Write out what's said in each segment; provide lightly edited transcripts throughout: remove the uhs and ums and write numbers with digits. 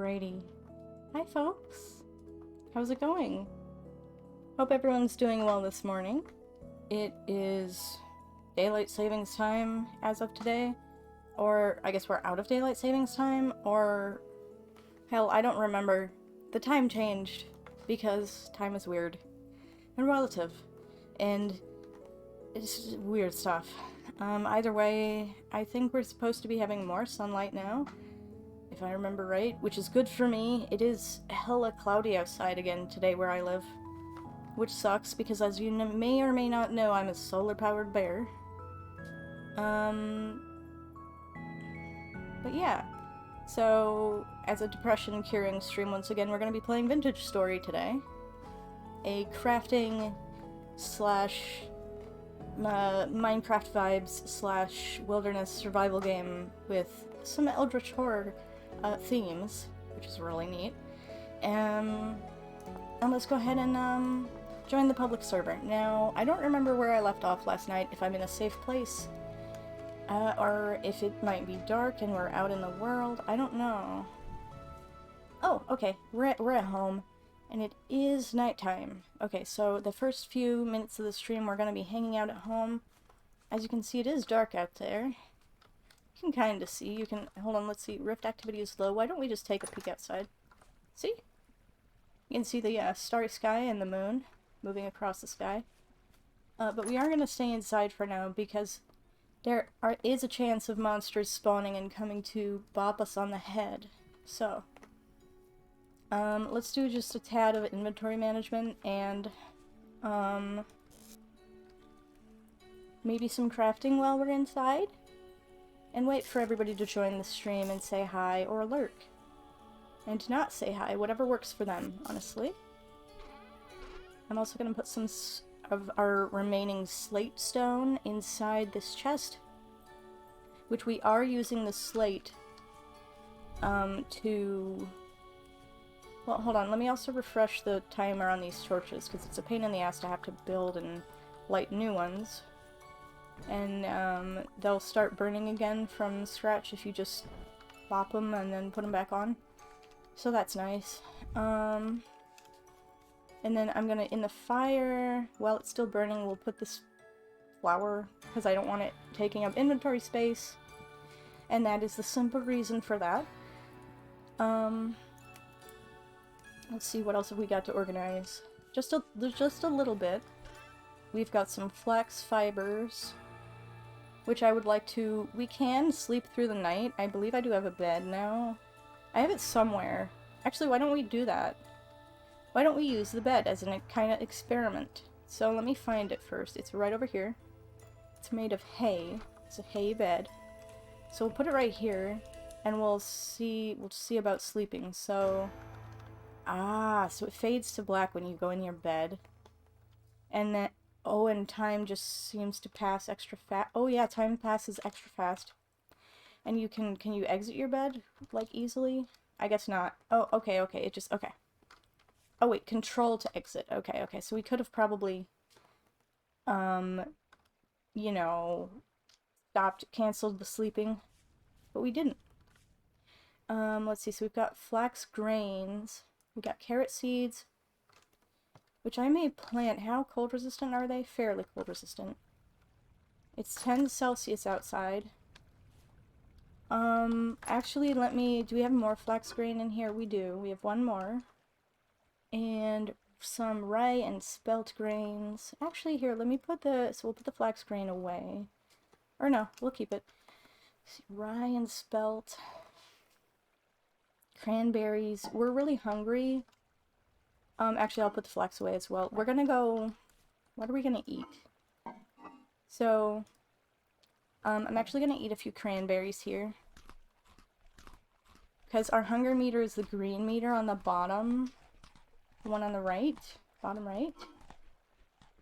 Alrighty. Hi folks! How's it going? Hope everyone's doing well this morning. It is daylight savings time as of today, or I guess we're out of daylight savings time, or hell, I don't remember. The time changed because time is weird and relative, and it's weird stuff. Either way, I think we're supposed to be having more sunlight now, if I remember right, which is good for me. It is hella cloudy outside again today where I live, which sucks because, as you may or may not know, I'm a solar-powered bear. But yeah. So, as a depression-curing stream, once again, we're going to be playing Vintage Story today. A crafting slash Minecraft vibes slash wilderness survival game with some Eldritch Horror themes, which is really neat. And let's go ahead and join the public server. Now, I don't remember where I left off last night, if I'm in a safe place, or if it might be dark and we're out in the world. I don't know. Oh, okay, we're at home, and it is nighttime. Okay, so the first few minutes of the stream we're going to be hanging out at home. As you can see, it is dark out there. You can kind of see. You can... Hold on, let's see. Rift activity is low. Why don't we just take a peek outside? See? You can see the starry sky and the moon moving across the sky. But we are going to stay inside for now because there is a chance of monsters spawning and coming to bop us on the head. So, let's do just a tad of inventory management and maybe some crafting while we're inside. And wait for everybody to join the stream and say hi or lurk. And to not say hi, whatever works for them, honestly. I'm also going to put some of our remaining slate stone inside this chest, which we are using the slate to... Well, hold on, let me also refresh the timer on these torches, because it's a pain in the ass to have to build and light new ones. And they'll start burning again from scratch if you just bop them and then put them back on. So that's nice. And then I'm gonna, in the fire, while it's still burning, we'll put this flour, because I don't want it taking up inventory space. And that is the simple reason for that. Let's see, what else have we got to organize? Just a little bit. We've got some flax fibers, which I would like to... We can sleep through the night. I believe I do have a bed now. I have it somewhere. Actually, why don't we do that? Why don't we use the bed as a kind of experiment? So let me find it first. It's right over here. It's made of hay. It's a hay bed. So we'll put it right here, and we'll see about sleeping. So... so it fades to black when you go in your bed. And then... Oh, and time just seems to pass extra fast. Oh yeah, time passes extra fast. And you can you exit your bed, like, easily? I guess not. Oh, okay, it just, okay. Oh wait, control to exit. Okay, so we could have probably, you know, canceled the sleeping, but we didn't. Let's see, so we've got flax grains, we got carrot seeds, which I may plant. How cold resistant are they? Fairly cold resistant. It's 10 Celsius outside. Actually, do we have more flax grain in here? We do. We have one more. And some rye and spelt grains. Actually, here, let me put so we'll put the flax grain away. Or no, we'll keep it. Rye and spelt. Cranberries. We're really hungry. Actually, I'll put the flax away as well. We're gonna go... What are we gonna eat? So, I'm actually gonna eat a few cranberries here. Because our hunger meter is the green meter on the bottom. The one on the right. Bottom right.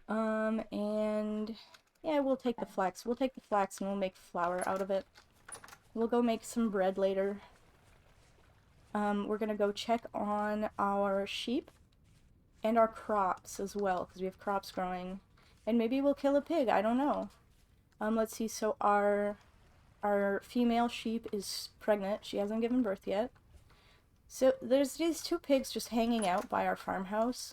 And... Yeah, we'll take the flax. We'll take the flax and we'll make flour out of it. We'll go make some bread later. We're gonna go check on our sheep. And our crops as well, because we have crops growing. And maybe we'll kill a pig, I don't know. Let's see, so our female sheep is pregnant. She hasn't given birth yet. So there's these two pigs just hanging out by our farmhouse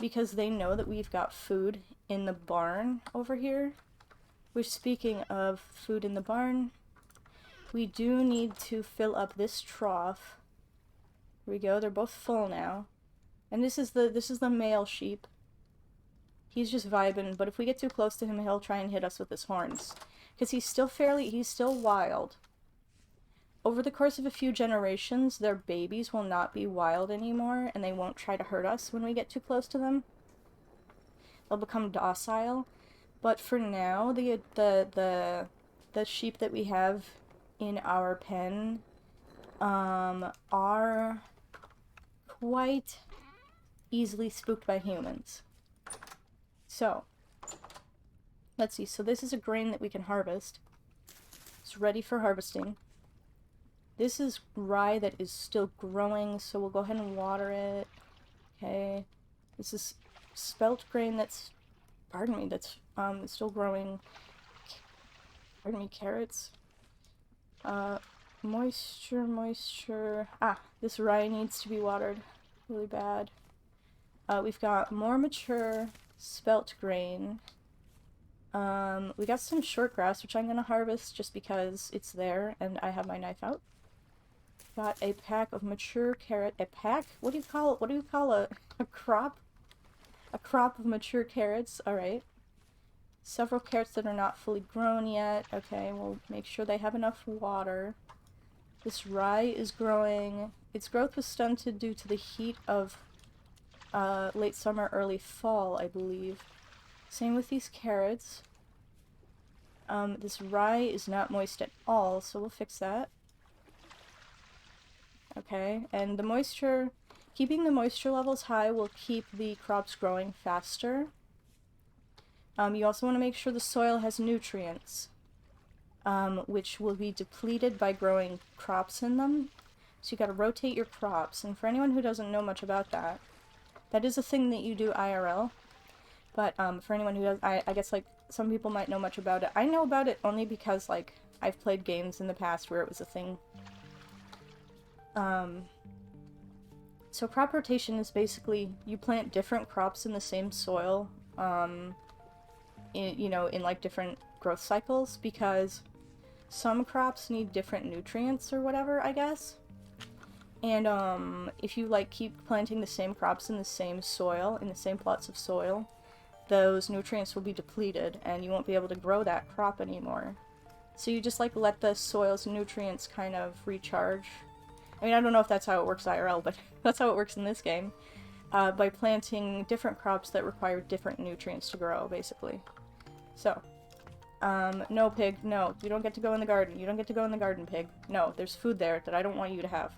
because they know that we've got food in the barn over here. Which, speaking of food in the barn, we do need to fill up this trough. Here we go, they're both full now. And this is the male sheep. He's just vibing, but if we get too close to him, he'll try and hit us with his horns. Because he's still wild. Over the course of a few generations, their babies will not be wild anymore, and they won't try to hurt us when we get too close to them. They'll become docile. But for now, the sheep that we have in our pen are quite easily spooked by humans. So, let's see. So this is a grain that we can harvest. It's ready for harvesting. This is rye that is still growing, so we'll go ahead and water it. Okay. This is spelt grain that's, pardon me, that's still growing. Pardon me, carrots. Moisture. Ah, this rye needs to be watered really bad. We've got more mature spelt grain. We got some short grass, which I'm gonna harvest just because it's there and I have my knife out. Got a pack of mature carrot. A pack? What do you call it? What do you call a crop? A crop of mature carrots. Alright. Several carrots that are not fully grown yet. Okay, we'll make sure they have enough water. This rye is growing. Its growth was stunted due to the heat of late summer, early fall, I believe. Same with these carrots. This rye is not moist at all, so we'll fix that. Okay, and the moisture, keeping the moisture levels high will keep the crops growing faster. You also want to make sure the soil has nutrients, which will be depleted by growing crops in them. So you gotta rotate your crops, and for anyone who doesn't know much about that, that is a thing that you do IRL. But for anyone who does, I guess like some people might know much about it. I know about it only because like I've played games in the past where it was a thing. So crop rotation is basically you plant different crops in the same soil, in like different growth cycles, because some crops need different nutrients or whatever, I guess. And if you like keep planting the same crops in the same soil, in the same plots of soil, those nutrients will be depleted and you won't be able to grow that crop anymore. So you just like let the soil's nutrients kind of recharge. I mean, I don't know if that's how it works IRL, but that's how it works in this game. By planting different crops that require different nutrients to grow, basically. So, no, pig, no. You don't get to go in the garden. You don't get to go in the garden, pig. No, there's food there that I don't want you to have.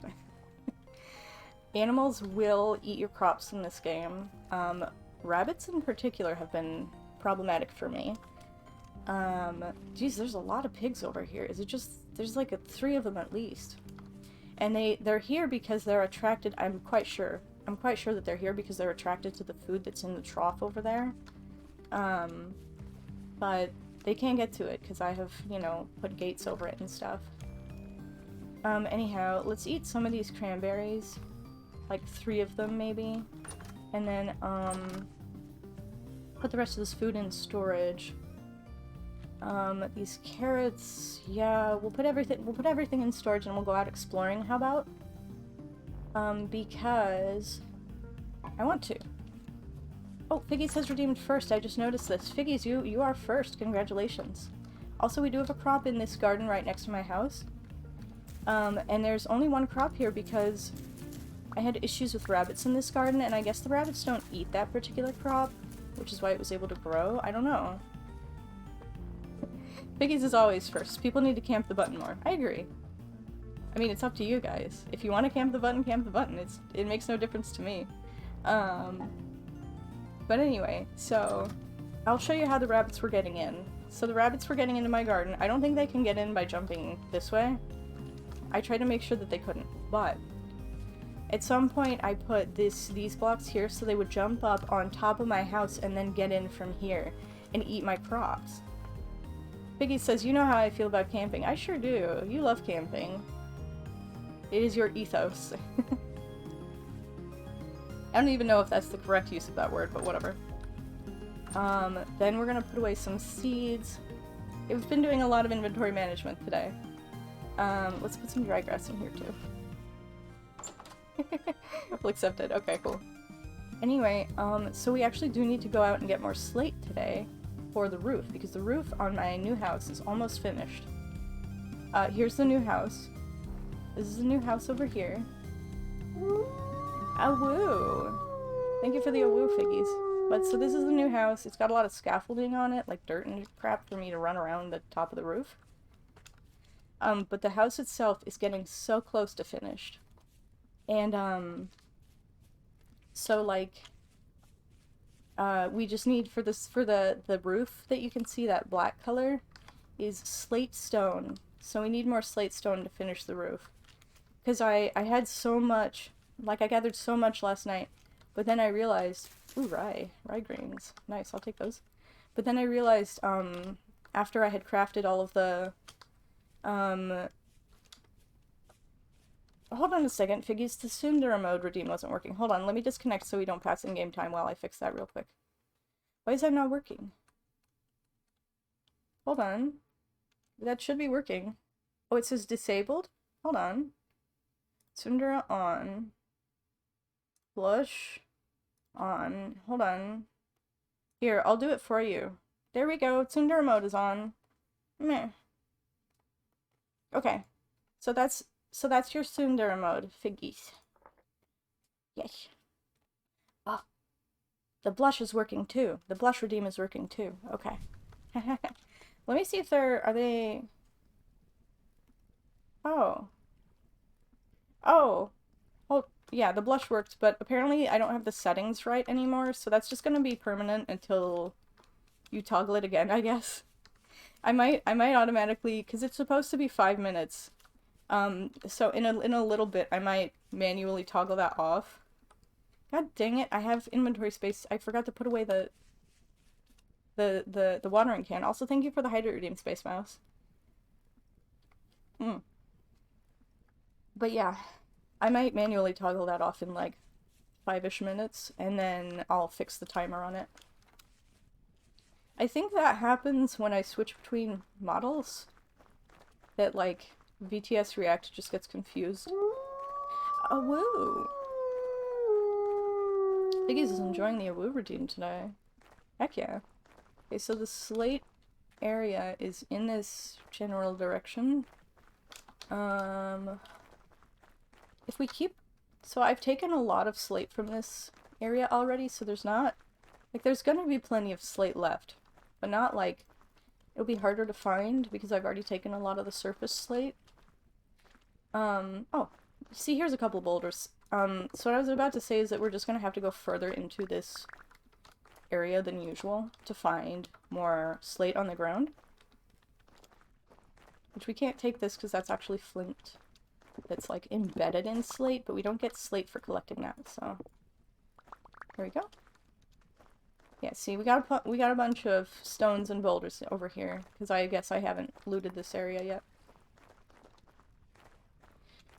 Animals will eat your crops in this game. Rabbits in particular have been problematic for me. Geez, there's a lot of pigs over here. Is it just... There's like 3 of them at least. And they're here because they're attracted... I'm quite sure that they're here because they're attracted to the food that's in the trough over there. But they can't get to it because I have, put gates over it and stuff. Anyhow, let's eat some of these cranberries. Like 3 of them, maybe. And then, put the rest of this food in storage. These carrots, yeah, we'll put everything in storage and we'll go out exploring, how about? Because I want to. Oh, Figgies has redeemed first, I just noticed this. Figgies, you are first, congratulations. Also, we do have a crop in this garden right next to my house. And there's only 1 crop here because I had issues with rabbits in this garden, and I guess the rabbits don't eat that particular crop, which is why it was able to grow. I don't know. Piggies is always first. People need to camp the button more. I agree. I mean, it's up to you guys. If you want to camp the button, camp the button. It makes no difference to me. But anyway, so I'll show you how the rabbits were getting in. So the rabbits were getting into my garden. I don't think they can get in by jumping this way. I tried to make sure that they couldn't, but at some point I put these blocks here so they would jump up on top of my house and then get in from here and eat my crops. Biggie says, you know how I feel about camping. I sure do. You love camping. It is your ethos. I don't even know if that's the correct use of that word, but whatever. Then we're gonna put away some seeds. We've been doing a lot of inventory management today. Let's put some dry grass in here too. We'll accept it. Okay, cool. Anyway, so we actually do need to go out and get more slate today for the roof, because the roof on my new house is almost finished. Here's the new house. This is the new house over here. Awoo! Thank you for the awoo, figgies. But so this is the new house. It's got a lot of scaffolding on it, like dirt and crap for me to run around the top of the roof. But the house itself is getting so close to finished. And, so like, we just need for the roof that you can see, that black color, is slate stone. So we need more slate stone to finish the roof. Because I had so much, like I gathered so much last night, but then I realized, ooh, rye grains. Nice, I'll take those. But then I realized, after I had crafted all of the, hold on a second, Figgies, the Sundara mode redeem wasn't working. Hold on, let me disconnect so we don't pass in-game time while I fix that real quick. Why is that not working? Hold on. That should be working. Oh, it says disabled? Hold on. Sundara on. Blush on. Hold on. Here, I'll do it for you. There we go. Sundara mode is on. Meh. Okay. So that's your Sundara mode, Figgies. Yes. Ah. The blush is working too. The blush redeem is working too. Okay. Let me see if are they... Oh. Oh. Well, yeah, the blush worked, but apparently I don't have the settings right anymore, so that's just gonna be permanent until you toggle it again, I guess. I might automatically, because it's supposed to be 5 minutes. So in a little bit, I might manually toggle that off. God dang it, I have inventory space. I forgot to put away the watering can. Also, thank you for the hydrate redeem, Space Mouse. But yeah, I might manually toggle that off in like 5-ish minutes, and then I'll fix the timer on it. I think that happens when I switch between models. That like VTS React just gets confused. Oh woo! Figgies is enjoying the awoo redeem today. Heck yeah. Okay, so the slate area is in this general direction. If we keep... So I've taken a lot of slate from this area already, so there's not... Like, there's gonna be plenty of slate left. But not, like... It'll be harder to find, because I've already taken a lot of the surface slate. Oh. See, here's a couple boulders. So what I was about to say is that we're just gonna have to go further into this area than usual to find more slate on the ground. Which we can't take this because that's actually flint that's like embedded in slate, but we don't get slate for collecting that, so there we go. Yeah, see, we got a bunch of stones and boulders over here because I guess I haven't looted this area yet.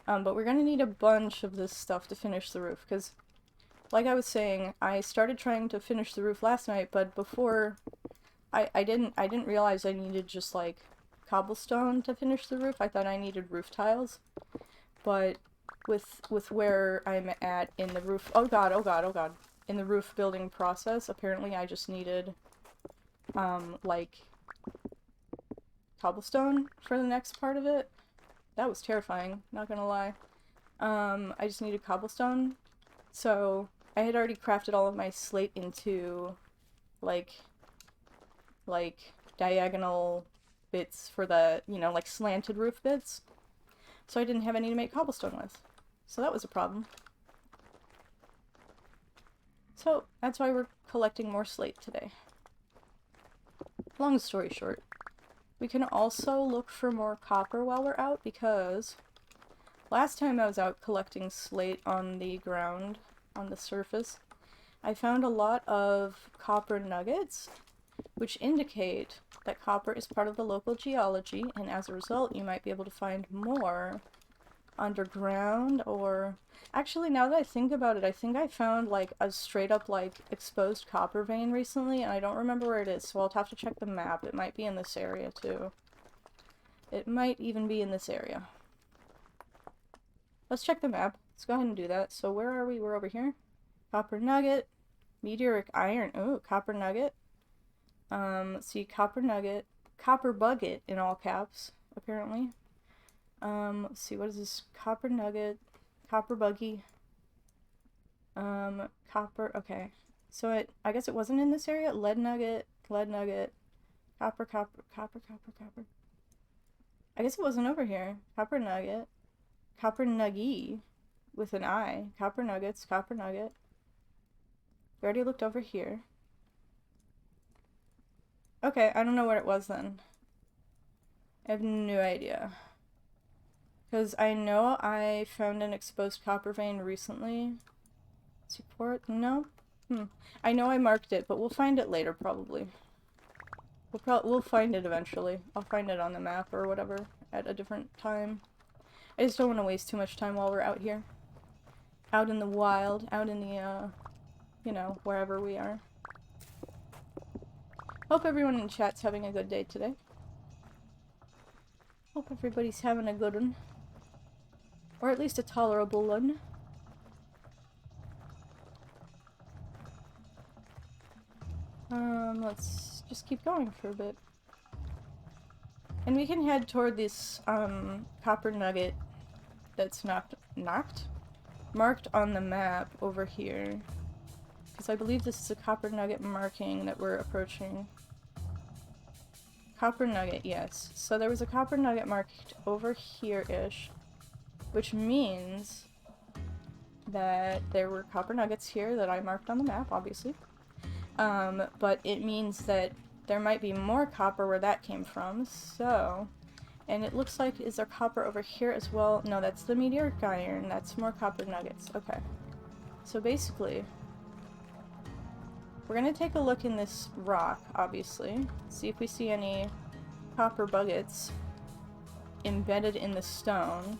But we're gonna need a bunch of this stuff to finish the roof because, like I was saying, I started trying to finish the roof last night, but before I didn't realize I needed just like cobblestone to finish the roof. I thought I needed roof tiles. But with where I'm at in the roof, oh god, in the roof building process, apparently I just needed, like, cobblestone for the next part of it. That was terrifying, not gonna lie. I just needed cobblestone, so I had already crafted all of my slate into, like, diagonal bits for the, you know, like, slanted roof bits. So I didn't have any to make cobblestone with. So that was a problem. So that's why we're collecting more slate today. Long story short, we can also look for more copper while we're out, because last time I was out collecting slate on the ground, on the surface, I found a lot of copper nuggets, which indicate that copper is part of the local geology, and as a result you might be able to find more underground, or... Actually, now that I think about it, I think I found, like, a straight-up, like, exposed copper vein recently, and I don't remember where it is, so I'll have to check the map. It might be in this area, too. It might even be in this area. Let's check the map. Let's go ahead and do that. So where are we? We're over here. Copper nugget. Meteoric iron. Ooh, copper nugget. Let's see, copper nugget. Copper bucket, in all caps, apparently. Let's see, what is this? Copper nugget. Copper buggy. Copper, okay. So I guess it wasn't in this area. Lead nugget. Copper. I guess it wasn't over here. Copper nugget. Copper nuggy. With an I. Copper nuggets. Copper nugget. We already looked over here. Okay, I don't know what it was then. I have no idea. Because I know I found an exposed copper vein recently. Support? No? I know I marked it, but we'll find it later, probably. We'll find it eventually. I'll find it on the map or whatever at a different time. I just don't want to waste too much time while we're out here. Out in the wild, out in the, you know, wherever we are. Hope everyone in chat's having a good day today. Hope everybody's having a good one. Or at least a tolerable one. Let's just keep going for a bit. And we can head toward this, copper nugget that's marked on the map over here. Because I believe this is a copper nugget marking that we're approaching. Copper nugget, yes. So there was a copper nugget marked over here-ish. Which means that there were copper nuggets here that I marked on the map, obviously. But it means that there might be more copper where that came from, so... And it looks like, is there copper over here as well? No, that's the meteoric iron. That's more copper nuggets. Okay. So basically, we're gonna take a look in this rock, obviously. See if we see any copper buckets embedded in the stone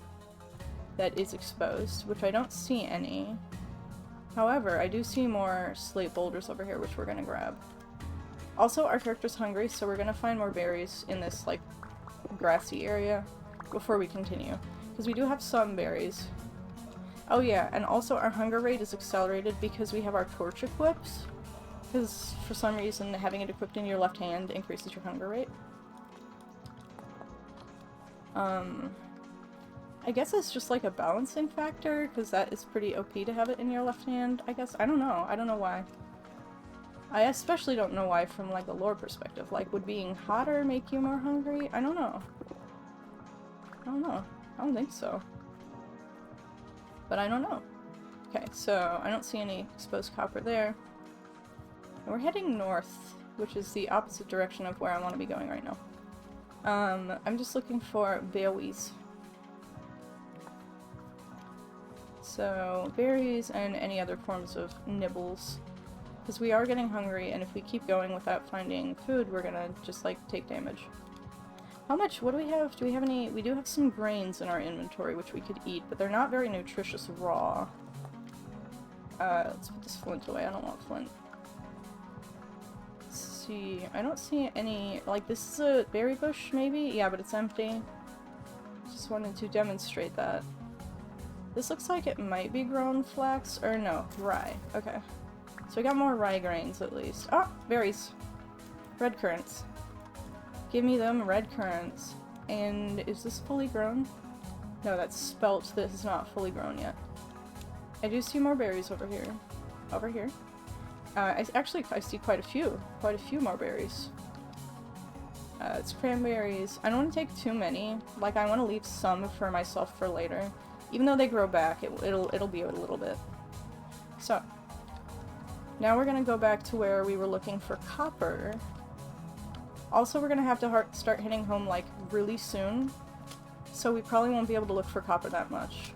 that is exposed, which I don't see any. However, I do see more slate boulders over here, which we're gonna grab. Also, our character's hungry, so we're gonna find more berries in this, like, grassy area before we continue. Because we do have some berries. Oh yeah, and also our hunger rate is accelerated because we have our torch equipped. Because for some reason, having it equipped in your left hand increases your hunger rate. I guess it's just like a balancing factor, because that is pretty OP to have it in your left hand, I guess. I don't know. I don't know why. I especially don't know why from, like, a lore perspective. Like, would being hotter make you more hungry? I don't know. I don't know. I don't think so. But I don't know. Okay, so I don't see any exposed copper there. And we're heading north, which is the opposite direction of where I want to be going right now. I'm just looking for berries. So, berries and any other forms of nibbles. Because we are getting hungry, and if we keep going without finding food, we're gonna just, like, take damage. How much? What do we have? Do we have any? We do have some grains in our inventory, which we could eat, but they're not very nutritious raw. Let's put this flint away. I don't want flint. Let's see. I don't see any... Like, this is a berry bush, maybe? Yeah, but it's empty. Just wanted to demonstrate that. This looks like it might be grown flax, or no, rye. Okay. So we got more rye grains, at least. Oh! Berries! Red currants. Give me them red currants. And is this fully grown? No, that's spelt. This is not fully grown yet. I do see more berries over here. Over here. I see quite a few more berries. It's cranberries. I don't want to take too many. Like, I want to leave some for myself for later. Even though they grow back, it'll be a little bit. So, now we're gonna go back to where we were looking for copper. Also, we're gonna have to start hitting home, like, really soon. So we probably won't be able to look for copper that much.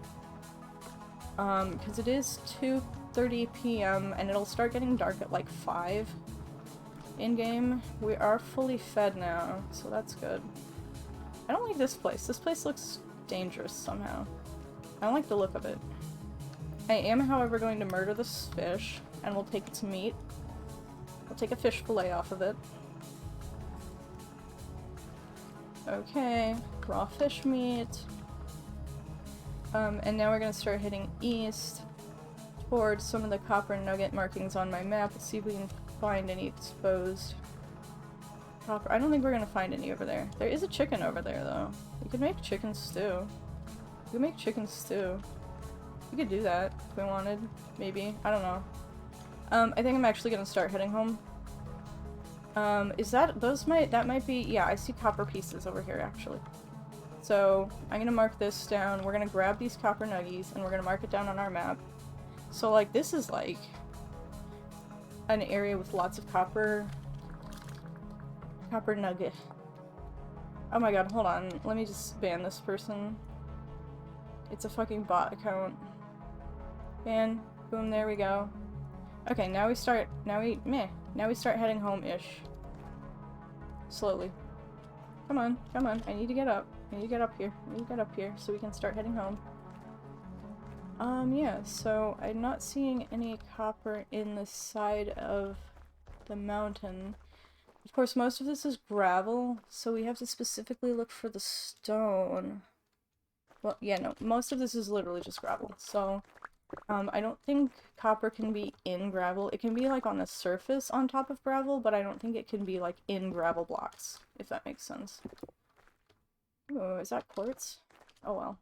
Because it is 2:30 p.m. and it'll start getting dark at, like, 5 in-game. We are fully fed now, so that's good. I don't like this place. This place looks dangerous somehow. I don't like the look of it. I am, however, going to murder this fish, and we'll take its meat. We'll take a fish fillet off of it. Okay, raw fish meat. And now we're gonna start heading east towards some of the copper nugget markings on my map. Let's see if we can find any exposed copper. I don't think we're gonna find any over there. There is a chicken over there, though. We could make chicken stew. We could make chicken stew. We could do that if we wanted. Maybe. I don't know. I think I'm actually gonna start heading home. That might be, yeah, I see copper pieces over here, actually. So, I'm gonna mark this down. We're gonna grab these copper nuggies, and we're gonna mark it down on our map. So, like, this is, like, an area with lots of copper nugget. Oh my god, hold on. Let me just ban this person. It's a fucking bot account. Ban. Boom, there we go. Okay, now we start heading home-ish. Slowly. Come on, come on. I need to get up. I need to get up here. I need to get up here so we can start heading home. Yeah, so I'm not seeing any copper in the side of the mountain. Of course, most of this is gravel, so we have to specifically look for the stone. Well, yeah, no, most of this is literally just gravel, so I don't think copper can be in gravel. It can be, like, on the surface on top of gravel, but I don't think it can be, like, in gravel blocks, if that makes sense. Ooh, is that quartz? Oh well.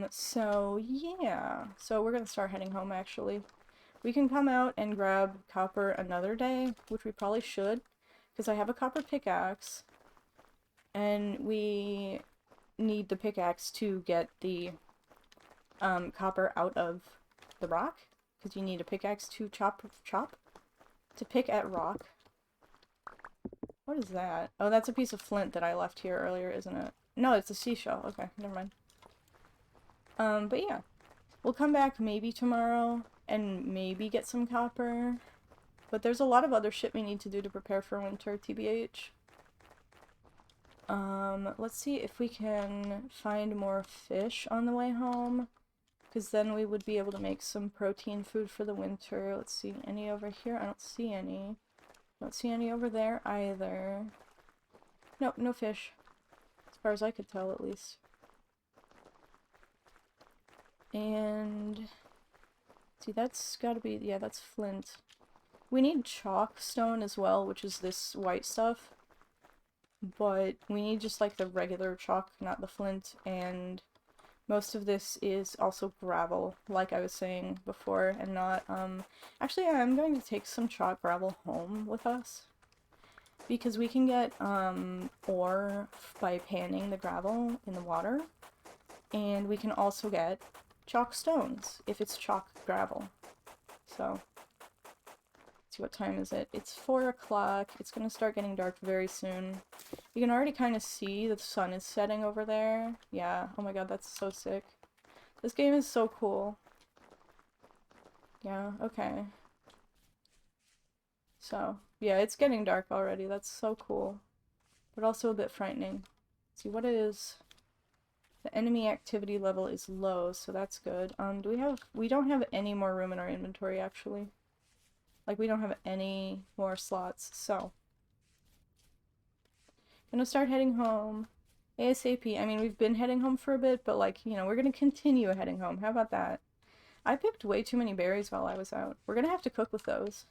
So, yeah. So we're gonna start heading home, actually. We can come out and grab copper another day, which we probably should, because I have a copper pickaxe, and we need the pickaxe to get the copper out of the rock, because you need a pickaxe to to pick at rock. What is that? Oh, that's a piece of flint that I left here earlier, isn't it? No, it's a seashell. Okay, never mind. But yeah. We'll come back maybe tomorrow and maybe get some copper. But there's a lot of other shit we need to do to prepare for winter, TBH. Let's see if we can find more fish on the way home, because then we would be able to make some protein food for the winter. Let's see, any over here? I don't see any. Don't see any over there either. Nope, no fish. As far as I could tell, at least. And see, that's gotta be, yeah, that's flint. We need chalk stone as well, which is this white stuff. But we need just like the regular chalk, not the flint, and most of this is also gravel, like I was saying before, and not, actually I'm going to take some chalk gravel home with us, because we can get, ore by panning the gravel in the water, and we can also get chalk stones, if it's chalk gravel. So, let's see, what time is it? It's 4 o'clock, it's gonna start getting dark very soon. You can already kind of see the sun is setting over there. Yeah, oh my god, that's so sick. This game is so cool. Yeah, okay. So, yeah, it's getting dark already, that's so cool. But also a bit frightening. Let's see, what is... The enemy activity level is low, so that's good. We don't have any more room in our inventory, actually. Like, we don't have any more slots, so. Gonna start heading home. ASAP. I mean, we've been heading home for a bit, but, like, you know, we're gonna continue heading home. How about that? I picked way too many berries while I was out. We're gonna have to cook with those.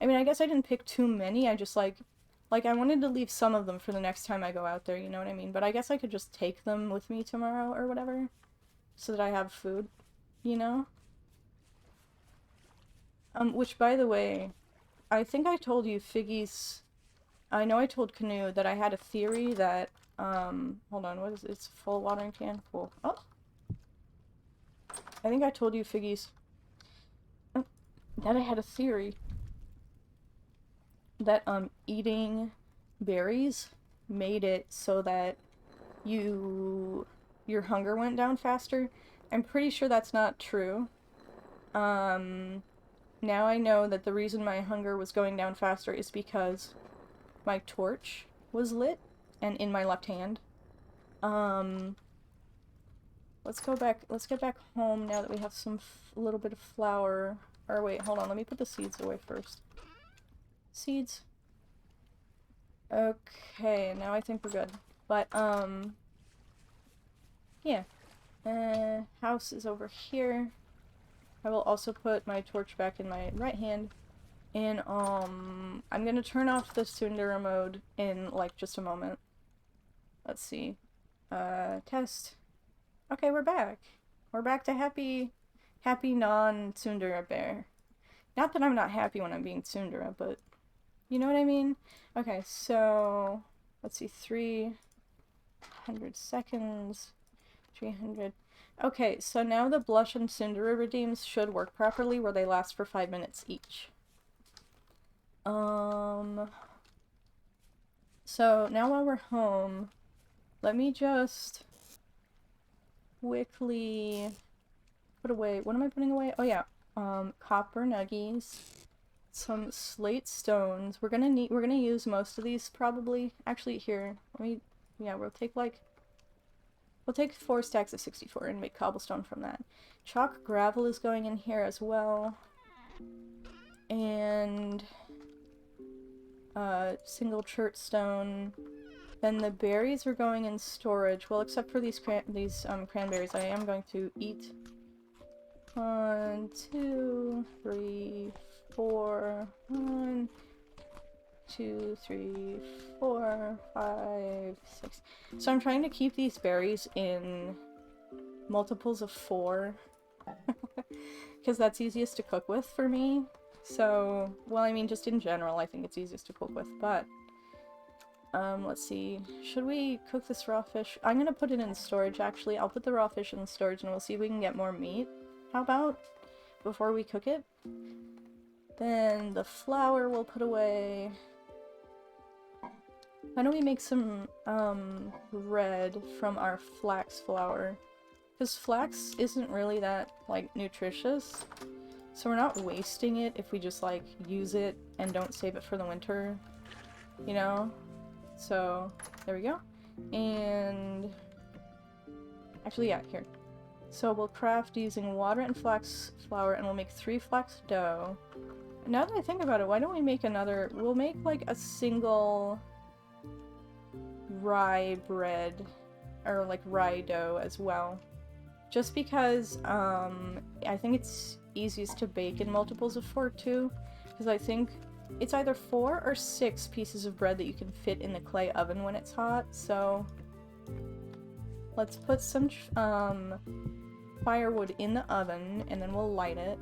I mean, I guess I didn't pick too many, I just, like, I wanted to leave some of them for the next time I go out there, you know what I mean? But I guess I could just take them with me tomorrow or whatever, so that I have food, you know? Which, by the way, I think I told you Figgy's... I know I told Canoe that I had a theory that, hold on, what is it? It's a full watering can? Cool. Oh! I think I told you Figgy's... that I had a theory that, eating berries made it so that your hunger went down faster. I'm pretty sure that's not true. Now I know that the reason my hunger was going down faster is because my torch was lit and in my left hand. Let's let's go back. Let's get back home now that we have some a little bit of flour. Or wait, hold on. Let me put the seeds away first. Seeds. Okay, now I think we're good. But yeah. House is over here. I will also put my torch back in my right hand. And I'm gonna turn off the tsundere mode in like just a moment. Let's see. Test. Okay, we're back. We're back to happy non-tsundere bear. Not that I'm not happy when I'm being tsundere, but you know what I mean? Okay, so let's see, 300 seconds, 300. Okay, so now the blush and tsundere redeems should work properly where they last for 5 minutes each. So now while we're home, let me just quickly put away, what am I putting away? Oh yeah, copper nuggies, some slate stones. We're gonna use most of these probably. Actually here, we'll take 4 stacks of 64 and make cobblestone from that. Chalk gravel is going in here as well. And single chert stone. Then the berries are going in storage. Well, except for these cranberries, I am going to eat. 1, 2, 3, 4. 1, 2, 3, 4, 5, 6. So I'm trying to keep these berries in multiples of 4. Because that's easiest to cook with for me. So, well, I mean, just in general, I think it's easiest to cook with, but let's see. Should we cook this raw fish? I'm gonna put it in storage, actually. I'll put the raw fish in storage and we'll see if we can get more meat. How about? Before we cook it. Then the flour we'll put away. Why don't we make some, bread from our flax flour? Because flax isn't really that, like, nutritious. So we're not wasting it if we just, like, use it and don't save it for the winter. You know? So, there we go. And actually, yeah, here. So we'll craft using water and flax flour, and we'll make 3 flax dough. And now that I think about it, why don't we make another... We'll make, like, a single rye bread, or, like, rye dough as well. Just because, I think it's easiest to bake in multiples of 4, too. Because I think it's either 4 or 6 pieces of bread that you can fit in the clay oven when it's hot, so let's put some firewood in the oven, and then we'll light it.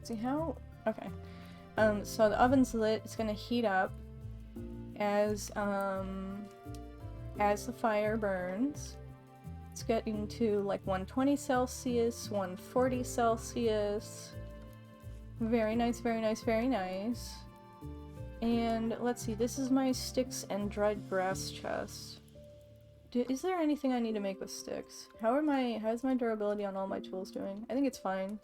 See how? Okay. So the oven's lit, it's gonna heat up as the fire burns. It's getting to like 120 Celsius, 140 Celsius. Very nice, very nice, very nice. And let's see, this is my sticks and dried grass chest. Is there anything I need to make with sticks? How's my durability on all my tools doing? I think it's fine.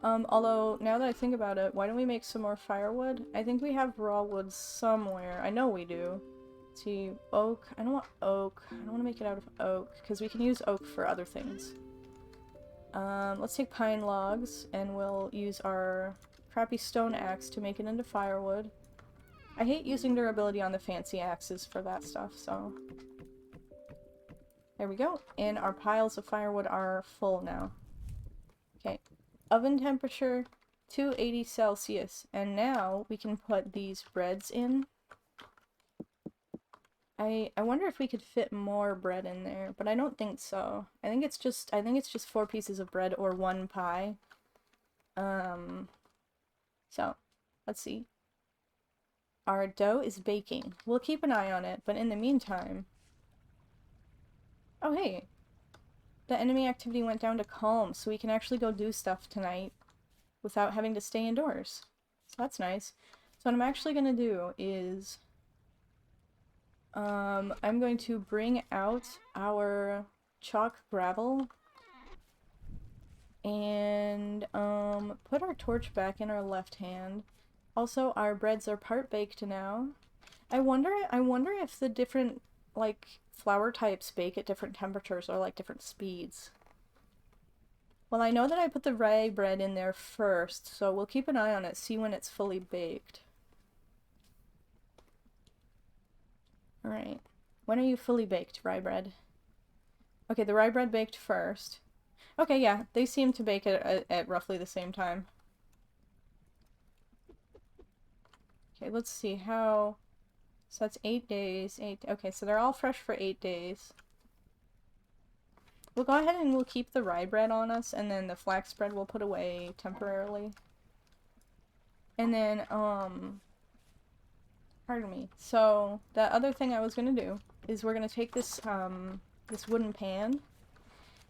Although, now that I think about it, why don't we make some more firewood? I think we have raw wood somewhere. I know we do. Let's see, oak. I don't want oak. I don't want to make it out of oak, because we can use oak for other things. Let's take pine logs, and we'll use our crappy stone axe to make it into firewood. I hate using durability on the fancy axes for that stuff, so... There we go. And our piles of firewood are full now. Okay. Oven temperature, 280 Celsius. And now we can put these breads in. I wonder if we could fit more bread in there, but I don't think so. I think it's just 4 pieces of bread or 1 pie. So, let's see. Our dough is baking. We'll keep an eye on it, but in the meantime... Oh, hey! The enemy activity went down to calm, so we can actually go do stuff tonight without having to stay indoors. So that's nice. So what I'm actually gonna do is... I'm going to bring out our chalk gravel and put our torch back in our left hand. Also, our breads are part baked now. I wonder if the different like flower types bake at different temperatures or like different speeds. Well, I know that I put the rye bread in there first, so we'll keep an eye on it, see when it's fully baked. Alright. When are you fully baked, rye bread? Okay, the rye bread baked first. Okay, yeah, they seem to bake at roughly the same time. Okay, let's see how... So that's 8 days. Okay, so they're all fresh for 8 days. We'll go ahead and we'll keep the rye bread on us, and then the flax bread we'll put away temporarily. And then, pardon me. So, the other thing I was gonna do is we're gonna take this, this wooden pan,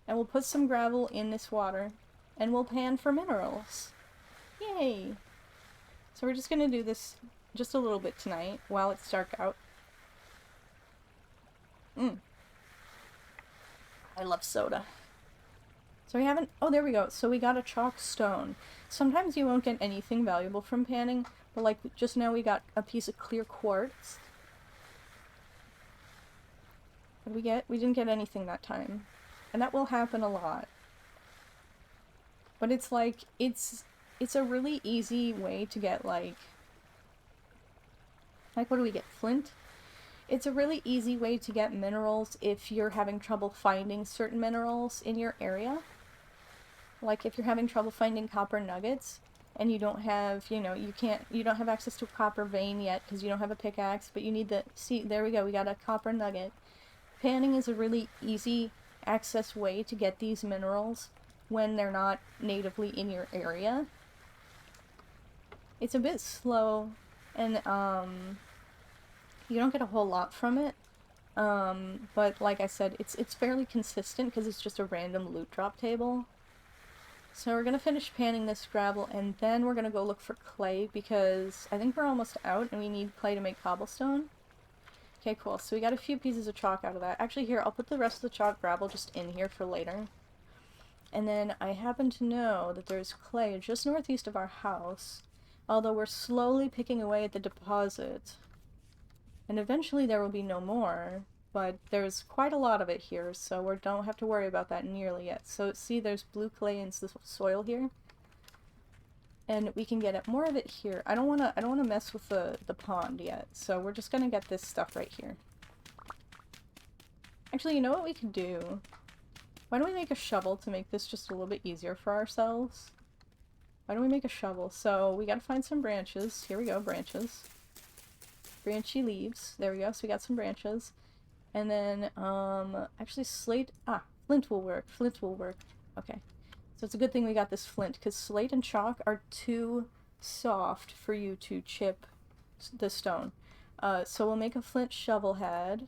and we'll put some gravel in this water, and we'll pan for minerals. Yay! So we're just gonna do this just a little bit tonight, while it's dark out. I love soda. So we haven't... Oh, there we go. So we got a chalk stone. Sometimes you won't get anything valuable from panning, but like just now we got a piece of clear quartz. What did we get? We didn't get anything that time. And that will happen a lot. But it's like, it's a really easy way to get like what do we get? Flint? It's a really easy way to get minerals if you're having trouble finding certain minerals in your area. Like if you're having trouble finding copper nuggets and you don't have, you know, you don't have access to a copper vein yet because you don't have a pickaxe, but you need the, see, there we go, we got a copper nugget. Panning is a really easy access way to get these minerals when they're not natively in your area. It's a bit slow and, you don't get a whole lot from it, but like I said, it's fairly consistent because it's just a random loot drop table. So we're gonna finish panning this gravel, and then we're gonna go look for clay, because I think we're almost out, and we need clay to make cobblestone. Okay, cool. So we got a few pieces of chalk out of that. Actually, here, I'll put the rest of the chalk gravel just in here for later. And then I happen to know that there's clay just northeast of our house, although we're slowly picking away at the deposit. And eventually there will be no more, but there's quite a lot of it here, so we don't have to worry about that nearly yet. So see, there's blue clay in the soil here, and we can get more of it here. I don't wanna mess with the pond yet, so we're just gonna get this stuff right here. Actually, you know what we could do? Why don't we make a shovel to make this just a little bit easier for ourselves? Why don't we make a shovel? So we gotta find some branches. Here we go, branches. Branchy leaves. There we go, so we got some branches. And then, actually slate, flint will work, flint will work. Okay. So it's a good thing we got this flint, because slate and chalk are too soft for you to chip the stone. So we'll make a flint shovel head,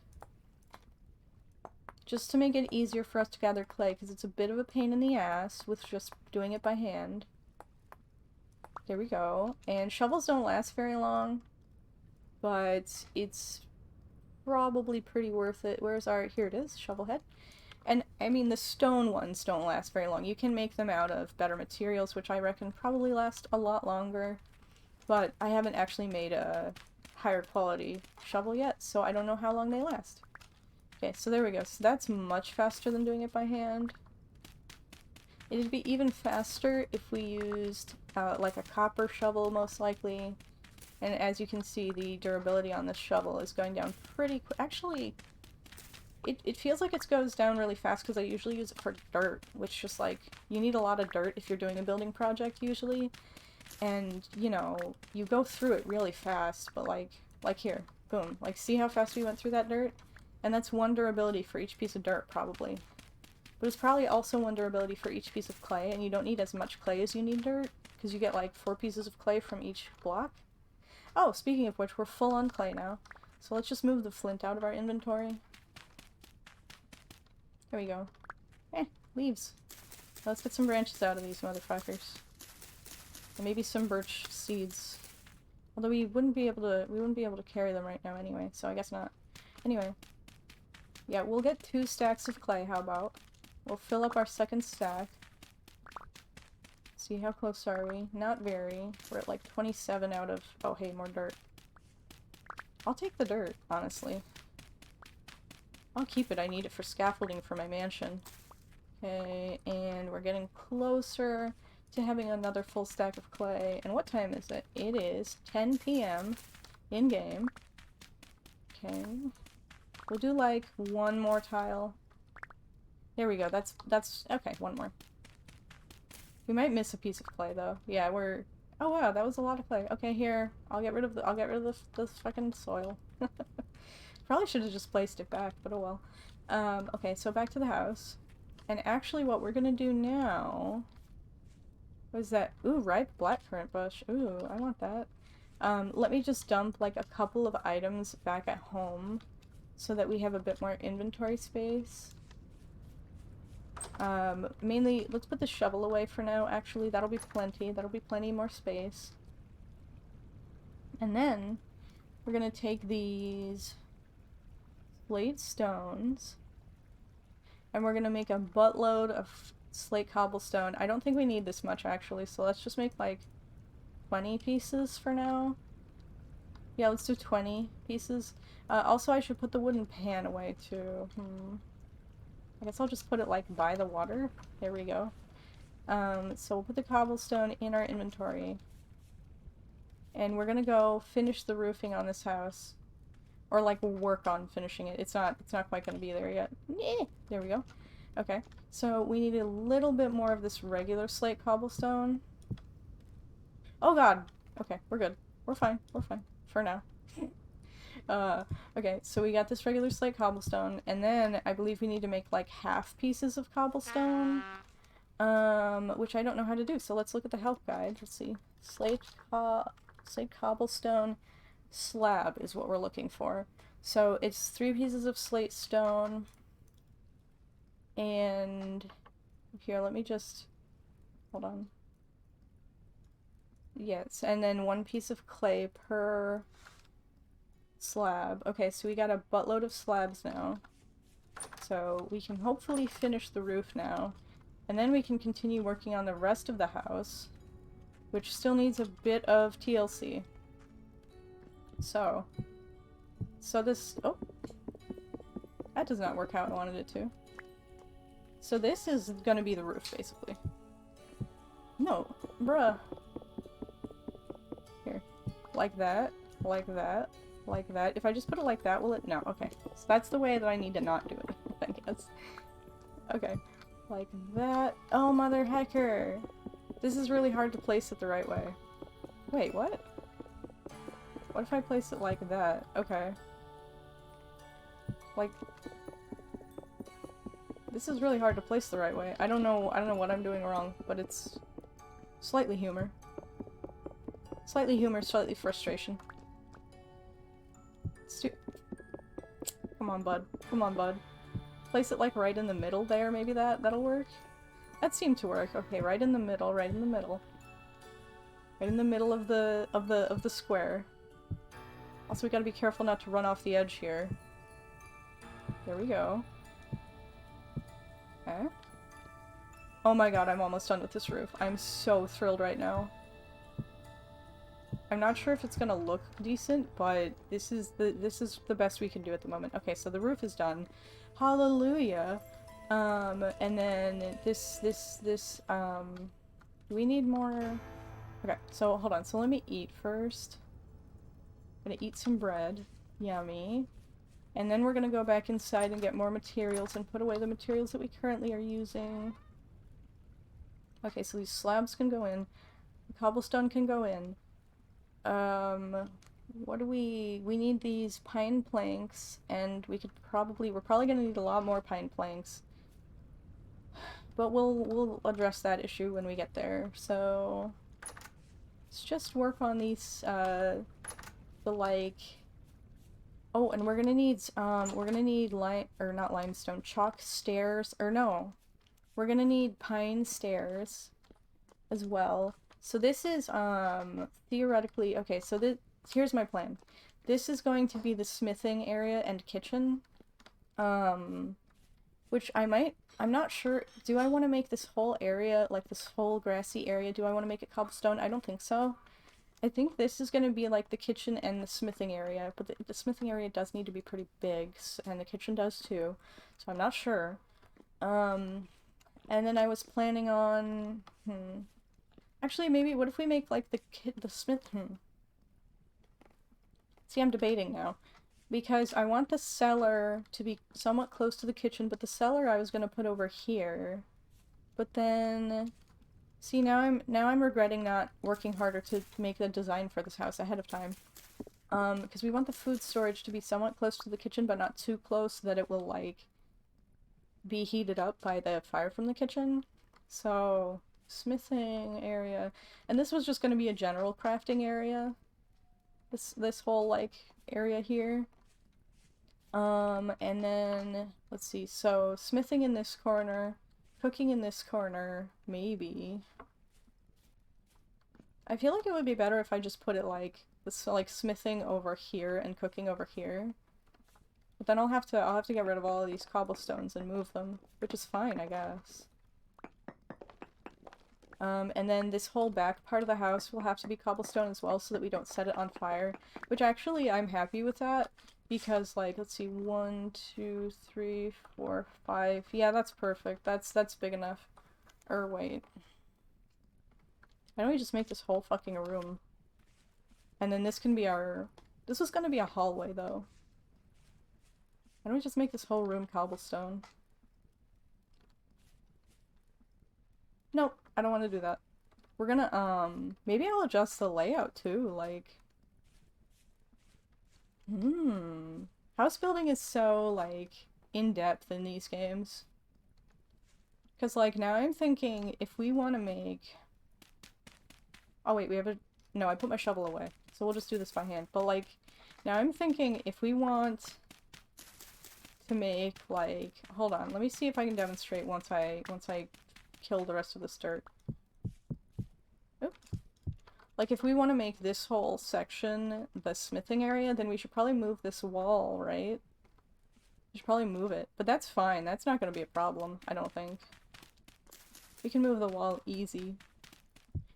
just to make it easier for us to gather clay, because it's a bit of a pain in the ass with just doing it by hand. There we go. And shovels don't last very long, but it's probably pretty worth it. Where's our... Here it is, shovel head. And, I mean, the stone ones don't last very long. You can make them out of better materials, which I reckon probably last a lot longer. But I haven't actually made a higher quality shovel yet, so I don't know how long they last. Okay, so there we go. So that's much faster than doing it by hand. It'd be even faster if we used, like a copper shovel, most likely. And as you can see, the durability on this shovel is going down pretty quick. Actually, it feels like it goes down really fast because I usually use it for dirt, which just like, you need a lot of dirt if you're doing a building project usually. And, you know, you go through it really fast, but like here, boom. Like, see how fast we went through that dirt? And that's one durability for each piece of dirt, probably. But it's probably also one durability for each piece of clay, and you don't need as much clay as you need dirt, because you get like 4 pieces of clay from each block. Oh, speaking of which, we're full on clay now. So let's just move the flint out of our inventory. There we go. Leaves. Now let's get some branches out of these motherfuckers. And maybe some birch seeds. Although we wouldn't be able to carry them right now anyway, so I guess not. Anyway. Yeah, we'll get 2 stacks of clay, how about? We'll fill up our second stack. See, how close are we? Not very. We're at like 27 out of... Oh, hey, more dirt. I'll take the dirt, honestly. I'll keep it. I need it for scaffolding for my mansion. Okay, and we're getting closer to having another full stack of clay. And what time is it? It is 10 p.m. in-game. Okay. We'll do like one more tile. There we go. That's okay, one more. We might miss a piece of clay though. Yeah, we're oh wow, that was a lot of clay. Okay, here. I'll get rid of this fucking soil. Probably should have just placed it back, but oh well. Okay, so back to the house. And actually what we're gonna do now... What is that? Ooh, ripe blackcurrant bush. Ooh, I want that. Let me just dump like a couple of items back at home so that we have a bit more inventory space. Mainly, let's put the shovel away for now, actually. That'll be plenty. That'll be plenty more space. And then, we're gonna take these slate stones, and we're gonna make a buttload of slate cobblestone. I don't think we need this much, actually, so let's just make, like, 20 pieces for now. Yeah, let's do 20 pieces. Also, I should put the wooden pan away, too. I guess I'll just put it, like, by the water. There we go. So we'll put the cobblestone in our inventory. And we're gonna go finish the roofing on this house. Or, like, work on finishing it. It's not quite gonna be there yet. There we go. Okay. So we need a little bit more of this regular slate cobblestone. Oh god! Okay, we're good. We're fine. We're fine. For now. Okay, so we got this regular slate cobblestone, and then I believe we need to make, like, half pieces of cobblestone. Which I don't know how to do, so let's look at the help guide. Let's see. Slate cobblestone slab is what we're looking for. So it's 3 pieces of slate stone, and here, let me just, hold on. Yes, and then 1 piece of clay per slab. Okay, so we got a buttload of slabs now. So we can hopefully finish the roof now. And then we can continue working on the rest of the house, which still needs a bit of TLC. So this, oh, that does not work how I wanted it to. So this is gonna be the roof, basically. No, bruh. Here, like that, like that. Like that. If I just put it like that, will it? No, okay. So that's the way that I need to not do it, I guess. Okay. Like that. Oh, mother hecker! This is really hard to place it the right way. Wait, what? What if I place it like that? Okay. Like... This is really hard to place the right way. I don't know what I'm doing wrong, but it's... Slightly humor. Slightly humor, slightly frustration. Come on, bud. Come on, bud. Place it, like, right in the middle there, maybe that'll work? That seemed to work. Okay, right in the middle, right in the middle. Right in the middle of the square. Also, we gotta be careful not to run off the edge here. There we go. Okay. Oh my god, I'm almost done with this roof. I'm so thrilled right now. I'm not sure if it's gonna look decent, but this is the best we can do at the moment. Okay, so the roof is done. Hallelujah. And then we need more... Okay, so hold on. So let me eat first. I'm gonna eat some bread. Yummy. And then we're gonna go back inside and get more materials and put away the materials that we currently are using. Okay, so these slabs can go in. The cobblestone can go in. What do we need these pine planks, and we're probably gonna need a lot more pine planks. But we'll address that issue when we get there. So let's just work on these, oh, and we're gonna need not limestone, chalk stairs, or no. We're gonna need pine stairs as well. So this is, theoretically, okay, so here's my plan. This is going to be the smithing area and kitchen, which I'm not sure, do I want to make this whole area, like this whole grassy area, do I want to make it cobblestone? I don't think so. I think this is gonna be like the kitchen and the smithing area, but the smithing area does need to be pretty big, and the kitchen does too, so I'm not sure. Um, and then I was planning on, actually maybe, what if we make like the smith, See, I'm debating now. Because I want the cellar to be somewhat close to the kitchen, but the cellar I was gonna put over here. But then, see, now I'm regretting not working harder to make the design for this house ahead of time. Because we want the food storage to be somewhat close to the kitchen, but not too close so that it will, like, be heated up by the fire from the kitchen. So, smithing area. And this was just gonna be a general crafting area. This whole, like, area here. And then, let's see, so smithing in this corner, cooking in this corner, maybe. I feel like it would be better if I just put it like, this, like, smithing over here and cooking over here. But then I'll have to get rid of all of these cobblestones and move them, which is fine, I guess. And then this whole back part of the house will have to be cobblestone as well so that we don't set it on fire, which actually I'm happy with that. Because, like, let's see, 1, 2, 3, 4, 5. Yeah, that's perfect. That's big enough. Or wait. Why don't we just make this whole fucking room? And then this can be our... This was gonna be a hallway, though. Why don't we just make this whole room cobblestone? Nope, I don't want to do that. We're gonna, maybe I'll adjust the layout, too, like... House building is so, like, in-depth in these games. Because, like, now I'm thinking if we want to make... Oh, wait, we have a... No, I put my shovel away. So we'll just do this by hand. But, like, now I'm thinking if we want to make, like... Hold on, let me see if I can demonstrate once I kill the rest of this dirt. Oop. Like, if we want to make this whole section the smithing area, then we should probably move this wall, right? We should probably move it. But that's fine. That's not going to be a problem, I don't think. We can move the wall easy.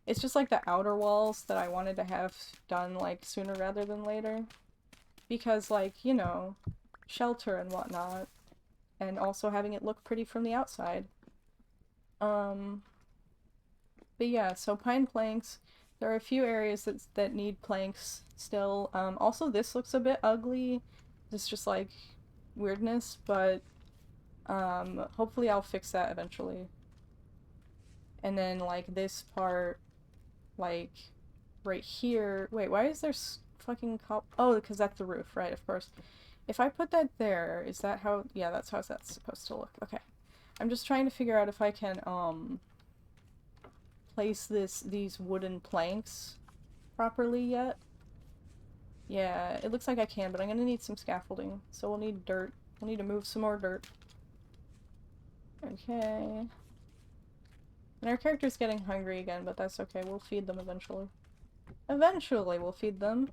It's just like the outer walls that I wanted to have done, like, sooner rather than later. Because, like, you know, shelter and whatnot. And also having it look pretty from the outside. But yeah, so pine planks. There are a few areas that need planks still. Also, this looks a bit ugly. It's just, like, weirdness, but hopefully I'll fix that eventually. And then, like, this part, like, right here... Wait, why is there fucking Oh, because that's the roof, right, of course. If I put that there, is that how... Yeah, that's how that's supposed to look. Okay. I'm just trying to figure out if I can, place these wooden planks properly yet. Yeah, it looks like I can, but I'm gonna need some scaffolding. So we'll need dirt. We'll need to move some more dirt. Okay. And our character's getting hungry again, but that's okay. We'll feed them eventually. Eventually we'll feed them.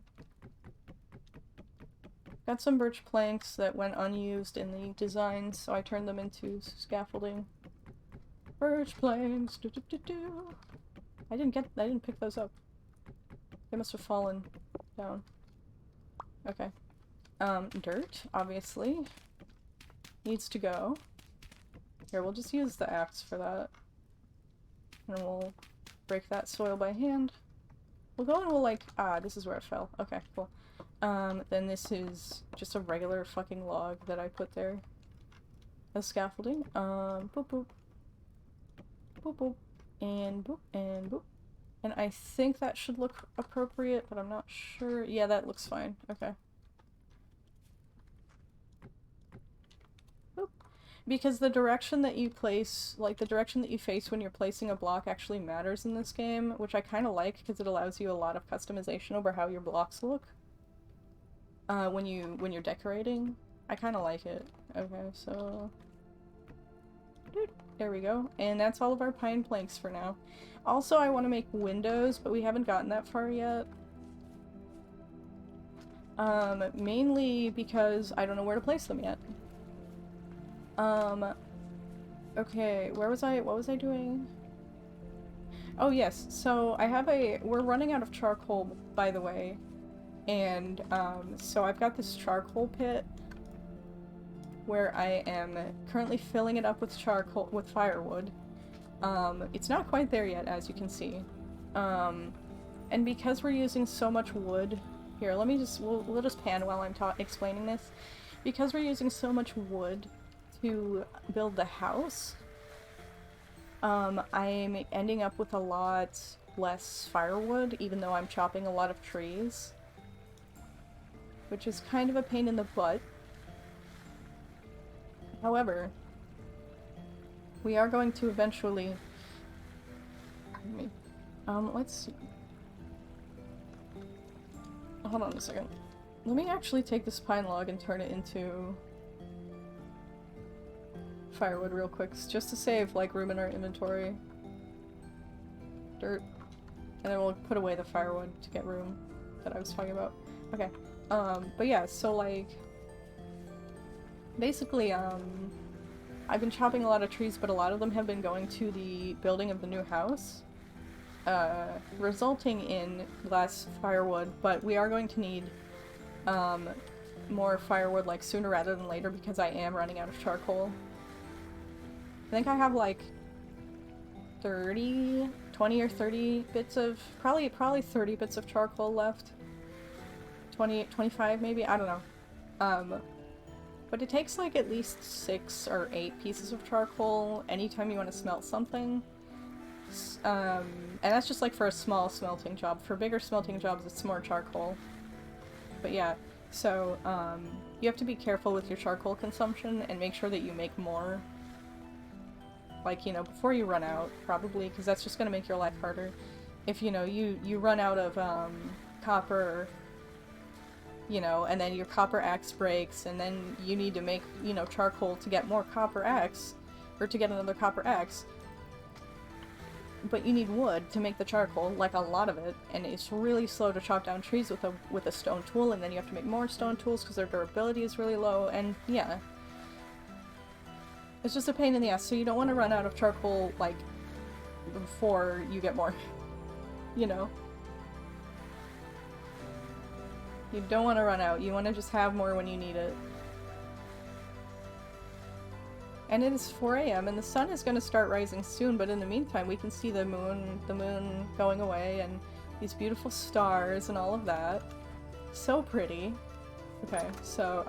Got some birch planks that went unused in the design, so I turned them into scaffolding. Birch planks, I didn't pick those up. They must have fallen down. Okay. Dirt, obviously. Needs to go. Here, we'll just use the axe for that. And we'll break that soil by hand. We'll go and we'll, like, this is where it fell. Okay, cool. Then this is just a regular fucking log that I put there as scaffolding. Boop boop. Boop boop. And boop and boop. And I think that should look appropriate, but I'm not sure. Yeah, that looks fine. Okay. Boop. Because the direction that you place, like the direction that you face when you're placing a block actually matters in this game, which I kind of like because it allows you a lot of customization over how your blocks look. When you're decorating. I kind of like it. Okay, so... There we go. And that's all of our pine planks for now. Also, I want to make windows, but we haven't gotten that far yet. Mainly because I don't know where to place them yet. Okay, where was I? What was I doing? Oh yes, so I have we're running out of charcoal, by the way, and so I've got this charcoal pit where I am currently filling it up with with firewood. It's not quite there yet, as you can see. And because we're using so much wood, here, let me just, we'll just pan while I'm explaining this. Because we're using so much wood to build the house, I'm ending up with a lot less firewood, even though I'm chopping a lot of trees. Which is kind of a pain in the butt. However, we are going to eventually... Pardon me. Let's see. Hold on a second. Let me actually take this pine log and turn it into firewood real quick, just to save, like, room in our inventory. Dirt. And then we'll put away the firewood to get room that I was talking about. Okay. But yeah, so, like... Basically, I've been chopping a lot of trees, but a lot of them have been going to the building of the new house. Resulting in less firewood, but we are going to need more firewood like sooner rather than later because I am running out of charcoal. I think I have like 20 or 30 bits of, probably 30 bits of charcoal left. 25 maybe, I don't know. But it takes like at least 6 or 8 pieces of charcoal anytime you want to smelt something. And that's just like for a small smelting job. For bigger smelting jobs, it's more charcoal. But yeah, so, you have to be careful with your charcoal consumption and make sure that you make more. Like, you know, before you run out, probably, because that's just gonna make your life harder. If, you know, you run out of, copper, you know, and then your copper axe breaks, and then you need to make, you know, charcoal to get more copper axe, or to get another copper axe. But you need wood to make the charcoal, like a lot of it, and it's really slow to chop down trees with a stone tool, and then you have to make more stone tools because their durability is really low, and yeah. It's just a pain in the ass, so you don't want to run out of charcoal, like, before you get more, you know? You don't want to run out, you want to just have more when you need it. And it is 4 AM and the sun is going to start rising soon, but in the meantime we can see the moon going away and these beautiful stars and all of that. So pretty. Okay, so,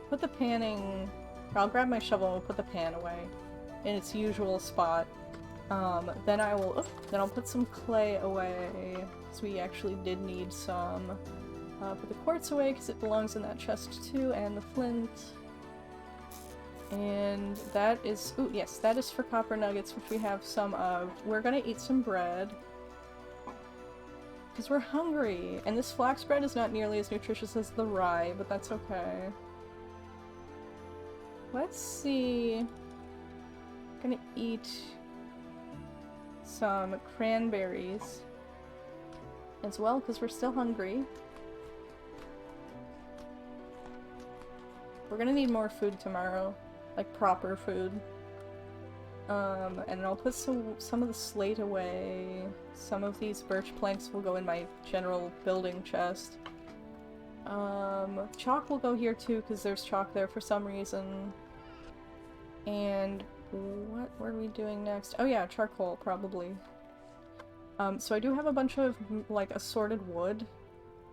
put the panning... I'll grab my shovel and we'll put the pan away in its usual spot. Then I'll put some clay away, because we actually did need some. Put the quartz away because it belongs in that chest too, and the flint. And that is, ooh, yes, that is for copper nuggets, which we have some of. We're gonna eat some bread. Because we're hungry, and this flax bread is not nearly as nutritious as the rye, but that's okay. Let's see. I'm gonna eat some cranberries as well, because we're still hungry. We're gonna need more food tomorrow. Like, proper food. And I'll put some of the slate away. Some of these birch planks will go in my general building chest. Chalk will go here too, because there's chalk there for some reason. And what were we doing next? Oh yeah, charcoal, probably. So I do have a bunch of, like, assorted wood,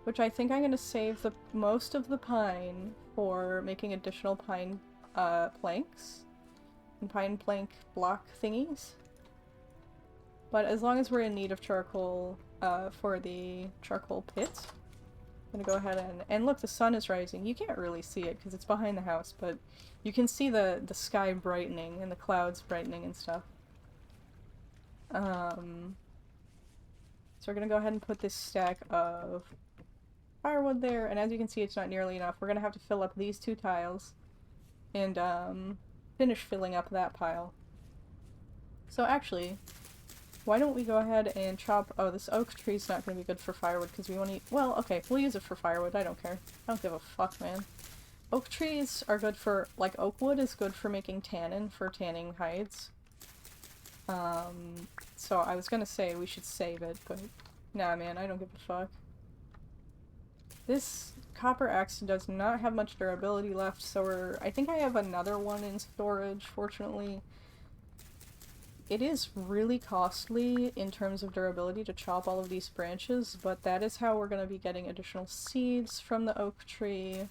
which I think I'm gonna save most of the pine for making additional pine, planks. And pine plank block thingies. But as long as we're in need of charcoal, for the charcoal pit, I'm gonna go ahead and look, the sun is rising. You can't really see it because it's behind the house, but you can see the sky brightening and the clouds brightening and stuff. So we're gonna go ahead and put this stack of firewood there, and as you can see, it's not nearly enough. We're gonna have to fill up these 2 tiles and finish filling up that pile. So actually, why don't we go ahead and chop... Oh, this oak tree's not going to be good for firewood because we want to... Well, okay, we'll use it for firewood. I don't care. I don't give a fuck, man. Oak trees are good for... Like, oak wood is good for making tannin, for tanning hides. So I was gonna say we should save it, but nah, man, I don't give a fuck. This copper axe does not have much durability left, so I think I have another one in storage, fortunately. It is really costly in terms of durability to chop all of these branches, but that is how we're going to be getting additional seeds from the oak tree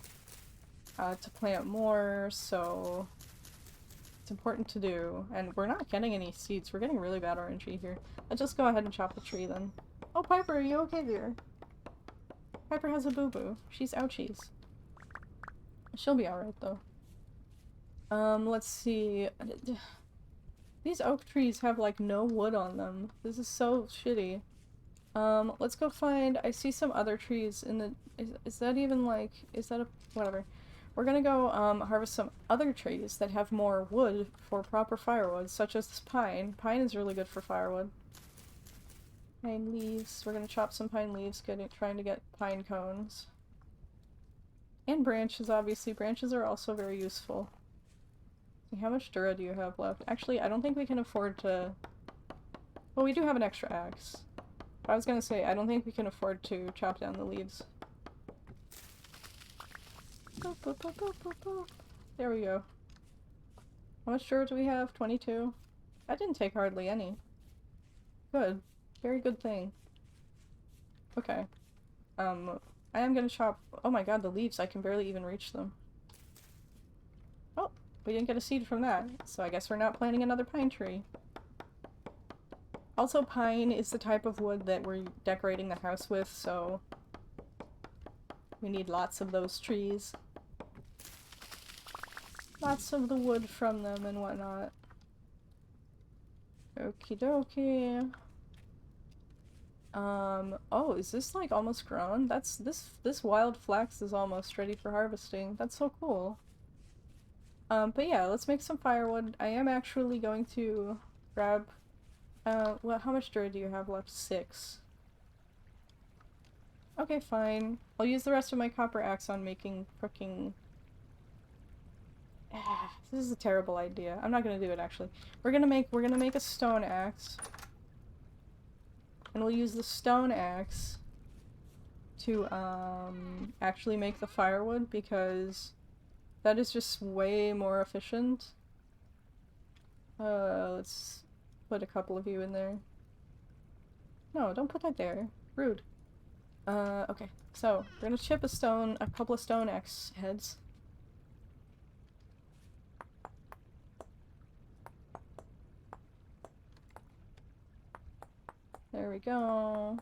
to plant more, so it's important to do. And we're not getting any seeds, we're getting really bad RNG here. Let's just go ahead and chop the tree then. Oh, Piper, are you okay there? Piper has a boo-boo. She's ouchies. She'll be alright though. Let's see. These oak trees have, like, no wood on them. This is so shitty. Let's go find- I see some other trees in the- is that even, like- is that a- whatever. We're gonna go, harvest some other trees that have more wood for proper firewood, such as this pine. Pine is really good for firewood. Pine leaves. We're gonna chop some pine leaves, trying to get pine cones. And branches, obviously. Branches are also very useful. How much Dura do you have left? Actually, I don't think we can afford to... Well, we do have an extra axe. I was gonna say, I don't think we can afford to chop down the leaves. Boop, boop, boop, boop, boop, boop. There we go. How much Dura do we have? 22? That didn't take hardly any. Good. Very good thing. Okay. I am gonna chop... Oh my god, the leaves. I can barely even reach them. Oh! We didn't get a seed from that, so I guess we're not planting another pine tree. Also, pine is the type of wood that we're decorating the house with, so we need lots of those trees. Lots of the wood from them and whatnot. Okie dokie. Oh, is this, like, almost grown? This wild flax is almost ready for harvesting. That's so cool. But yeah, let's make some firewood. I am actually going to grab, well, how much Dura do you have left? 6. Okay, fine. I'll use the rest of my copper axe on making fricking... This is a terrible idea. I'm not gonna do it, actually. We're gonna make a stone axe. And we'll use the stone axe to, actually make the firewood, because that is just way more efficient. Let's put a couple of you in there. No, don't put that there. Rude. Okay. So, we're gonna chip a couple of stone axe heads. There we go.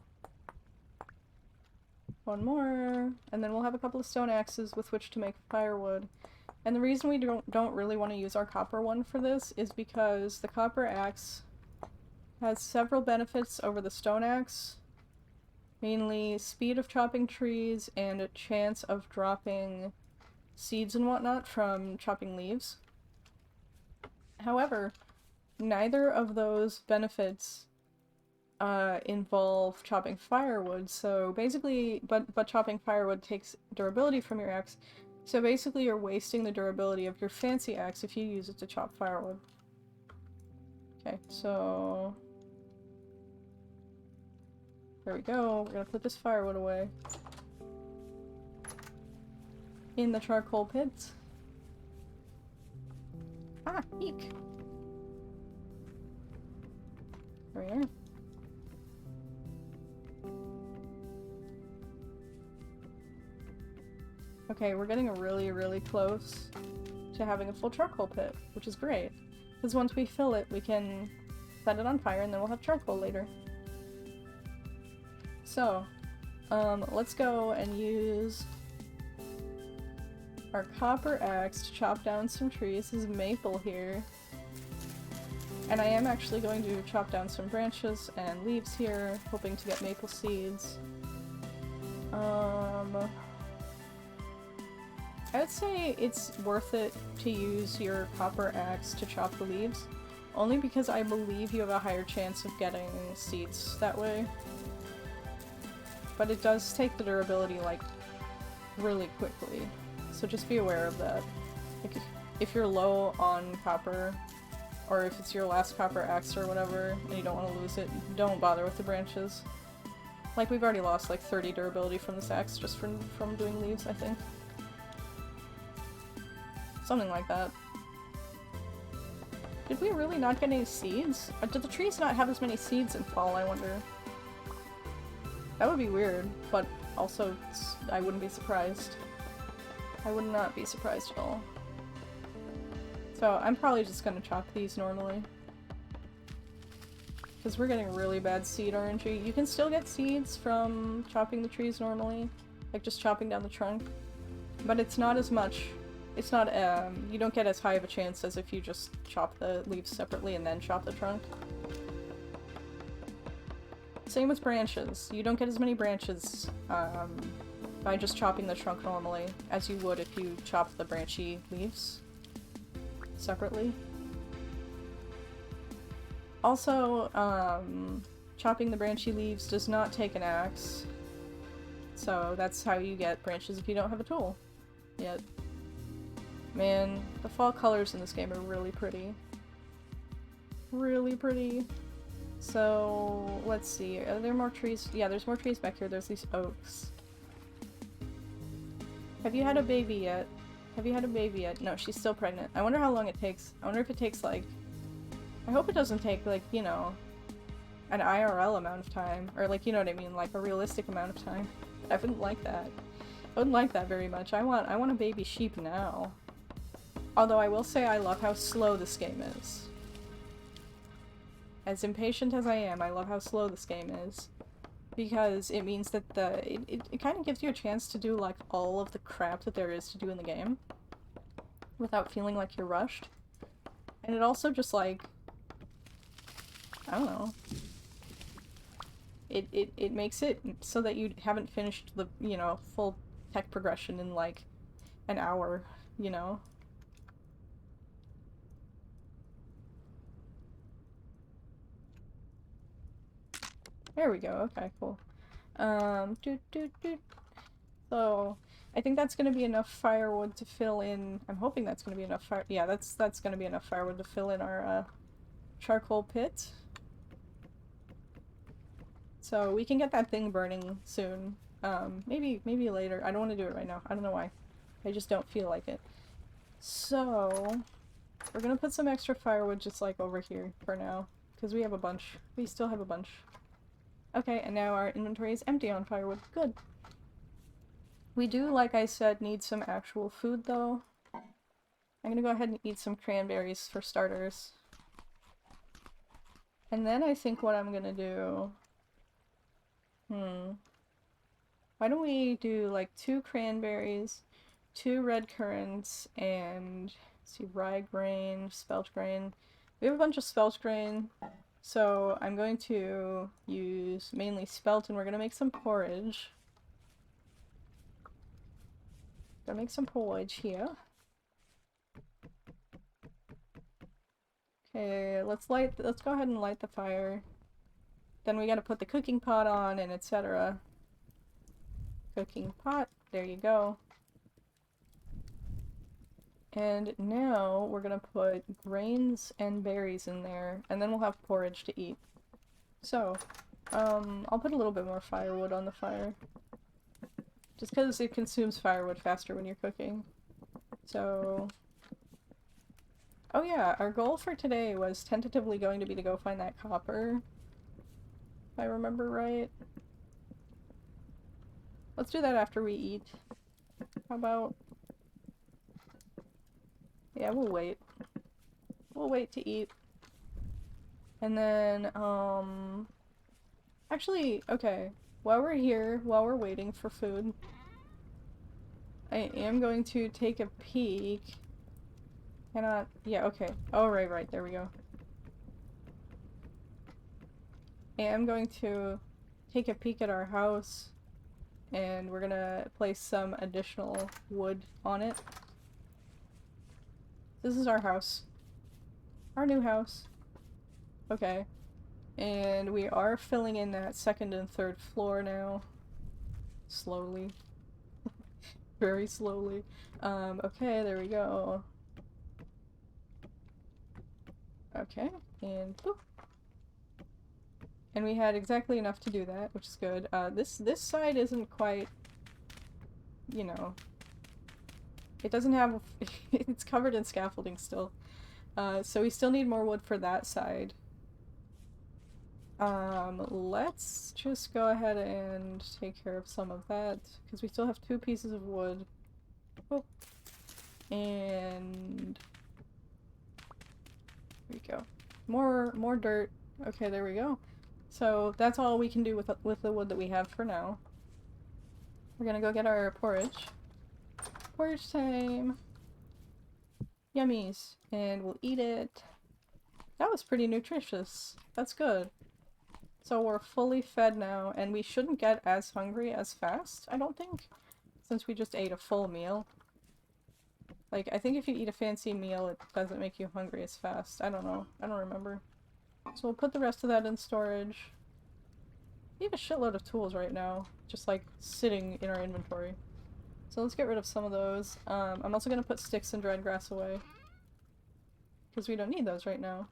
One more, and then we'll have a couple of stone axes with which to make firewood. And the reason we don't really want to use our copper one for this is because the copper axe has several benefits over the stone axe. Mainly speed of chopping trees and a chance of dropping seeds and whatnot from chopping leaves. However, neither of those benefits involve chopping firewood, so basically, but chopping firewood takes durability from your axe, so basically you're wasting the durability of your fancy axe if you use it to chop firewood. Okay, so... there we go, we're gonna put this firewood away. In the charcoal pit. Ah, eek! There we are. Okay, we're getting really, really close to having a full charcoal pit, which is great. Because once we fill it, we can set it on fire and then we'll have charcoal later. So, let's go and use our copper axe to chop down some trees. This is maple here. And I am actually going to chop down some branches and leaves here, hoping to get maple seeds. I would say it's worth it to use your copper axe to chop the leaves, only because I believe you have a higher chance of getting seeds that way. But it does take the durability, like, really quickly, so just be aware of that. Like, if you're low on copper, or if it's your last copper axe or whatever, and you don't want to lose it, don't bother with the branches. Like, we've already lost like 30 durability from this axe just from doing leaves, I think. Something like that. Did we really not get any seeds? Or did the trees not have as many seeds in fall, I wonder? That would be weird, but also I wouldn't be surprised. I would not be surprised at all. So I'm probably just gonna chop these normally. Because we're getting really bad seed RNG. You can still get seeds from chopping the trees normally. Like just chopping down the trunk. But it's not as much. It's not, you don't get as high of a chance as if you just chop the leaves separately and then chop the trunk. Same with branches. You don't get as many branches by just chopping the trunk normally as you would if you chopped the branchy leaves separately. Also, chopping the branchy leaves does not take an axe. So that's how you get branches if you don't have a tool yet. Man, the fall colors in this game are really pretty. Really pretty. So, let's see. Are there more trees? Yeah, there's more trees back here. There's these oaks. Have you had a baby yet? Have you had a baby yet? No, she's still pregnant. I wonder how long it takes. I wonder if it takes, like... I hope it doesn't take, like, you know, an IRL amount of time. Or, like, you know what I mean? Like, a realistic amount of time. I wouldn't like that. I wouldn't like that very much. I want a baby sheep now. Although I will say I love how slow this game is. As impatient as I am, I love how slow this game is. Because it means that it kind of gives you a chance to do, like, all of the crap that there is to do in the game. Without feeling like you're rushed. And it also just, like... I don't know. It makes it so that you haven't finished the, you know, full tech progression in, like, an hour, you know? There we go, okay, cool. So, I think that's gonna be enough firewood to fill in... I'm hoping that's gonna be enough fire... Yeah, that's gonna be enough firewood to fill in our, charcoal pit. So, we can get that thing burning soon. Maybe later. I don't want to do it right now. I don't know why. I just don't feel like it. So, we're gonna put some extra firewood just, like, over here for now. Because we have a bunch. We still have a bunch. Okay, and now our inventory is empty on firewood. Good. We do, like I said, need some actual food, though. I'm gonna go ahead and eat some cranberries for starters. And then I think what I'm gonna do... Why don't we do, like, 2 cranberries, 2 red currants, and... let's see, rye grain, spelt grain. We have a bunch of spelt grain. So I'm going to use mainly spelt, and we're gonna make some porridge. Gonna make some porridge here. Okay, let's go ahead and light the fire. Then we gotta put the cooking pot on and etc. Cooking pot, there you go. And now we're gonna put grains and berries in there, and then we'll have porridge to eat. So, I'll put a little bit more firewood on the fire. Just because it consumes firewood faster when you're cooking. So... oh yeah, our goal for today was tentatively going to be to go find that copper. If I remember right. Let's do that after we eat. How about... yeah, we'll wait. We'll wait to eat. And then, actually, okay. While we're here, while we're waiting for food, I am going to take a peek. Cannot... yeah, okay. Oh, right, there we go. I am going to take a peek at our house, and we're gonna place some additional wood on it. This is our house. Our new house. Okay. And we are filling in that second and third floor now. Slowly. Very slowly. Okay, there we go. Okay, and boop. And we had exactly enough to do that, which is good. This side isn't quite, you know, it doesn't have, it's covered in scaffolding still. So we still need more wood for that side. Let's just go ahead and take care of some of that, because we still have 2 pieces of wood. Oh. And there we go. More dirt. Okay, there we go. So that's all we can do with the wood that we have for now. We're gonna go get our porridge. Porridge time! Yummies. And we'll eat it. That was pretty nutritious. That's good. So we're fully fed now, and we shouldn't get as hungry as fast, I don't think, since we just ate a full meal. Like, I think if you eat a fancy meal, it doesn't make you hungry as fast. I don't know. I don't remember. So we'll put the rest of that in storage. We have a shitload of tools right now, just like sitting in our inventory. So let's get rid of some of those. I'm also gonna put sticks and dried grass away, because we don't need those right now.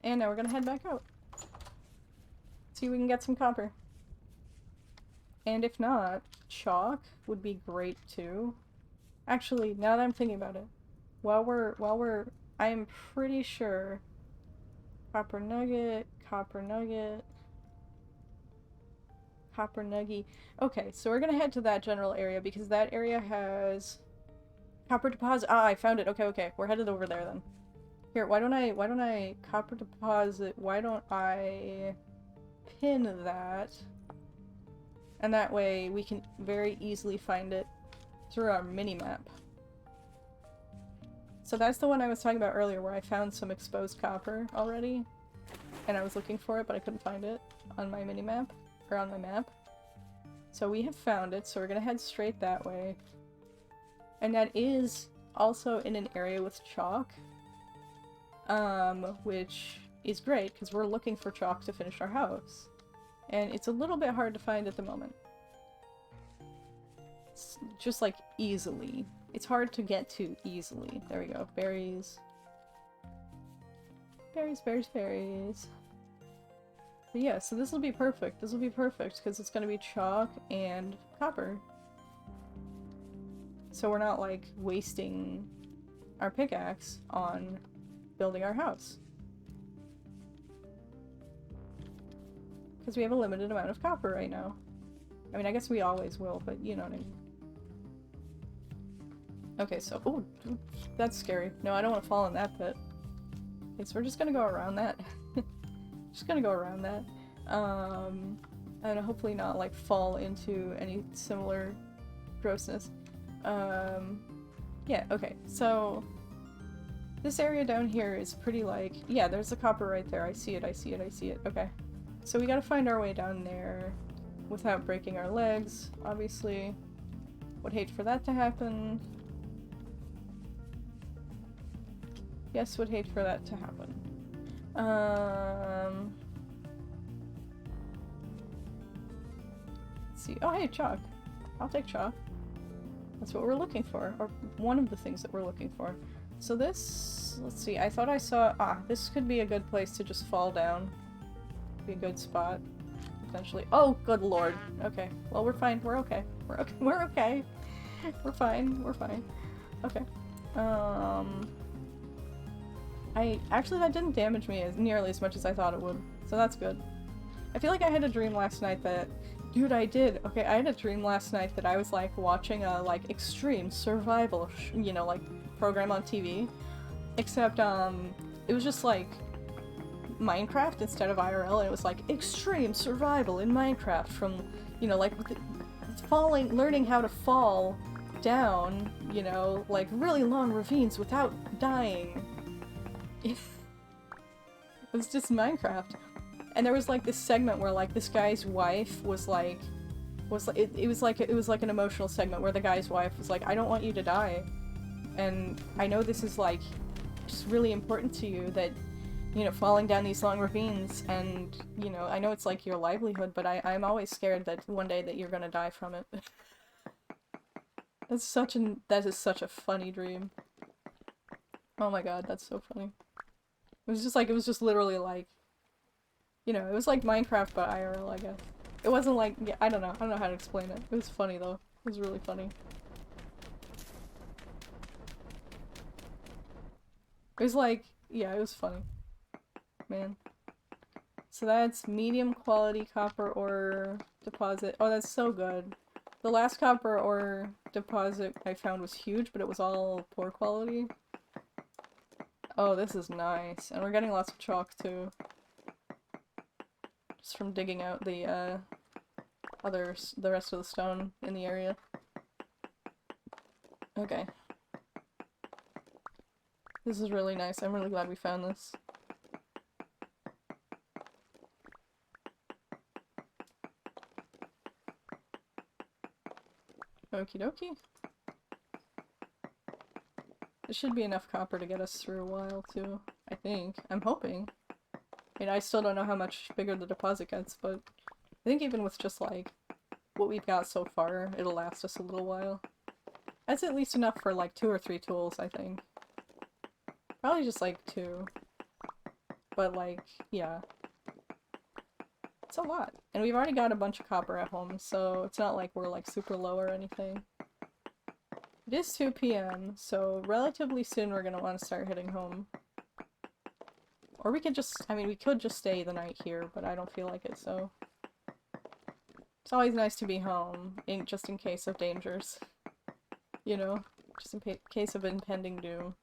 And now we're gonna head back out. See if we can get some copper. And if not, chalk would be great too. Actually, now that I'm thinking about it, I am pretty sure copper nugget, copper nugget, copper nugget. Okay, so we're gonna head to that general area because that area has copper deposit. Ah, I found it. Okay, we're headed over there then. Here, why don't I copper deposit? Why don't I pin that? And that way we can very easily find it through our mini-map. So that's the one I was talking about earlier where I found some exposed copper already. And I was looking for it, but I couldn't find it on my mini-map. Or on my map. So we have found it, so we're gonna head straight that way. And that is also in an area with chalk. Which is great, because we're looking for chalk to finish our house. And it's a little bit hard to find at the moment. It's just like easily. It's hard to get to easily. There we go. Berries. Berries. But yeah, so this will be perfect. This will be perfect, because it's going to be chalk and copper. So we're not, like, wasting our pickaxe on building our house. Because we have a limited amount of copper right now. I mean, I guess we always will, but you know what I mean. Okay, so... Oh, that's scary. No, I don't want to fall in that pit. Okay, so we're just gonna go around that. Just gonna go around that. And hopefully not, like, fall into any similar grossness. Yeah, okay, so... This area down here is pretty, like... Yeah, there's the copper right there. I see it. Okay. So we gotta find our way down there without breaking our legs, obviously. Would hate for that to happen. Yes, would hate for that to happen. Let's see. Oh, hey, chalk. I'll take chalk. That's what we're looking for, or one of the things that we're looking for. So this, let's see, I thought I saw, this could be a good place to just fall down. Be a good spot, potentially. Oh, good lord. Okay, well, we're fine. We're okay. We're okay. We're okay. We're fine. Okay. Actually, that didn't damage me nearly as much as I thought it would, so that's good. I feel like I had a dream last night that... Dude, I did. Okay, I had a dream last night that I was, like, watching a, like, extreme survival, you know, like, program on TV. Except, it was just, like, Minecraft instead of IRL, and it was, like, extreme survival in Minecraft from, you know, like, learning how to fall down, you know, like, really long ravines without dying. It was just Minecraft. And there was like this segment where like this guy's wife was like it was like an emotional segment where the guy's wife was like, I don't want you to die. And I know this is like just really important to you that, you know, falling down these long ravines, and, you know, I know it's like your livelihood, but I'm always scared that one day that you're gonna die from it. That is such a funny dream. Oh my god, that's so funny. was just like, it was just literally like, you know, it was like Minecraft but IRL, I guess. It wasn't like, yeah, I don't know how to explain it. It was funny though. It was really funny. It was like, yeah, it was funny. Man. So that's medium quality copper ore deposit. Oh, that's so good. The last copper ore deposit I found was huge, but it was all poor quality. Oh, this is nice. And we're getting lots of chalk too. Just from digging out the rest of the stone in the area. Okay. This is really nice. I'm really glad we found this. Okie dokie. This should be enough copper to get us through a while too, I think. I'm hoping. I mean, I still don't know how much bigger the deposit gets, but I think even with just like what we've got so far, it'll last us a little while. That's at least enough for like 2 or 3 tools, I think. Probably just like 2. But like, yeah. It's a lot. And we've already got a bunch of copper at home, so it's not like we're like super low or anything. It is 2 p.m., so relatively soon we're gonna want to start heading home. Or we could just, I mean, we could just stay the night here, but I don't feel like it, so. It's always nice to be home, just in case of dangers. You know? Just in case of impending doom.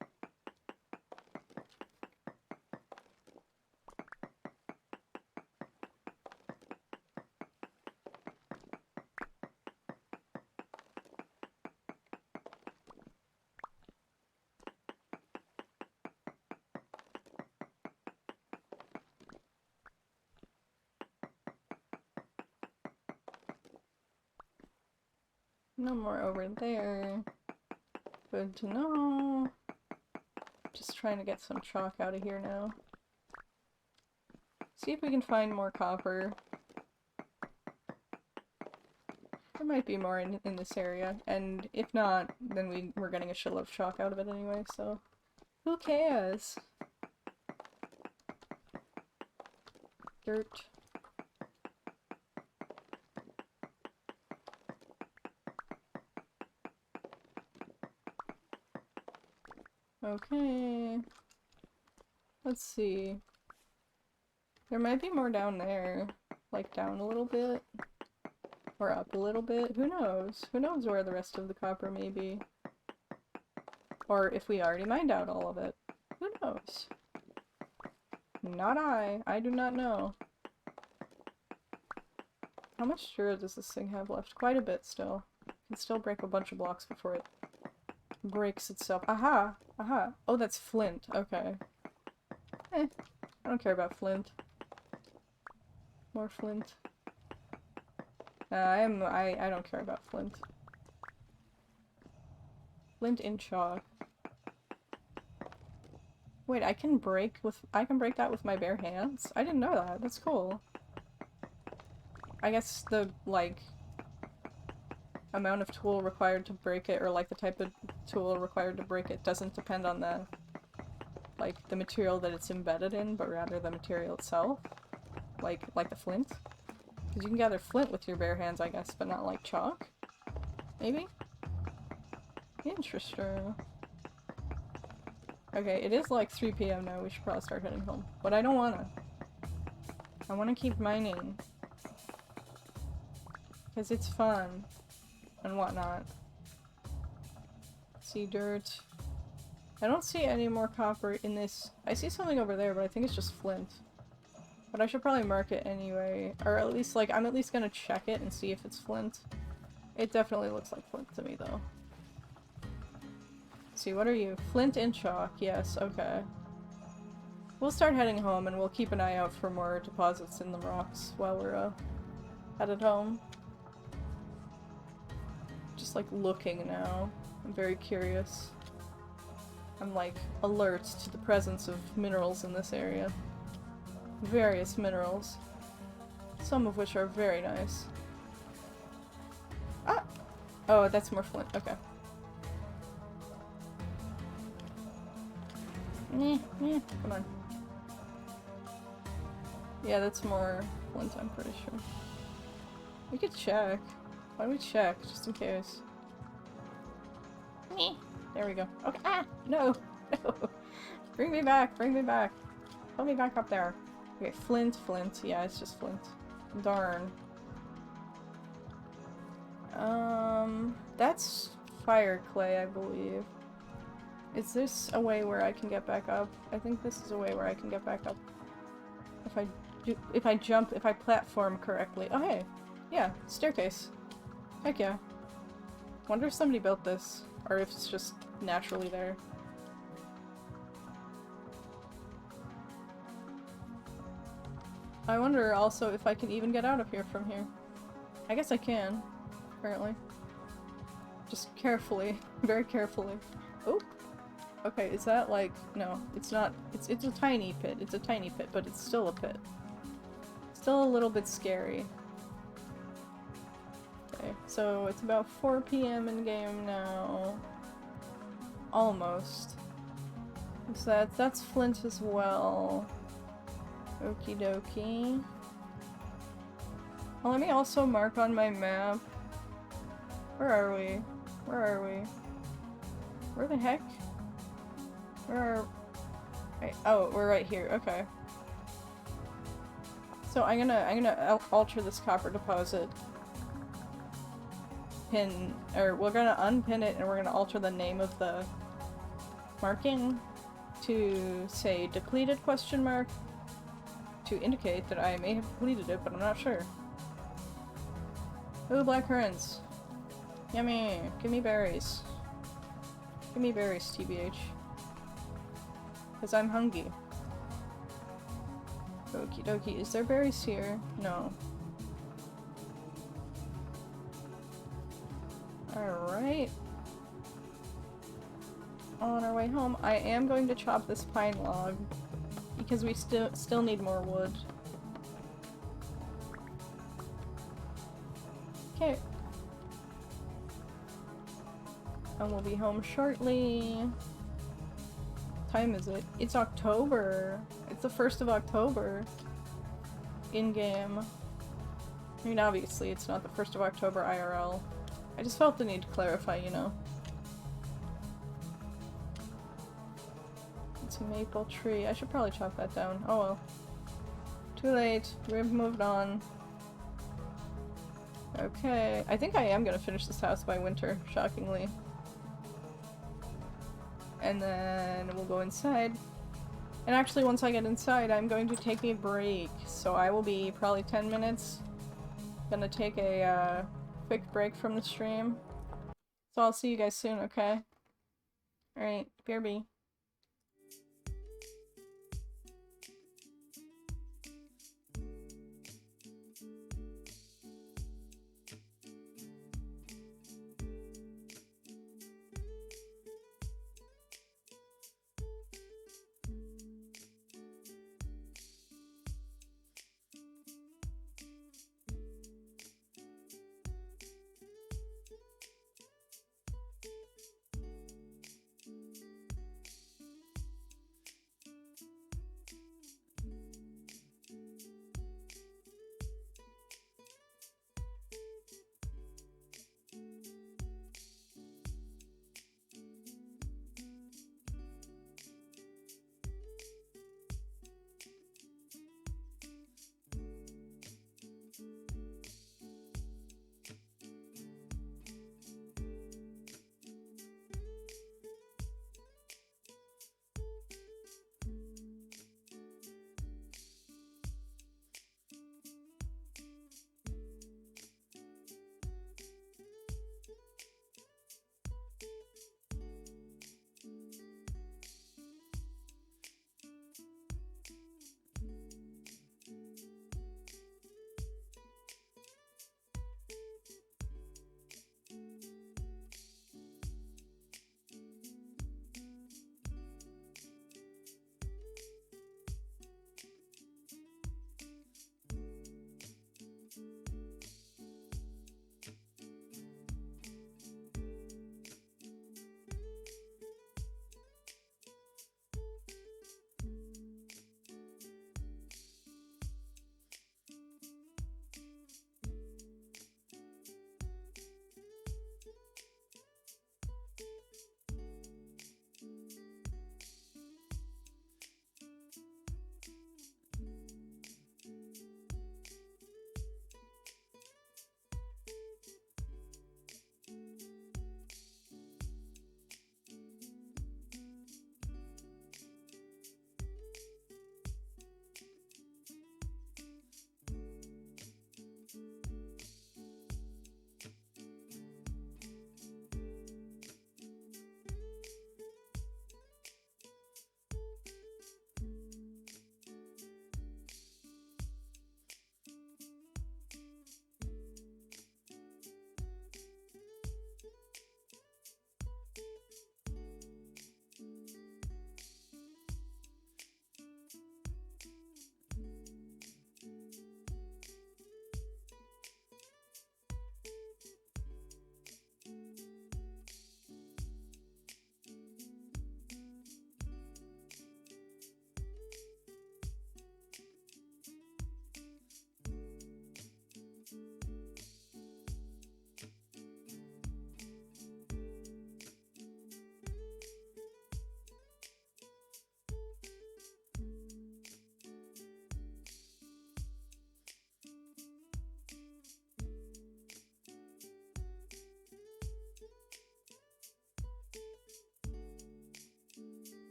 No more over there. Good to know. Just trying to get some chalk out of here now. See if we can find more copper. There might be more in this area, and if not, then we're getting a shitload of chalk out of it anyway, so who cares? Dirt. Okay. Let's see. There might be more down there. Like down a little bit. Or up a little bit. Who knows? Who knows where the rest of the copper may be. Or if we already mined out all of it. Who knows? Not I. I do not know. How much sure does this thing have left? Quite a bit still. It can still break a bunch of blocks before it breaks itself. Aha! Aha! Oh, that's flint. Okay. I don't care about flint. More flint. I don't care about flint. Flint in chalk. Wait, I can break that with my bare hands? I didn't know that. That's cool. I guess the, like, amount of tool required to break it, or like the type of tool required to break it, doesn't depend on the, like, the material that it's embedded in, but rather the material itself. Like the flint. Because you can gather flint with your bare hands, I guess, but not like chalk? Maybe? Interesting. Okay, it is like 3 p.m. now, we should probably start heading home. But I don't wanna. I wanna keep mining. Because it's fun. And whatnot. See dirt. I don't see any more copper in this. I see something over there, but I think it's just flint. But I should probably mark it anyway. Or at least, like, I'm at least gonna check it and see if it's flint. It definitely looks like flint to me, though. Let's see, what are you? Flint and chalk. Yes, okay. We'll start heading home, and we'll keep an eye out for more deposits in the rocks while we're, headed home. Just, like, looking now. I'm very curious. I'm, like, alert to the presence of minerals in this area. Various minerals. Some of which are very nice. Ah! Oh, that's more flint. Okay. Come on. Yeah, that's more flint, I'm pretty sure. We could check. Why don't we check, just in case? There we go. Okay. Ah! No! No! Bring me back! Bring me back! Put me back up there. Okay, flint, flint. Yeah, it's just flint. Darn. That's fire clay, I believe. Is this a way where I can get back up? I think this is a way where I can get back up. If I platform correctly. Oh hey! Yeah, staircase. Heck yeah. Wonder if somebody built this, or if it's just naturally there. I wonder also if I can even get out of here from here. I guess I can, apparently. Just carefully. Very carefully. Oh! Okay, is that like... No, it's not. It's a tiny pit. It's a tiny pit, but it's still a pit. Still a little bit scary. Okay, so it's about 4 PM in game now. Almost. So that's flint as well. Okie dokie. Well, let me also mark on my map. Where are we? Where are we? Where the heck? Where are... Wait, oh, we're right here. Okay. So I'm gonna alter this copper deposit pin, or we're gonna unpin it and we're gonna alter the name of the marking to say depleted question mark to indicate that I may have depleted it, but I'm not sure. Ooh, black currants. Yummy. Give me berries. Give me berries, TBH. Because I'm hungry. Okie dokie. Is there berries here? No. Alright. On our way home, I am going to chop this pine log. Because we still need more wood. Okay. And we'll be home shortly. Time is it? It's October. It's the 1st of October. In-game. I mean, obviously, it's not the 1st of October IRL. I just felt the need to clarify, you know. It's a maple tree. I should probably chop that down. Oh well. Too late. We've moved on. Okay. I think I am gonna finish this house by winter, shockingly. And then we'll go inside. And actually, once I get inside, I'm going to take a break. So I will be probably 10 minutes. Gonna take a quick break from the stream. So I'll see you guys soon, okay? Alright, BRB.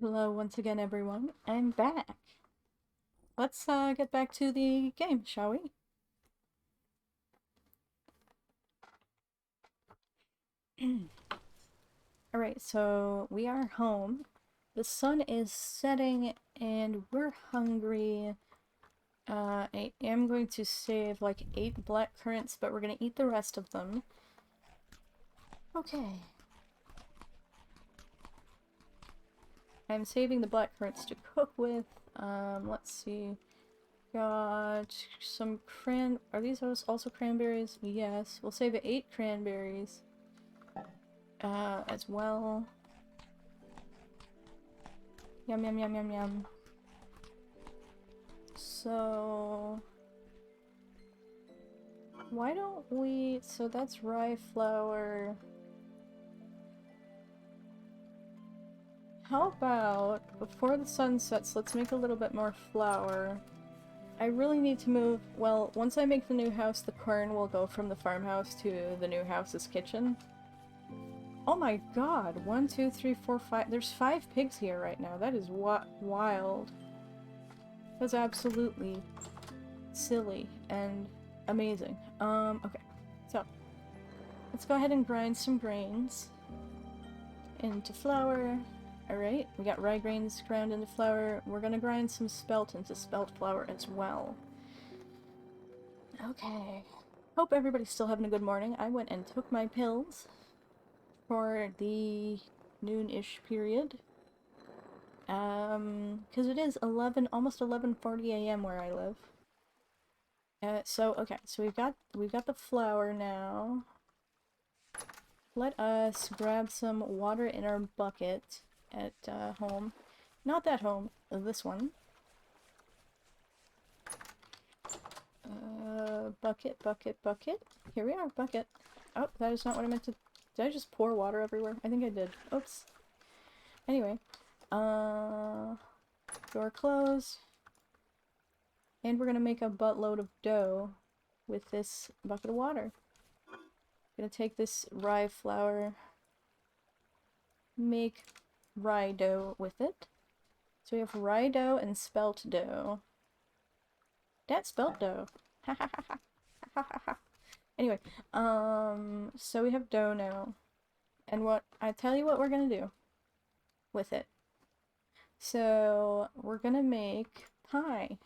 Hello once again, everyone. I'm back. Let's get back to the game, shall we? Alright, so we are home. The sun is setting and we're hungry. I am going to save like 8 black currants, but we're gonna eat the rest of them. Okay. I'm saving the black currants to cook with. Let's see. Got some are these also cranberries? Yes. We'll save 8 cranberries. As well. Yum yum yum yum yum. So... why don't we... so that's rye flour. How about, before the sun sets, let's make a little bit more flour. I really need to move... well, once I make the new house, the corn will go from the farmhouse to the new house's kitchen. Oh my god! 1, 2, 3, 4, 5... there's 5 pigs here right now. That is wild. That's absolutely silly and amazing. Okay. So, let's go ahead and grind some grains into flour. Alright, we got rye grains ground into flour. We're gonna grind some spelt into spelt flour as well. Okay. Hope everybody's still having a good morning. I went and took my pills for the noon-ish period. Because it is almost 11:40 a.m. where I live. Okay, so we've got the flour now. Let us grab some water in our bucket at home. Not that home, this one. Bucket, bucket, bucket. Here we are, bucket. Oh, that is not what I meant to... did I just pour water everywhere? I think I did. Oops. Anyway. Door closed. And we're gonna make a buttload of dough with this bucket of water. Gonna take this rye flour, make rye dough with it. So we have rye dough and spelt dough. That's spelt dough. Ha ha ha ha ha ha ha. Anyway, so we have dough now. And I tell you what we're gonna do with it. So we're gonna make pie.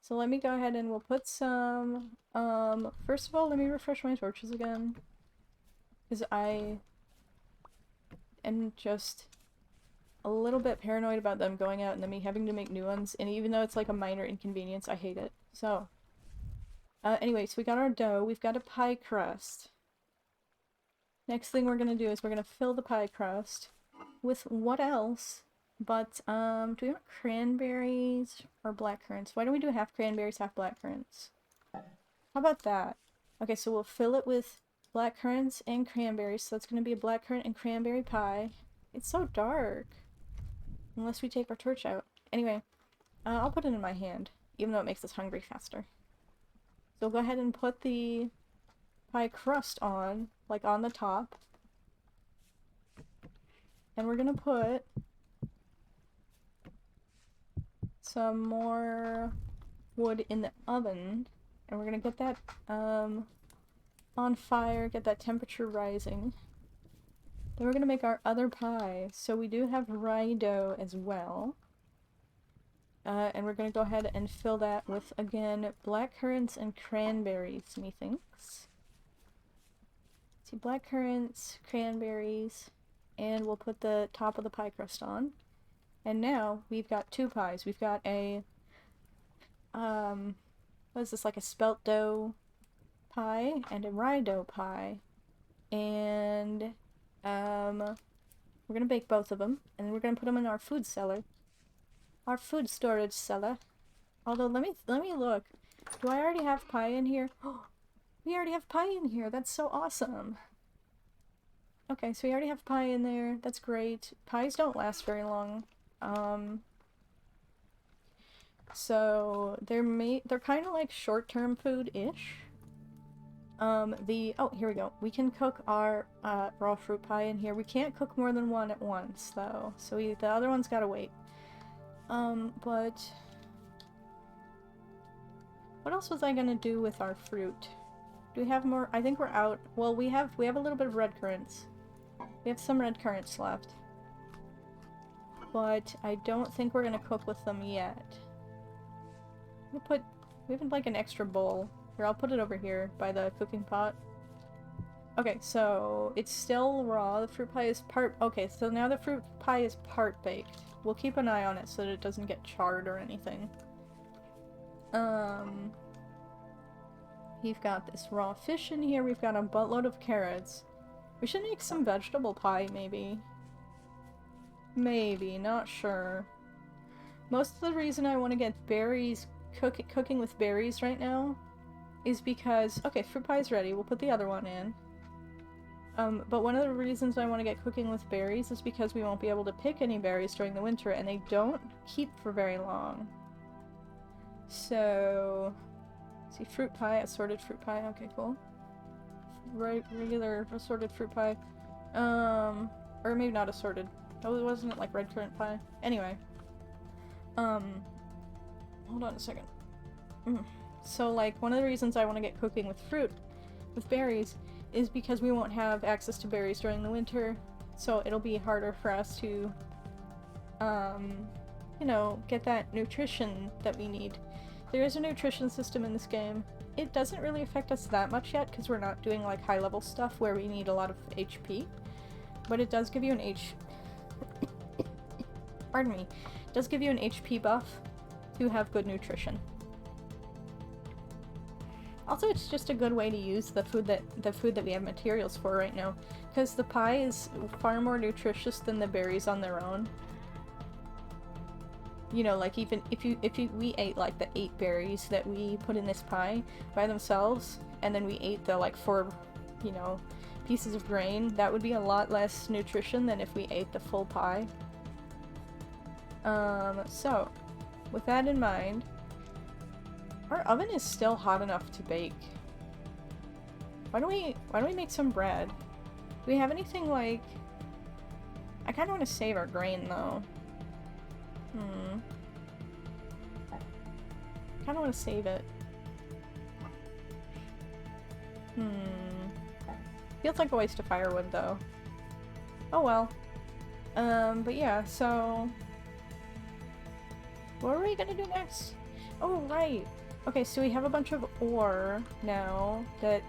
So let me go ahead and we'll put some, first of all, let me refresh my torches again. Because I am just a little bit paranoid about them going out and then me having to make new ones. And even though it's like a minor inconvenience, I hate it. So, anyway, so we got our dough. We've got a pie crust. Next thing we're gonna do is we're gonna fill the pie crust with what else? But, do we want cranberries or black currants? Why don't we do half cranberries, half black currants? How about that? Okay, so we'll fill it with black currants and cranberries, so it's gonna be a black currant and cranberry pie. It's so dark. Unless we take our torch out. Anyway, I'll put it in my hand, even though it makes us hungry faster. So we'll go ahead and put the pie crust on, like on the top. And we're gonna put some more wood in the oven, and we're gonna get that on fire, get that temperature rising. Then we're gonna make our other pie. So we do have rye dough as well. And we're gonna go ahead and fill that with, again, black currants and cranberries, methinks. See, black currants, cranberries, and we'll put the top of the pie crust on. And now we've got 2 pies. We've got a, what is this, like a spelt dough pie and a rye dough pie. And, we're gonna bake both of them, and then we're gonna put them in our food cellar. Our food storage cellar. Although, let me look. Do I already have pie in here? Oh, we already have pie in here. That's so awesome. Okay, so we already have pie in there. That's great. Pies don't last very long. So they're kind of like short-term food-ish. Oh, here we go. We can cook our, raw fruit pie in here. We can't cook more than one at once, though. So the other one's gotta wait. But... what else was I gonna do with our fruit? Do we have more? I think we're out. Well, we have a little bit of red currants. We have some red currants left. But I don't think we're gonna cook with them yet. We have like an extra bowl. Here, I'll put it over here by the cooking pot. Okay, so it's still raw. The fruit pie is part... okay, so now the fruit pie is part baked. We'll keep an eye on it so that it doesn't get charred or anything. We've got this raw fish in here. We've got a buttload of carrots. We should make some vegetable pie, maybe. Maybe, not sure. Most of the reason I want to get berries, cooking with berries right now, is because... okay, fruit pie's ready. We'll put the other one in. But one of the reasons I want to get cooking with berries is because we won't be able to pick any berries during the winter, and they don't keep for very long. So... see, fruit pie, assorted fruit pie. Okay, cool. Regular assorted fruit pie. Or maybe not assorted. Oh, wasn't it like red currant pie? Anyway. Hold on a second. So, like, one of the reasons I want to get cooking with fruit, with berries, is because we won't have access to berries during the winter, so it'll be harder for us to, you know, get that nutrition that we need. There is a nutrition system in this game. It doesn't really affect us that much yet, because we're not doing, like, high-level stuff where we need a lot of HP. But it does give you an pardon me. It does give you an HP buff to have good nutrition. Also, it's just a good way to use the food that we have materials for right now, because the pie is far more nutritious than the berries on their own. You know, like, even if we ate like the 8 berries that we put in this pie by themselves, and then we ate the like 4, you know, pieces of grain, that would be a lot less nutrition than if we ate the full pie. So, with that in mind, our oven is still hot enough to bake. Why don't we make some bread? Do we have anything like... I kinda wanna save our grain though. Kinda wanna save it. Feels like a waste of firewood though. Oh well. But yeah, so... what are we gonna do next? Oh, right! Okay, so we have a bunch of ore now that,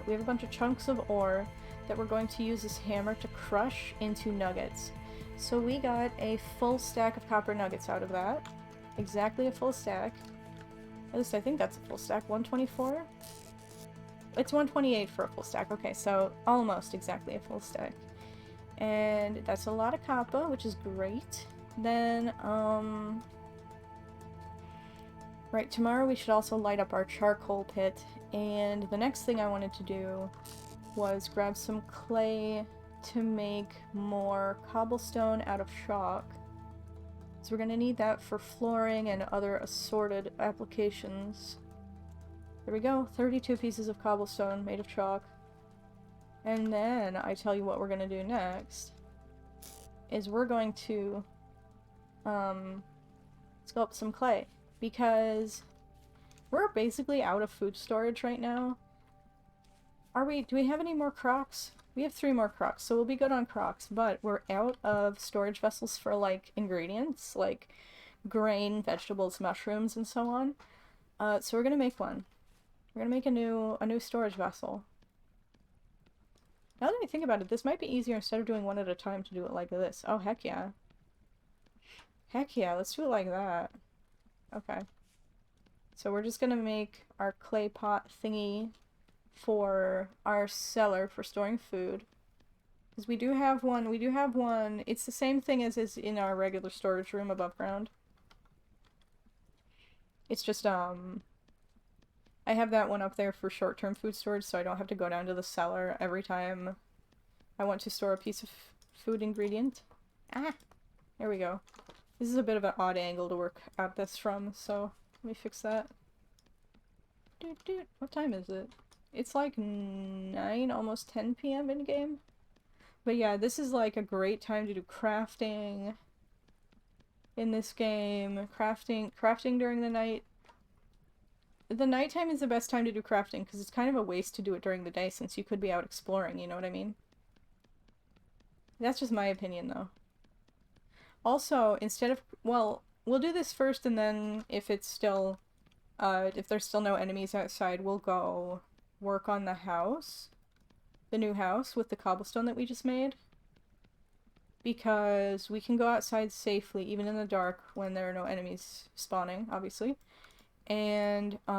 we have a bunch of chunks of ore that we're going to use this hammer to crush into nuggets. So we got a full stack of copper nuggets out of that. Exactly a full stack. At least I think that's a full stack. 124? It's 128 for a full stack. Okay, so almost exactly a full stack. And that's a lot of copper, which is great. Then, right, tomorrow we should also light up our charcoal pit, and the next thing I wanted to do was grab some clay to make more cobblestone out of chalk. So we're gonna need that for flooring and other assorted applications. There we go, 32 pieces of cobblestone made of chalk. And then I tell you what we're gonna do next is we're going to sculpt some clay, because we're basically out of food storage right now. Do we have any more crocks? We have 3 more crocks, so we'll be good on crocks, but we're out of storage vessels for, like, ingredients, like grain, vegetables, mushrooms, and so on. So we're gonna make one. We're gonna make a new storage vessel. Now that I think about it, this might be easier instead of doing one at a time to do it like this. Oh, heck yeah. Heck yeah, let's do it like that. Okay. So we're just gonna make our clay pot thingy for our cellar for storing food. Because we do have one, it's the same thing as is in our regular storage room above ground. It's just, I have that one up there for short-term food storage, so I don't have to go down to the cellar every time I want to store a piece of food ingredient. Ah! There we go. This is a bit of an odd angle to work at this from, so let me fix that. What time is it? It's like 9, almost 10 p.m. in game. But yeah, this is like a great time to do crafting in this game. Crafting during the night. The nighttime is the best time to do crafting because it's kind of a waste to do it during the day since you could be out exploring, you know what I mean? That's just my opinion though. Also, instead of, well, we'll do this first and then if it's still, if there's still no enemies outside, we'll go work on the house. The new house with the cobblestone that we just made. Because we can go outside safely, even in the dark, when there are no enemies spawning, obviously. And, I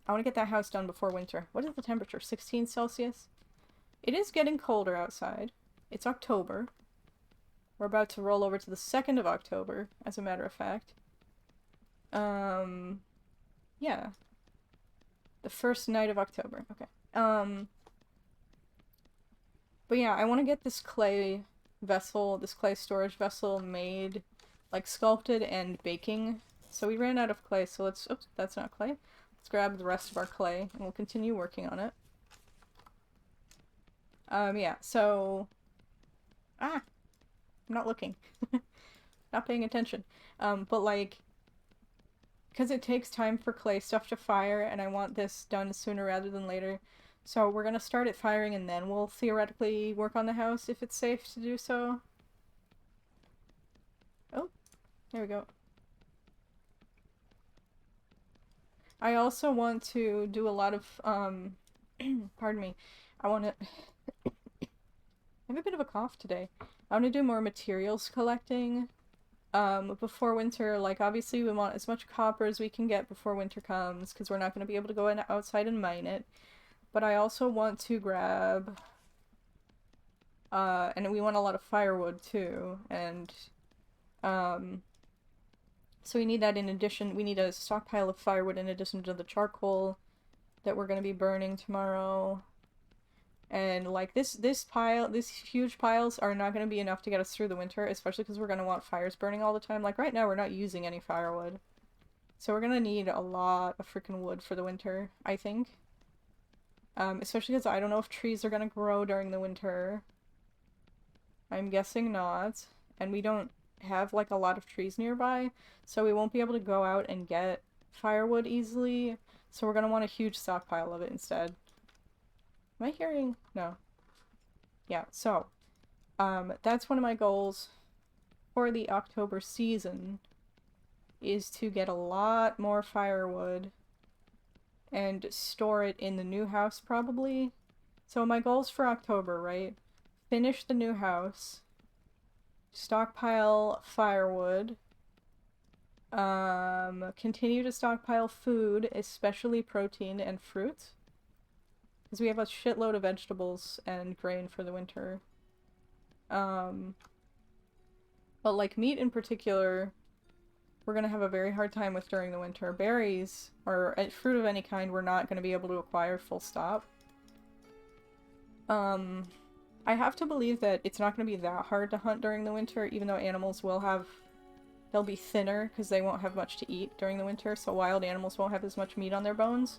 want to get that house done before winter. What is the temperature? 16 Celsius? It is getting colder outside. It's October. We're about to roll over to the 2nd of October, as a matter of fact. Yeah. The first night of October. Okay. But yeah, I want to get this clay vessel, this clay storage vessel made, like sculpted and baking. So we ran out of clay, so let's, oops, that's not clay. Let's grab the rest of our clay and we'll continue working on it. Yeah, so, I'm not looking. Not paying attention. But like, because it takes time for clay stuff to fire and I want this done sooner rather than later. So we're gonna start it firing and then we'll theoretically work on the house if it's safe to do so. Oh, there we go. I also want to do a lot of, pardon me, I want to, I have a bit of a cough today. I want to do more materials collecting, before winter. Like, obviously we want as much copper as we can get before winter comes, because we're not going to be able to go outside and mine it. But I also want to grab, and we want a lot of firewood too, and, so we need that in addition, we need a stockpile of firewood in addition to the charcoal that we're going to be burning tomorrow. And like these huge piles are not going to be enough to get us through the winter, especially because we're going to want fires burning all the time. Like right now we're not using any firewood. So we're going to need a lot of freaking wood for the winter, I think. Especially because I don't know if trees are going to grow during the winter. I'm guessing not. And we don't have like a lot of trees nearby, so we won't be able to go out and get firewood easily, so we're gonna want a huge stockpile of it instead. Am I hearing? No. Yeah, so that's one of my goals for the October season, is to get a lot more firewood and store it in the new house probably. So my goals for October, right? Finish the new house, stockpile firewood, continue to stockpile food, especially protein and fruit, because we have a shitload of vegetables and grain for the winter. But like meat in particular, we're gonna have a very hard time with during the winter. Berries, or fruit of any kind, we're not gonna be able to acquire, full stop. I have to believe that it's not going to be that hard to hunt during the winter, even though animals will have... they'll be thinner because they won't have much to eat during the winter, so wild animals won't have as much meat on their bones.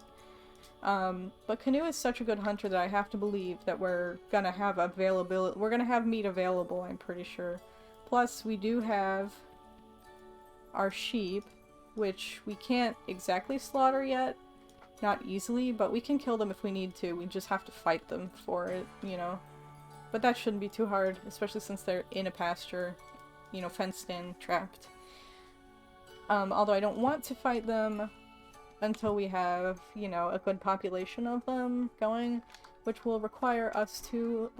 But Canoe is such a good hunter that I have to believe that we're gonna have availability. We're gonna have meat available, I'm pretty sure. Plus, we do have our sheep, which we can't exactly slaughter yet. Not easily, but we can kill them if we need to. We just have to fight them for it, you know. But that shouldn't be too hard, especially since they're in a pasture, you know, fenced in, trapped. Although I don't want to fight them until we have, you know, a good population of them going, which will require us to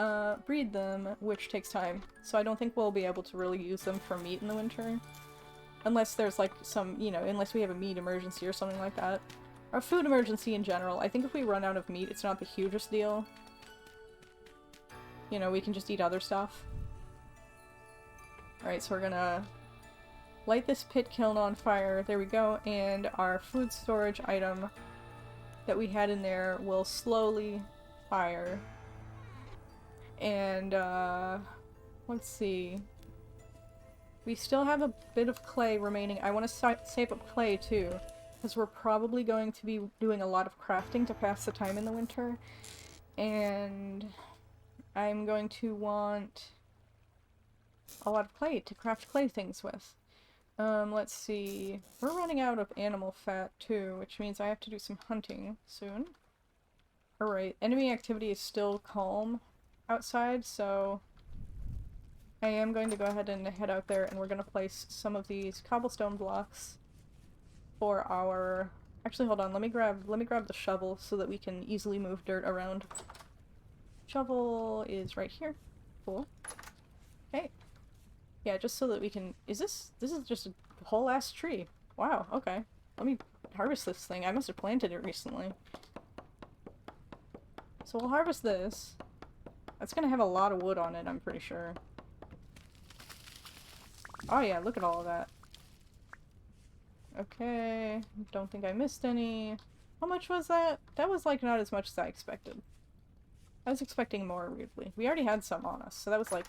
breed them, which takes time. So I don't think we'll be able to really use them for meat in the winter. Unless there's like some, you know, unless we have a meat emergency or something like that. Or a food emergency in general. I think if we run out of meat, it's not the hugest deal. You know, we can just eat other stuff. Alright, so we're gonna light this pit kiln on fire. There we go. And our food storage item that we had in there will slowly fire. And, let's see. We still have a bit of clay remaining. I want to save up clay, too. because we're probably going to be doing a lot of crafting to pass the time in the winter, and I'm going to want a lot of clay to craft clay things with. Let's see. We're running out of animal fat too, which means I have to do some hunting soon. Alright, enemy activity is still calm outside, so I am going to go ahead and head out there, and we're going to place some of these cobblestone blocks for our... Actually, hold on, let me grab the shovel so that we can easily move dirt around. Shovel is right here. Cool. Okay. Yeah, just so that we can... this is just a whole ass tree. Wow, okay. Let me harvest this thing. I must have planted it recently. So we'll harvest this. That's gonna have a lot of wood on it, I'm pretty sure. Oh yeah, look at all of that. Okay, don't think I missed any. How much was that? That was like not as much as I expected. I was expecting more, weirdly. We already had some on us, so that was like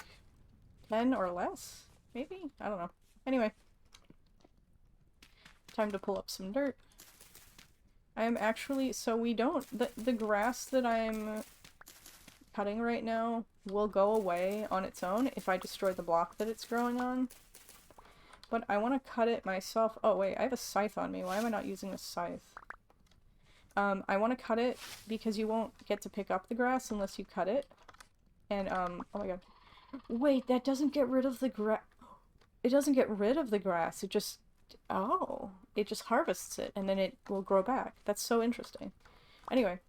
10 or less? Maybe? I don't know. Anyway. Time to pull up some dirt. I am actually, so we don't, the grass that I'm cutting right now will go away on its own if I destroy the block that it's growing on. But I want to cut it myself. Oh wait, I have a scythe on me. Why am I not using a scythe? I want to cut it because you won't get to pick up the grass unless you cut it. And, oh my god. Wait, that doesn't get rid of the grass. It doesn't get rid of the grass. It just... Oh. It just harvests it, and then it will grow back. That's so interesting. Anyway,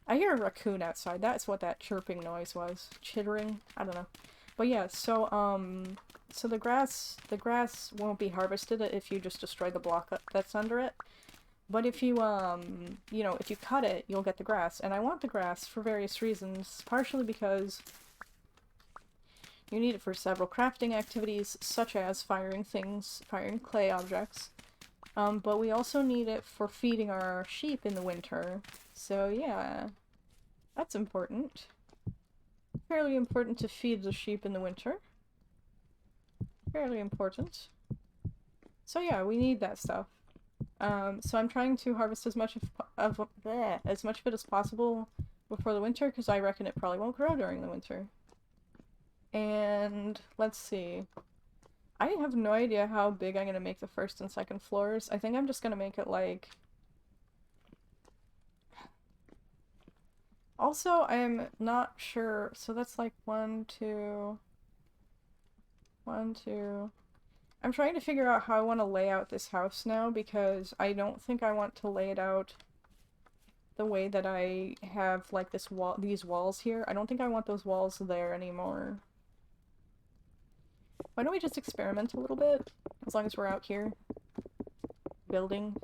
I hear a raccoon outside. That's what that chirping noise was. Chittering? I don't know. But yeah, so the grass won't be harvested if you just destroy the block that's under it. But if you, you know, if you cut it, you'll get the grass. And I want the grass for various reasons. Partially because you need it for several crafting activities, such as firing clay objects. But we also need it for feeding our sheep in the winter. So yeah, that's important. Fairly important to feed the sheep in the winter. Fairly important. So yeah, we need that stuff. So I'm trying to harvest as much of it as possible before the winter, because I reckon it probably won't grow during the winter. And let's see. I have no idea how big I'm gonna make the first and second floors. I think I'm just gonna make it like... Also, I'm not sure, so that's like 1, 2... 1, 2... I'm trying to figure out how I want to lay out this house now, because I don't think I want to lay it out the way that I have, like, these walls here. I don't think I want those walls there anymore. Why don't we just experiment a little bit, as long as we're out here building?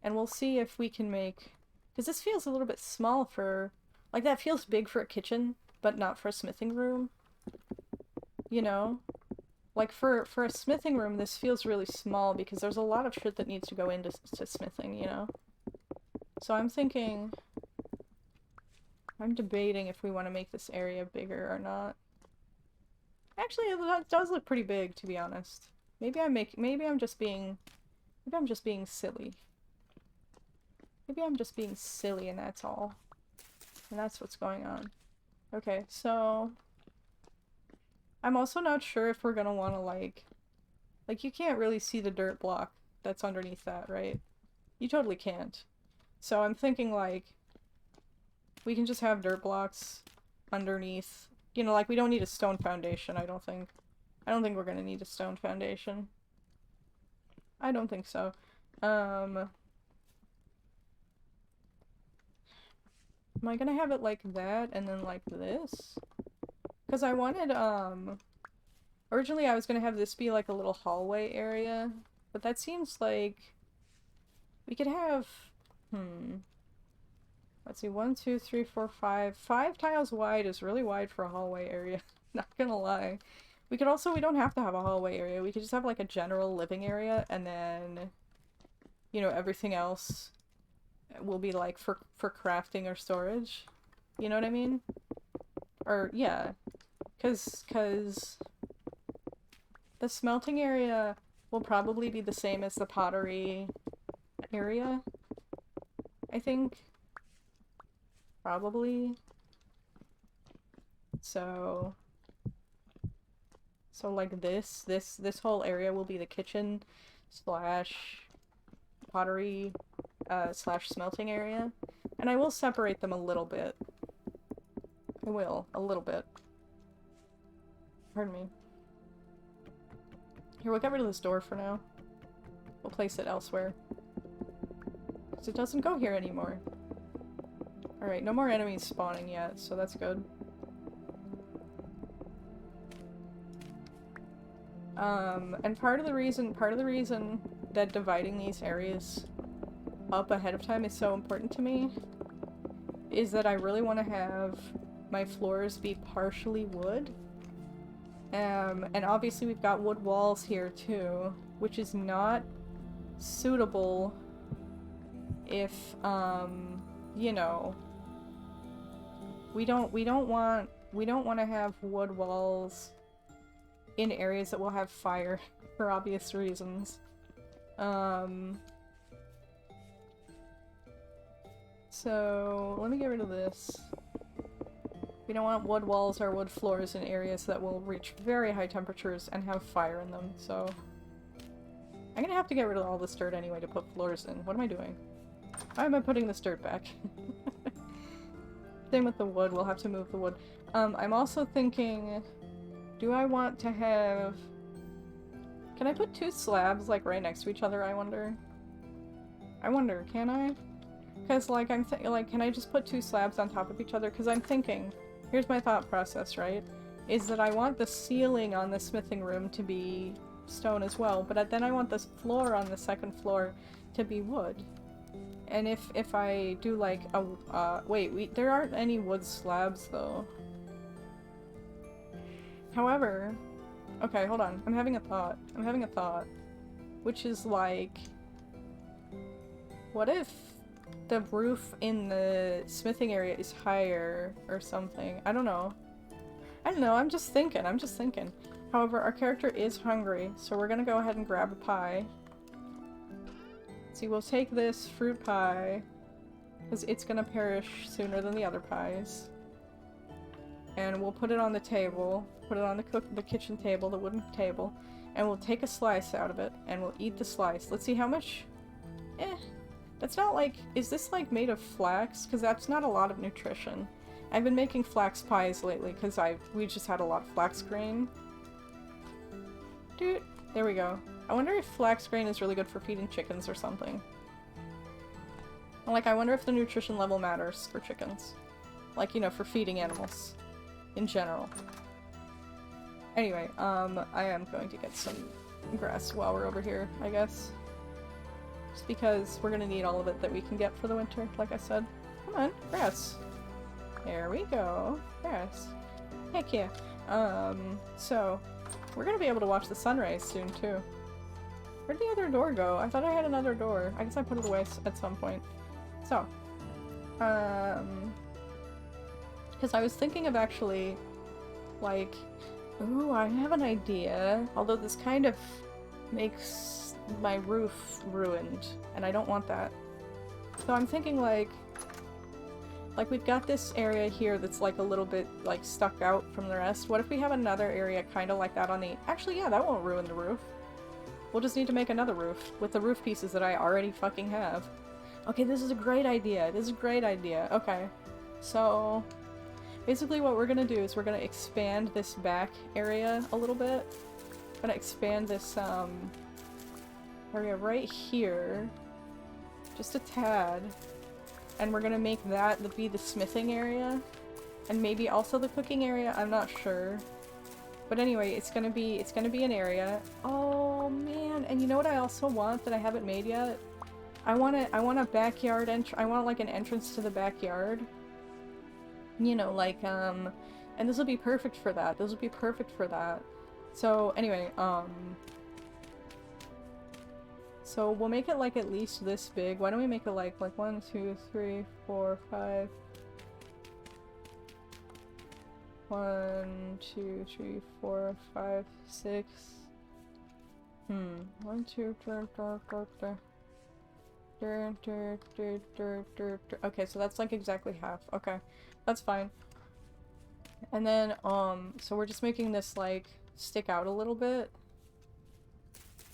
And we'll see if we can make... Because this feels a little bit small for... Like, that feels big for a kitchen, but not for a smithing room. You know? Like, for a smithing room, this feels really small, because there's a lot of shit that needs to go into smithing, you know? So I'm thinking... I'm debating if we want to make this area bigger or not. Actually, it does look pretty big, to be honest. Maybe I'm just being silly. Maybe I'm just being silly and that's all. And that's what's going on. Okay, so... I'm also not sure if we're gonna want to, like, you can't really see the dirt block that's underneath that, right? You totally can't. So I'm thinking, like, we can just have dirt blocks underneath. You know, like, we don't need a stone foundation, I don't think. I don't think we're gonna need a stone foundation. I don't think so. Am I gonna have it like that and then like this? Because I wanted, originally I was gonna have this be like a little hallway area, but that seems like we could have, let's see, 1, 2, 3, 4, 5. 5 tiles wide is really wide for a hallway area, not gonna lie. We don't have to have a hallway area, we could just have like a general living area, and then, you know, everything else will be like for crafting or storage. You know what I mean? Or, yeah. Cause the smelting area will probably be the same as the pottery area, I think. Probably. So like this whole area will be the kitchen slash pottery slash smelting area. And I will separate them a little bit. I will, a little bit. Pardon me. Here, we'll get rid of this door for now. We'll place it elsewhere. Because it doesn't go here anymore. Alright, no more enemies spawning yet, so that's good. And part of the reason that dividing these areas up ahead of time is so important to me is that I really want to have my floors be partially wood. And obviously we've got wood walls here too, which is not suitable if, you know, we don't want to have wood walls in areas that will have fire for obvious reasons. So let me get rid of this. We don't want wood walls or wood floors in areas that will reach very high temperatures and have fire in them, so I'm gonna have to get rid of all this dirt anyway to put floors in. What am I doing? Why am I putting this dirt back? Same with the wood, we'll have to move the wood. I'm also thinking, do I want to have... Can I put two slabs, like, right next to each other, I wonder? Can I? Because, like, can I just put two slabs on top of each other? Because I'm thinking, here's my thought process, right? Is that I want the ceiling on the smithing room to be stone as well, but then I want this floor on the second floor to be wood. And if I do, like, a, wait, there aren't any wood slabs, though. However, okay, hold on. I'm having a thought. Which is like, what if the roof in the smithing area is higher or something? I don't know, I'm just thinking. However, our character is hungry, so we're gonna go ahead and grab a pie. See, we'll take this fruit pie, because it's gonna perish sooner than the other pies. And we'll put it on the table, put it on the kitchen table, the wooden table, and we'll take a slice out of it, and we'll eat the slice. Let's see how much... that's not like... Is this like made of flax? Because that's not a lot of nutrition. I've been making flax pies lately, because we just had a lot of flax grain. Dude, there we go. I wonder if flax grain is really good for feeding chickens or something. Like, I wonder if the nutrition level matters for chickens. Like, you know, for feeding animals. In general. Anyway, I am going to get some grass while we're over here, I guess. Just because we're gonna need all of it that we can get for the winter, like I said. Come on, grass. There we go. Grass. Heck yeah. So, we're gonna be able to watch the sunrise soon, too. Where'd the other door go? I thought I had another door. I guess I put it away at some point. So, because I was thinking of actually, like, ooh, I have an idea. Although this kind of makes my roof ruined, and I don't want that. So I'm thinking, like we've got this area here that's like a little bit, like, stuck out from the rest. What if we have another area kind of like that on the... Actually, yeah, that won't ruin the roof. We'll just need to make another roof with the roof pieces that I already fucking have. Okay, this is a great idea. Okay. So, basically what we're gonna do is we're gonna expand this back area a little bit. I'm gonna expand this, area right here. Just a tad. And we're gonna make that be the smithing area. And maybe also the cooking area, I'm not sure. But anyway, it's gonna be an area. Oh man, and you know what I also want that I haven't made yet? I want a backyard I want like an entrance to the backyard. You know, like, and this will be perfect for that. So anyway, so we'll make it like at least this big. Why don't we make it like 1, 2, 3, 4, 5. 1, 2, 3, 4, 5, 6. 1, 2, 3, 4, 5, 6. Okay, so that's like exactly half. Okay, that's fine. And then, so we're just making this like stick out a little bit.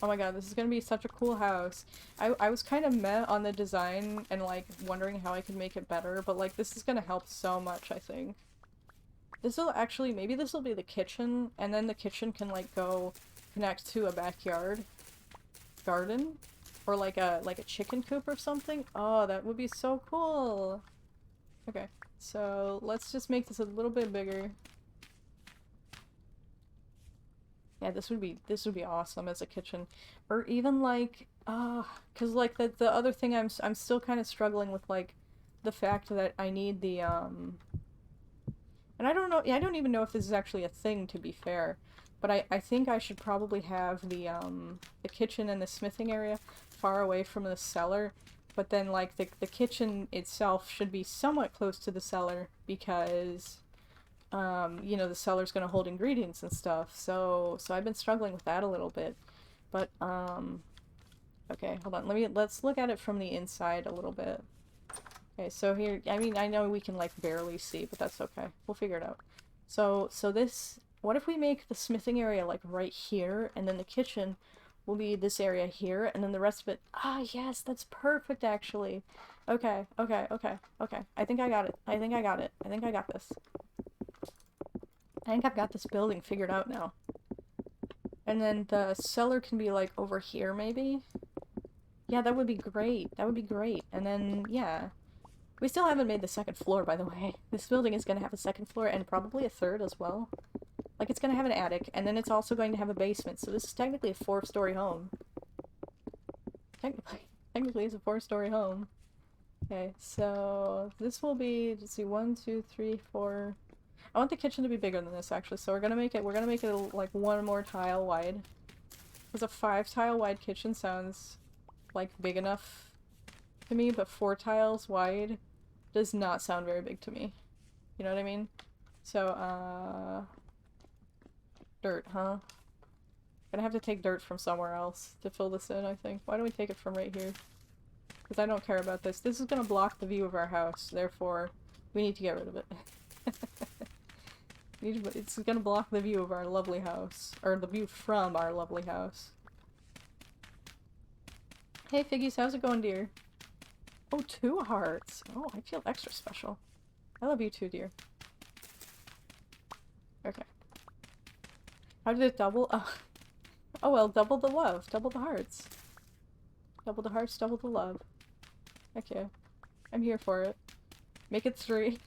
Oh my god, this is gonna be such a cool house. I was kind of meh on the design and like wondering how I could make it better, but like this is gonna help so much, I think. This will actually, maybe this will be the kitchen, and then the kitchen can like go connect to a backyard garden or like a chicken coop or something. Oh, that would be so cool. Okay, so let's just make this a little bit bigger. Yeah, this would be awesome as a kitchen. Or even like cuz like the other thing I'm still kind of struggling with like the fact that I need the and I don't know, I don't even know if this is actually a thing, to be fair, but I think I should probably have the kitchen and the smithing area far away from the cellar, but then like the kitchen itself should be somewhat close to the cellar because you know, the cellar's gonna hold ingredients and stuff, so I've been struggling with that a little bit. But okay, hold on, let's look at it from the inside a little bit. Okay, so here, I mean, I know we can like barely see, but that's okay. We'll figure it out. So this, what if we make the smithing area like right here, and then the kitchen will be this area here, and then the rest of it, yes, that's perfect actually. Okay, okay, okay, okay. I think I got it. I think I got it. I think I got this. I think I've got this building figured out now. And then the cellar can be like over here maybe? Yeah, that would be great. That would be great. And then, yeah. We still haven't made the second floor, by the way. This building is going to have a second floor and probably a third as well. Like, it's going to have an attic, and then it's also going to have a basement, so this is technically a 4-story home. Technically it's a 4-story home. Okay, so this will be, let's see, 1, 2, 3, 4... I want the kitchen to be bigger than this, actually, so we're gonna make it like 1 more tile wide. Because a 5-tile wide kitchen sounds like big enough to me, but 4 tiles wide does not sound very big to me. You know what I mean? So, dirt, huh? Gonna have to take dirt from somewhere else to fill this in, I think. Why don't we take it from right here? Because I don't care about this. This is gonna block the view of our house, therefore we need to get rid of it. It's gonna block the view of our lovely house. Or the view from our lovely house. Hey Figgies, how's it going, dear? Oh, 2 hearts. Oh, I feel extra special. I love you too, dear. Okay. How did it double? Oh well, double the love. Double the hearts. Double the hearts, double the love. Okay. I'm here for it. Make it 3.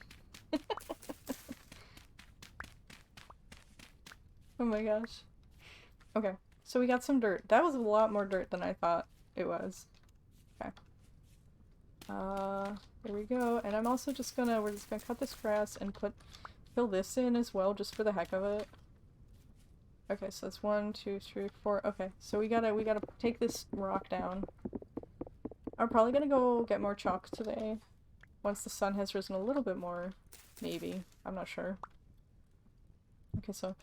Oh my gosh. Okay. So we got some dirt. That was a lot more dirt than I thought it was. Okay. There we go. And I'm also just gonna, we're just gonna cut this grass and fill this in as well, just for the heck of it. Okay, so that's 1, 2, 3, 4. Okay, so we gotta take this rock down. I'm probably gonna go get more chalk today. Once the sun has risen a little bit more. Maybe. I'm not sure. Okay, so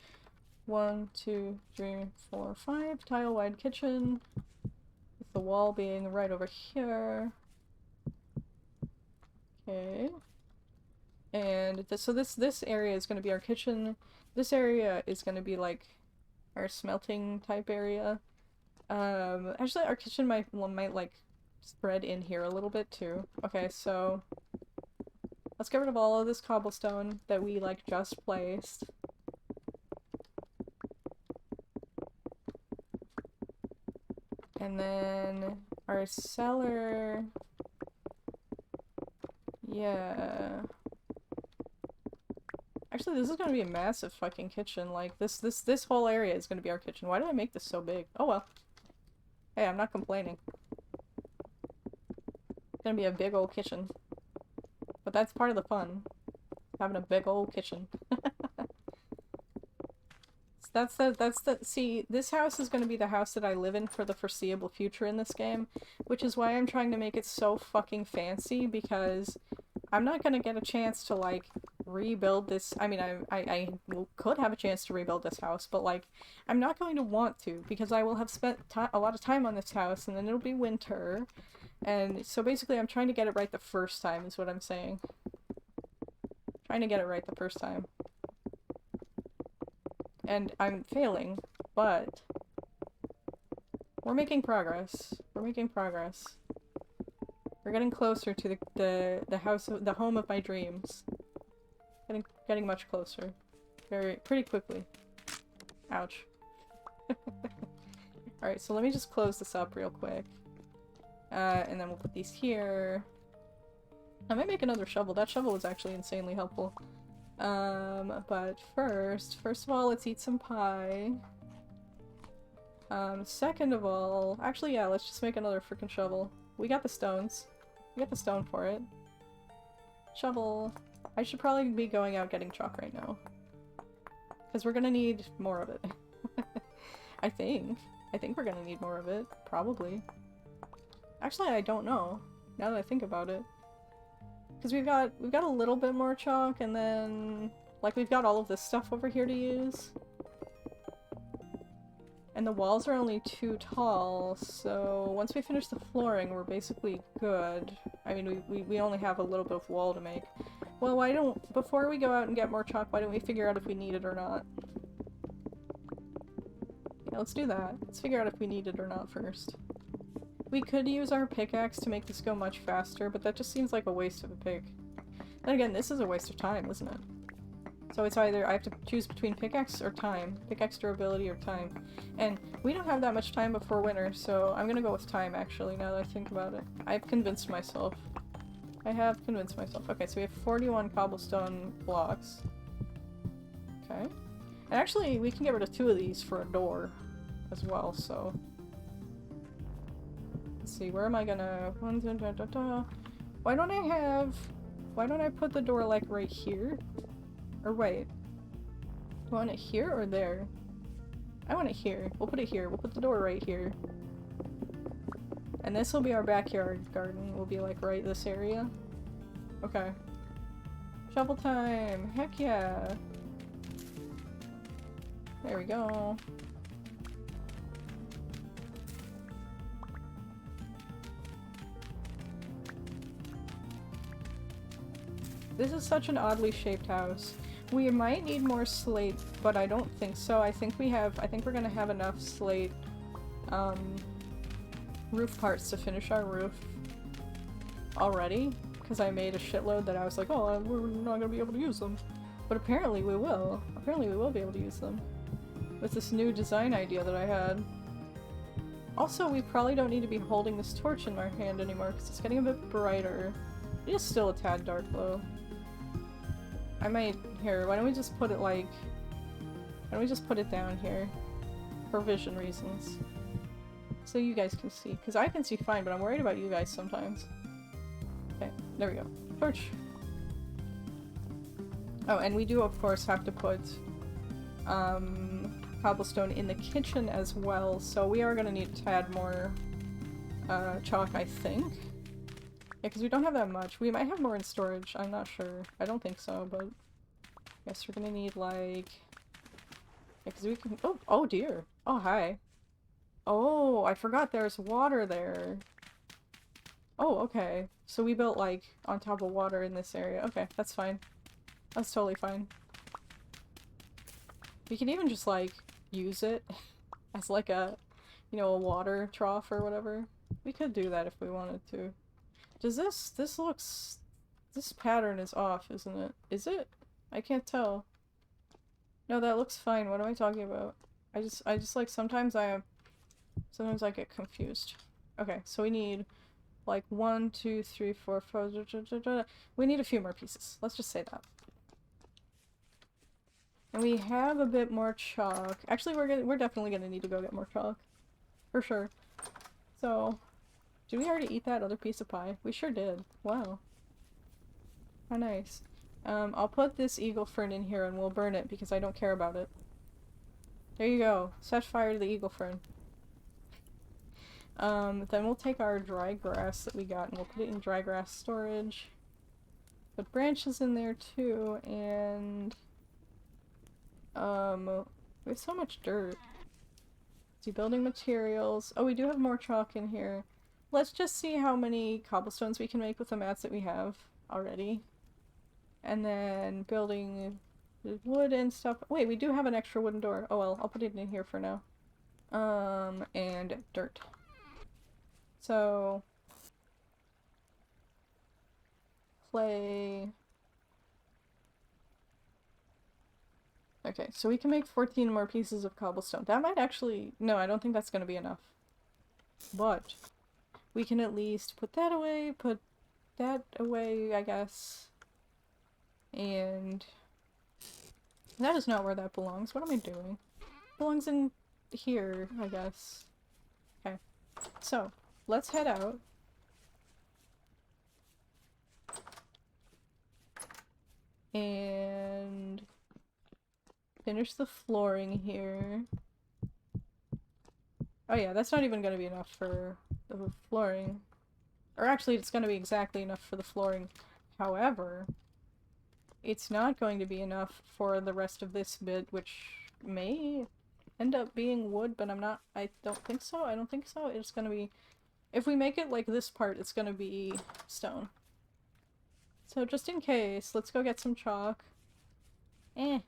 1, 2, 3, 4, 5. Tile wide kitchen. With the wall being right over here. Okay. And so this area is going to be our kitchen. This area is going to be like our smelting type area. Actually our kitchen might like spread in here a little bit too. Okay, so let's get rid of all of this cobblestone that we like just placed. And then our cellar. Yeah. Actually, this is gonna be a massive fucking kitchen. Like, this whole area is gonna be our kitchen. Why did I make this so big? Oh well. Hey, I'm not complaining. It's gonna be a big old kitchen. But that's part of the fun. Having a big old kitchen. See, this house is gonna be the house that I live in for the foreseeable future in this game, which is why I'm trying to make it so fucking fancy, because I'm not gonna get a chance to, like, rebuild this. I mean, I could have a chance to rebuild this house, but, like, I'm not going to want to, because I will have spent a lot of time on this house, and then it'll be winter, And so basically I'm trying to get it right the first time is what I'm saying. Trying to get it right the first time. And I'm failing, but we're making progress. We're making progress. We're getting closer to the house, the home of my dreams. Getting much closer. Pretty quickly. Ouch. Alright, so let me just close this up real quick. And then we'll put these here. I might make another shovel. That shovel was actually insanely helpful. But first of all, let's eat some pie. Second of all, actually, yeah, let's just make another freaking shovel. We got the stones. We got the stone for it. Shovel. I should probably be going out getting chalk right now. Because we're gonna need more of it. I think. I think we're gonna need more of it. Probably. Actually, I don't know. Now that I think about it. Because we've got a little bit more chalk, and then like we've got all of this stuff over here to use. And the walls are only 2 tall, so once we finish the flooring, we're basically good. I mean, we only have a little bit of wall to make. Well, why don't, before we go out and get more chalk, why don't we figure out if we need it or not? Yeah, let's do that. Let's figure out if we need it or not first. We could use our pickaxe to make this go much faster, but that just seems like a waste of a pick. Then again, this is a waste of time, isn't it? So it's either I have to choose between pickaxe or time. Pickaxe durability or time. And we don't have that much time before winter, so I'm gonna go with time actually, now that I think about it. I've convinced myself. I have convinced myself. Okay, so we have 41 cobblestone blocks. Okay. And actually, we can get rid of 2 of these for a door as well, so... Let's see, where am I gonna... Why don't I put the door, like, right here? Or wait. Do I want it here or there? I want it here. We'll put it here. We'll put the door right here. And this will be our backyard garden. Will be, like, right this area. Okay. Shovel time! Heck yeah! There we go. This is such an oddly shaped house. We might need more slate, but I don't think so. I think we're gonna have enough slate, roof parts to finish our roof already, because I made a shitload that I was like, oh, we're not gonna be able to use them. But apparently we will. Apparently we will be able to use them. With this new design idea that I had. Also, we probably don't need to be holding this torch in my hand anymore, because it's getting a bit brighter. It is still a tad dark though. I might... Here, why don't we just put it like... Why don't we just put it down here? For vision reasons. So you guys can see. Because I can see fine, but I'm worried about you guys sometimes. Okay, there we go. Torch! Oh, and we do of course have to put cobblestone in the kitchen as well, so we are gonna need to add more chalk, I think. Yeah, because we don't have that much. We might have more in storage, I'm not sure. I don't think so, but I guess we're gonna need like... Yeah, because we can... Oh, oh dear! Oh, hi! Oh, I forgot there's water there! Oh, okay. So we built like on top of water in this area. Okay, that's fine. That's totally fine. We can even just like use it as like a, you know, a water trough or whatever. We could do that if we wanted to. Does this looks... This pattern is off, isn't it? Is it? I can't tell. No, that looks fine. What am I talking about? I just like sometimes I get confused. Okay, so we need like 1, 2, 3, 4, 5... We need a few more pieces. Let's just say that. And we have a bit more chalk. Actually, we're definitely gonna need to go get more chalk. For sure. So, did we already eat that other piece of pie? We sure did. Wow. How nice. I'll put this eagle fern in here and we'll burn it because I don't care about it. There you go. Set fire to the eagle fern. Then we'll take our dry grass that we got and we'll put it in dry grass storage. Put branches in there too, and... we have so much dirt. See, building materials. Oh, we do have more chalk in here. let's just see how many cobblestones we can make with the mats that we have already. And then building wood and stuff. Wait, we do have an extra wooden door. Oh well, I'll put it in here for now. And dirt. So, clay. Okay, so we can make 14 more pieces of cobblestone. That might actually... No, I don't think that's going to be enough. But we can at least put that away, put that away, I guess. And that is not where that belongs. What am I doing? It belongs in here, I guess. Okay. So, let's head out. And finish the flooring here. Oh yeah, that's not even gonna be enough for the flooring. Or actually, it's gonna be exactly enough for the flooring. However, it's not going to be enough for the rest of this bit, which may end up being wood, but I don't think so. I don't think so. It's gonna be... If we make it like this part, it's gonna be stone. So just in case, let's go get some chalk. Yeah.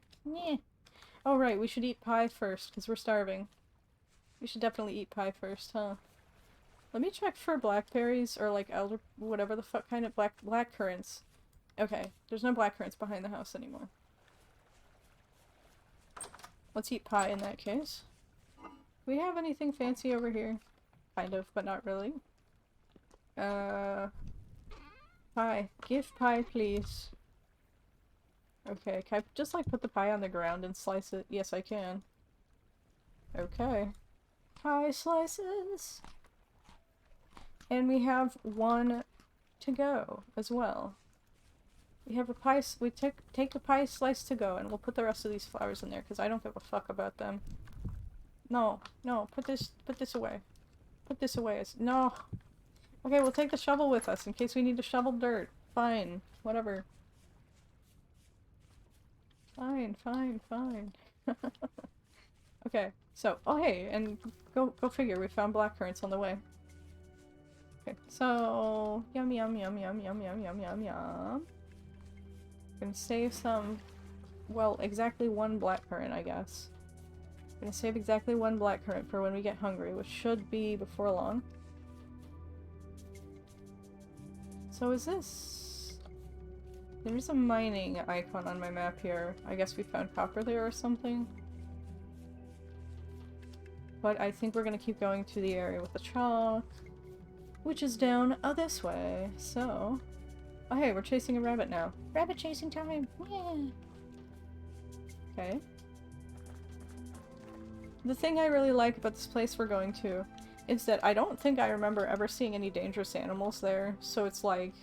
Oh right, we should eat pie first, because we're starving. We should definitely eat pie first, huh? Let me check for blackberries, or like elder... whatever the fuck kind of black currants. Okay, there's no black currants behind the house anymore. Let's eat pie in that case. Do we have anything fancy over here? Kind of, but not really. Pie. Give pie, please. Okay, can I just like put the pie on the ground and slice it? Yes, I can. Okay. Pie slices! And we have one to go as well. We have a pie, we take the pie slice to go, and we'll put the rest of these flowers in there, because I don't give a fuck about them. No, put this away. Put this away. No! Okay, we'll take the shovel with us, in case we need to shovel dirt. Fine. Whatever. Fine. Okay, so, oh hey, and go figure, we found blackcurrants on the way. Okay, so, yum. Gonna save some, well, exactly one blackcurrant, I guess. Gonna save exactly one blackcurrant for when we get hungry, which should be before long. So is this... There's a mining icon on my map here. I guess we found copper there or something. But I think we're gonna keep going to the area with the chalk, which is down this way, so... Oh hey, we're chasing a rabbit now. Rabbit chasing time! Yeah! Okay. The thing I really like about this place we're going to is that I don't think I remember ever seeing any dangerous animals there, so it's like,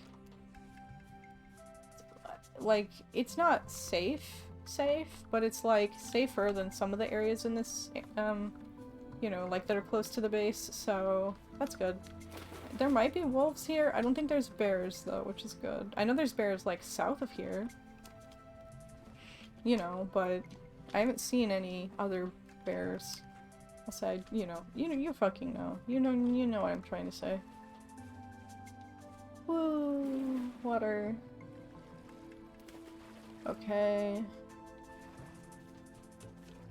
it's not safe, but it's like safer than some of the areas in this, you know, like that are close to the base, so that's good. There might be wolves here. I don't think there's bears though, which is good. I know there's bears like south of here, you know, but I haven't seen any other bears aside, you fucking know. You know what I'm trying to say. Woo, water. Okay.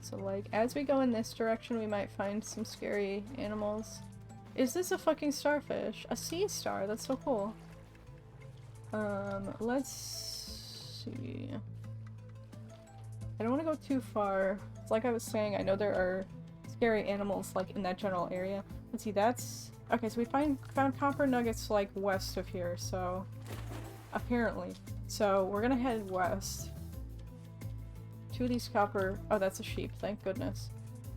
So like, as we go in this direction, we might find some scary animals. Is this a fucking starfish? A sea star? That's so cool. Let's see. I don't want to go too far. It's like I was saying, I know there are scary animals like in that general area. Let's see, that's... Okay, so we found copper nuggets like west of here, so... Apparently. So we're gonna head west. 2 of these copper... Oh, that's a sheep, thank goodness.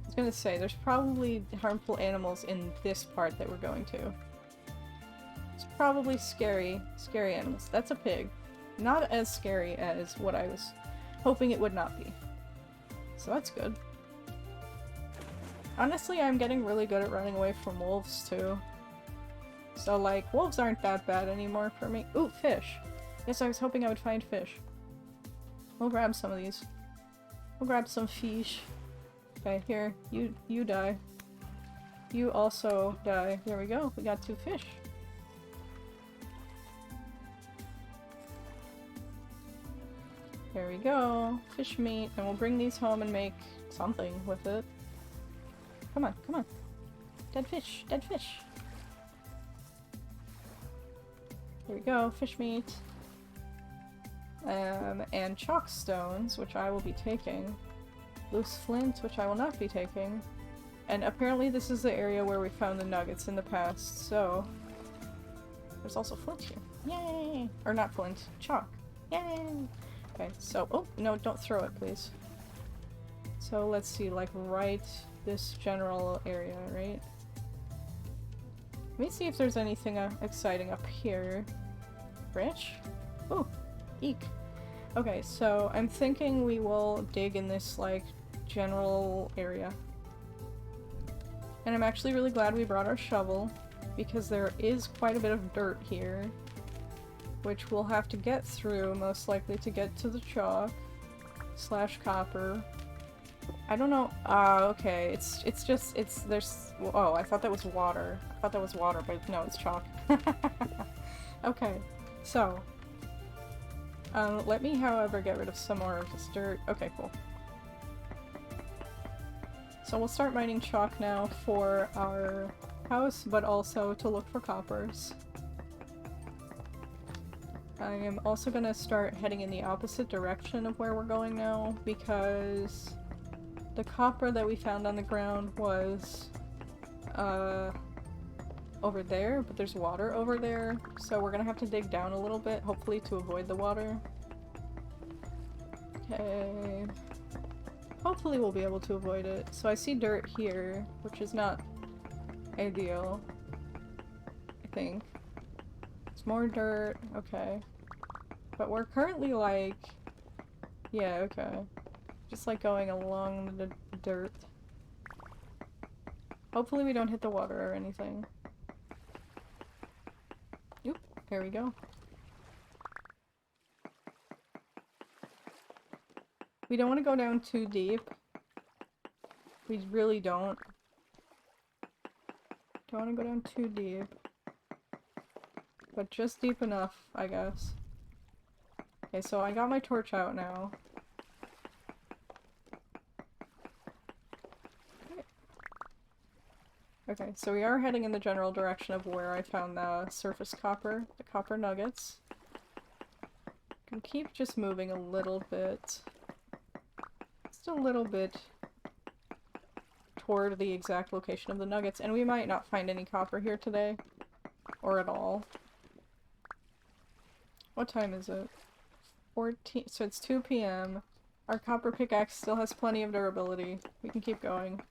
I was gonna say, there's probably harmful animals in this part that we're going to. It's probably scary animals. That's a pig. Not as scary as what I was hoping it would not be. So that's good. Honestly, I'm getting really good at running away from wolves, too. So, like, wolves aren't that bad anymore for me. Ooh, fish! Yes, I was hoping I would find fish. We'll grab some of these. We'll grab some fish. Okay, here. You die. You also die. There we go. We got 2 fish. There we go. Fish meat. And we'll bring these home and make something with it. Come on, come on. Dead fish, dead fish. Here we go, fish meat. And chalk stones, which I will be taking. Loose flint, which I will not be taking. And apparently this is the area where we found the nuggets in the past, so... There's also flint here. Yay! Or not flint, chalk. Yay! Okay, so... Oh, no, don't throw it, please. So let's see, like right this general area, right? Let me see if there's anything exciting up here. Rich? Ooh, eek. Okay, so I'm thinking we will dig in this, like, general area. And I'm actually really glad we brought our shovel, because there is quite a bit of dirt here, which we'll have to get through, most likely to get to the chalk / copper. I don't know. Okay. There's. Oh, I thought that was water. I thought that was water, but no, it's chalk. Okay, so. Let me, however, get rid of some more of this dirt. Okay, cool. So we'll start mining chalk now for our house, but also to look for coppers. I am also gonna start heading in the opposite direction of where we're going now, because the copper that we found on the ground was over there, but there's water over there, so we're gonna have to dig down a little bit, hopefully to avoid the water. Okay. Hopefully we'll be able to avoid it. So I see dirt here, which is not ideal, I think. It's more dirt, okay. But we're currently like... Yeah, okay. Just like going along the dirt. Hopefully we don't hit the water or anything. Oop, there we go. We don't want to go down too deep. We really don't. Don't want to go down too deep. But just deep enough, I guess. Okay, so I got my torch out now. Okay, so we are heading in the general direction of where I found the surface copper, the copper nuggets. Can keep just moving a little bit. Just a little bit toward the exact location of the nuggets, and we might not find any copper here today. Or at all. What time is it? 14, so it's 2 p.m. Our copper pickaxe still has plenty of durability. We can keep going.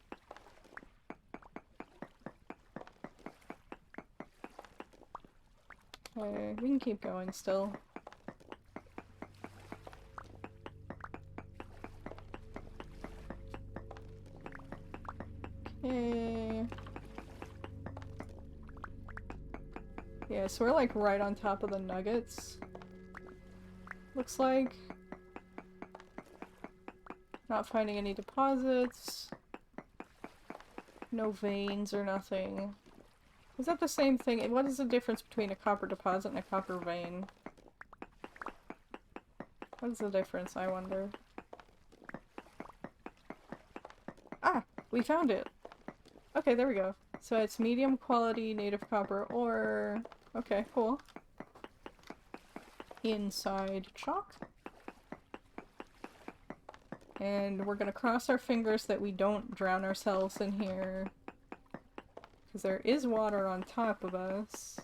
Okay, we can keep going still. Okay. Yeah, so we're like right on top of the nuggets. Looks like. Not finding any deposits. No veins or nothing. Is that the same thing? What is the difference between a copper deposit and a copper vein? What is the difference, I wonder? Ah! We found it! Okay, there we go. So it's medium quality native copper ore. Okay, cool. Inside chalk. And we're gonna cross our fingers that we don't drown ourselves in here. Because there is water on top of us.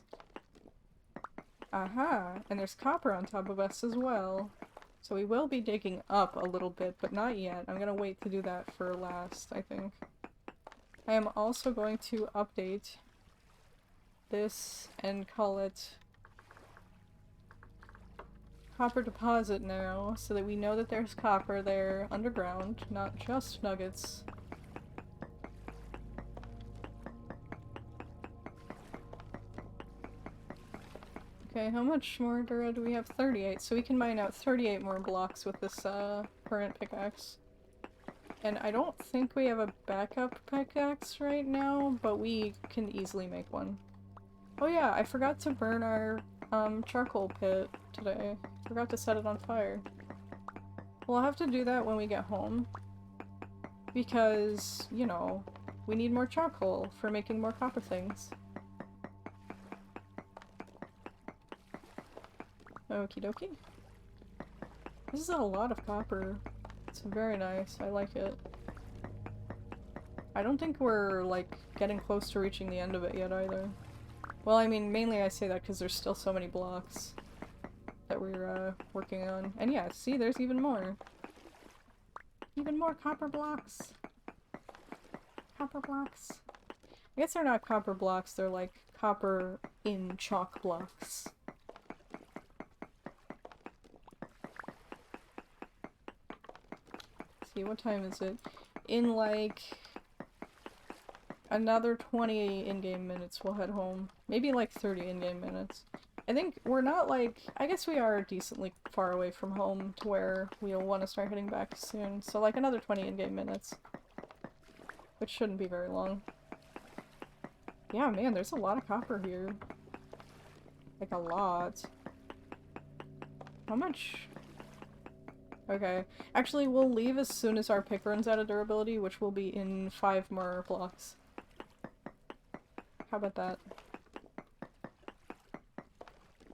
Aha! And there's copper on top of us as well. So we will be digging up a little bit, but not yet. I'm gonna wait to do that for last, I think. I am also going to update this and call it copper deposit now, so that we know that there's copper there underground, not just nuggets. Okay, how much more Dura do we have? 38, so we can mine out 38 more blocks with this current pickaxe. And I don't think we have a backup pickaxe right now, but we can easily make one. Oh yeah, I forgot to burn our charcoal pit today. Forgot to set it on fire. We'll have to do that when we get home. Because, you know, we need more charcoal for making more copper things. Okie dokie. This is a lot of copper. It's very nice. I like it. I don't think we're, like, getting close to reaching the end of it yet either. Well, I mean, mainly I say that because there's still so many blocks that we're, working on. And yeah, see, there's even more. Even more copper blocks. Copper blocks. I guess they're not copper blocks, they're like copper in chalk blocks. See, what time is it? In like another 20 in-game minutes we'll head home. Maybe like 30 in-game minutes. I think we're not like, I guess we are decently far away from home to where we'll want to start heading back soon. So like another 20 in-game minutes. Which shouldn't be very long. Yeah, man, there's a lot of copper here. Like a lot. How much? Okay. Actually, we'll leave as soon as our pick runs out of durability, which will be in 5 more blocks. How about that?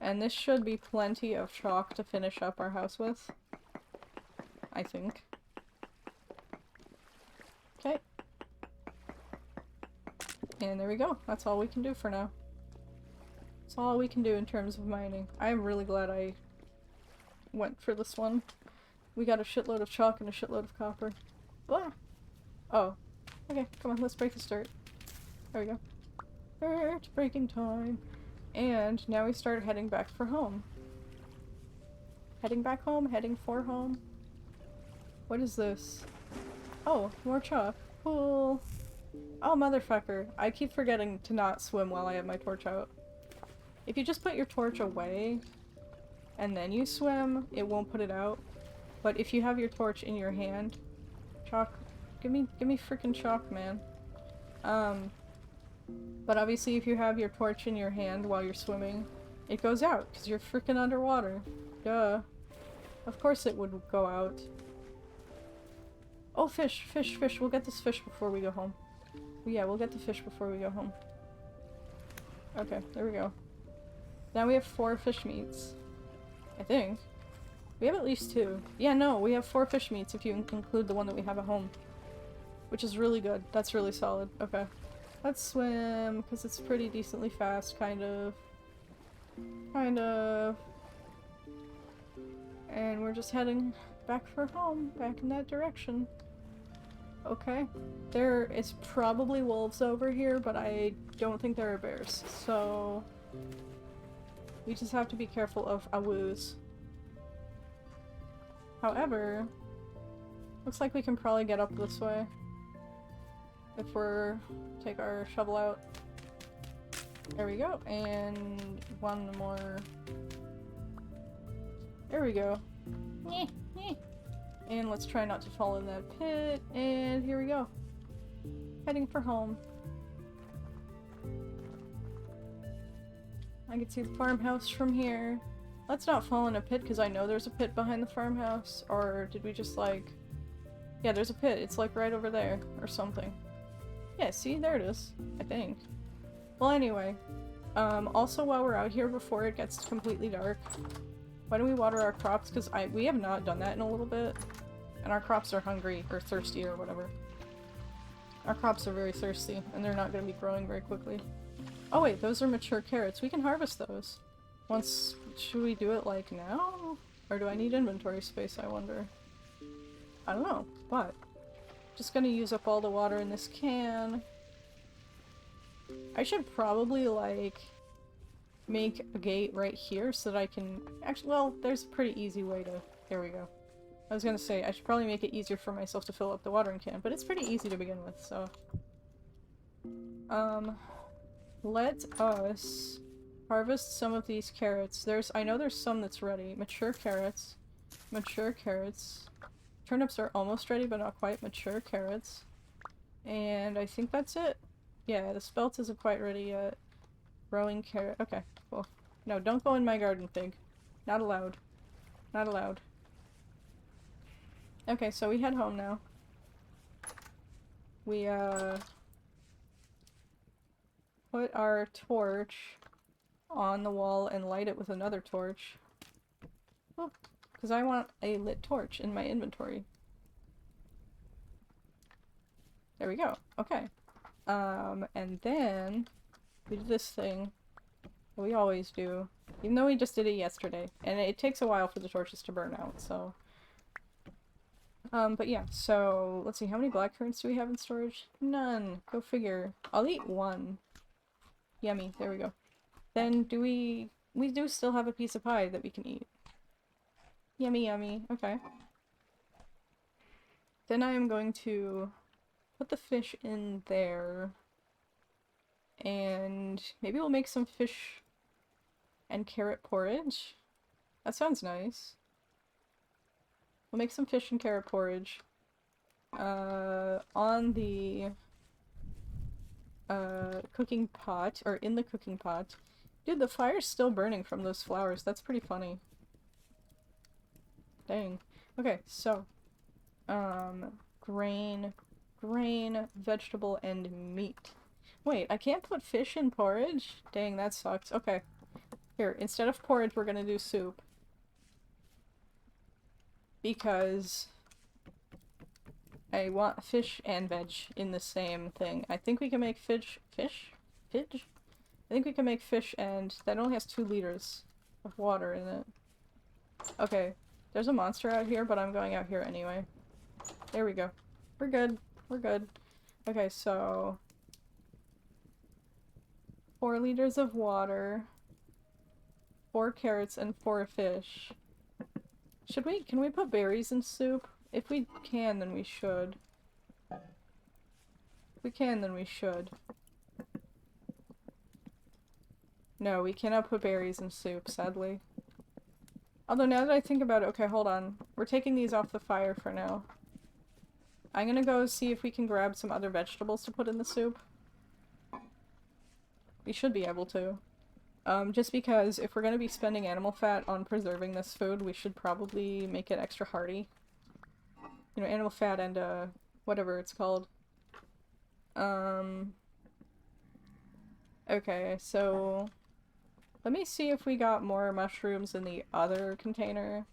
And this should be plenty of chalk to finish up our house with. I think. Okay. And there we go. That's all we can do for now. That's all we can do in terms of mining. I am really glad I went for this one. We got a shitload of chalk and a shitload of copper. Blah! Oh. Okay, come on, let's break this dirt. There we go. Dirt breaking time. And now we start heading back for home. Heading back home, heading for home. What is this? Oh, more chalk. Cool. Oh, motherfucker. I keep forgetting to not swim while I have my torch out. If you just put your torch away and then you swim, it won't put it out. But if you have your torch in your hand, chalk, give me freaking chalk, man. But obviously if you have your torch in your hand while you're swimming, it goes out, because you're freaking underwater. Duh. Of course it would go out. Oh, fish, fish, fish. We'll get this fish before we go home. Yeah, we'll get the fish before we go home. Okay, there we go. Now we have 4 fish meats. I think. We have at least 2. Yeah, no, we have 4 fish meats if you include the one that we have at home. Which is really good. That's really solid. Okay. Let's swim, because it's pretty decently fast, kind of. Kind of. And we're just heading back for home, back in that direction. Okay. There is probably wolves over here, but I don't think there are bears, so we just have to be careful of awoos. However, looks like we can probably get up this way. If we're take our shovel out. There we go, and one more. There we go. And let's try not to fall in that pit, and here we go. Heading for home. I can see the farmhouse from here. Let's not fall in a pit, because I know there's a pit behind the farmhouse, or did we just like... Yeah, there's a pit. It's like right over there, or something. Yeah, see? There it is. I think. Well, anyway. Also, while we're out here before it gets completely dark, why don't we water our crops? Because we have not done that in a little bit. And our crops are hungry, or thirsty, or whatever. Our crops are very thirsty, and they're not going to be growing very quickly. Oh wait, those are mature carrots. We can harvest those. Once... Should we do it, like, now? Or do I need inventory space, I wonder? I don't know, but... Just gonna use up all the water in this can. I should probably, like, make a gate right here so that I can... Actually, well, there's a pretty easy way to... There we go. I was gonna say, I should probably make it easier for myself to fill up the watering can, but it's pretty easy to begin with, so... Let us harvest some of these carrots. I know there's some that's ready. Mature carrots. Mature carrots. Turnips are almost ready, but not quite. Mature carrots. And I think that's it. Yeah, the spelt isn't quite ready yet. Growing carrot. Okay, cool. No, don't go in my garden, pig. Not allowed. Not allowed. Okay, so we head home now. We, put our torch on the wall and light it with another torch. Because I want a lit torch in my inventory. There we go. Okay. And then we do this thing that we always do. Even though we just did it yesterday. And it takes a while for the torches to burn out, so... but yeah, so let's see, how many blackcurrants do we have in storage? None. Go figure. I'll eat one. Yummy. There we go. Then do we do still have a piece of pie that we can eat. Yummy, yummy. Okay. Then I am going to put the fish in there. And maybe we'll make some fish and carrot porridge. That sounds nice. We'll make some fish and carrot porridge. On the cooking pot, or in the cooking pot. Dude, the fire's still burning from those flowers. That's pretty funny. Dang. Okay, so grain, vegetable, and meat. Wait, I can't put fish in porridge? Dang, that sucks. Okay. Here, instead of porridge, we're gonna do soup. Because I want fish and veg in the same thing. I think we can make fish? I think we can make fish, and that only has 2 liters of water in it. Okay, there's a monster out here, but I'm going out here anyway. There we go. We're good. We're good. Okay, so 4 liters of water, 4 carrots, and 4 fish. Can we put berries in soup? If we can, then we should. If we can, then we should. No, we cannot put berries in soup, sadly. Although now that I think about it, okay, hold on. We're taking these off the fire for now. I'm gonna go see if we can grab some other vegetables to put in the soup. We should be able to. Just because if we're gonna be spending animal fat on preserving this food, we should probably make it extra hearty. You know, animal fat and, whatever it's called. Okay, so... let me see if we got more mushrooms in the other container.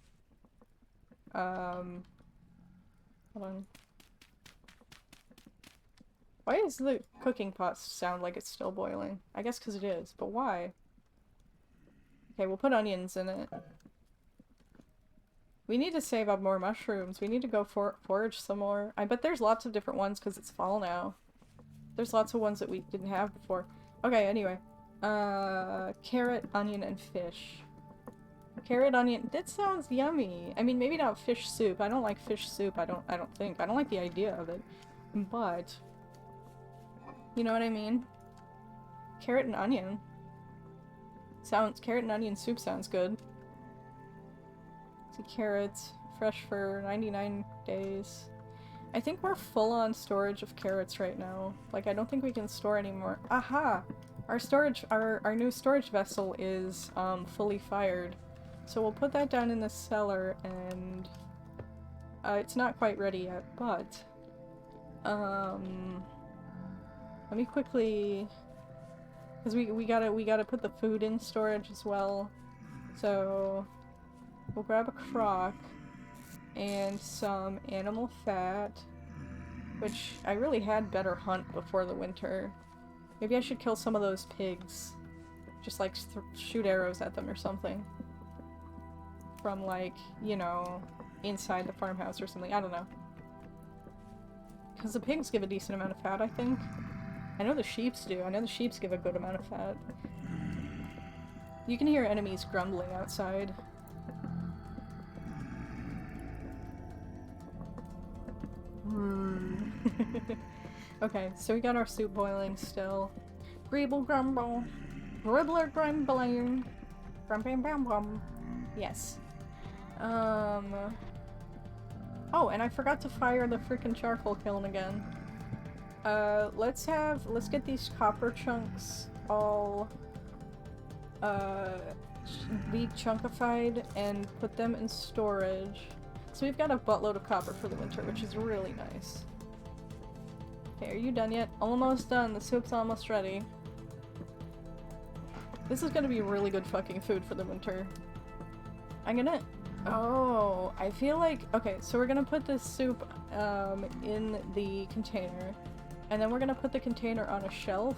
Hold on. Why does the cooking pot sound like it's still boiling? I guess because it is, but why? Okay, we'll put onions in it. We need to save up more mushrooms. We need to go forage some more. I bet there's lots of different ones because it's fall now. There's lots of ones that we didn't have before. Okay, anyway. Carrot, onion, and fish. Carrot, onion. That sounds yummy. I mean, maybe not fish soup. I don't like fish soup. I don't think. I don't like the idea of it. But... you know what I mean? Carrot and onion. Carrot and onion soup sounds good. See, carrots. Fresh for 99 days. I think we're full on storage of carrots right now. Like, I don't think we can store anymore. Aha! Our new storage vessel is, fully fired. So we'll put that down in the cellar, and... it's not quite ready yet, but... let me quickly... because we gotta put the food in storage as well. So... we'll grab a crock and some animal fat, which I really had better hunt before the winter. Maybe I should kill some of those pigs. Just like shoot arrows at them or something. From like, you know, inside the farmhouse or something. I don't know. Because the pigs give a decent amount of fat, I think. I know the sheeps do. I know the sheeps give a good amount of fat. You can hear enemies grumbling outside. Okay, so we got our soup boiling still. Greeble grumble. Gribbler grumbling. Grum bam bam bum. Yes. Oh, and I forgot to fire the freaking charcoal kiln again. Let's get these copper chunks all, be chunkified and put them in storage. So we've got a buttload of copper for the winter, which is really nice. Okay, are you done yet? Almost done. The soup's almost ready. This is gonna be really good fucking food for the winter. I'm gonna... Oh, I feel like... Okay, so we're gonna put this soup, in the container. And then we're gonna put the container on a shelf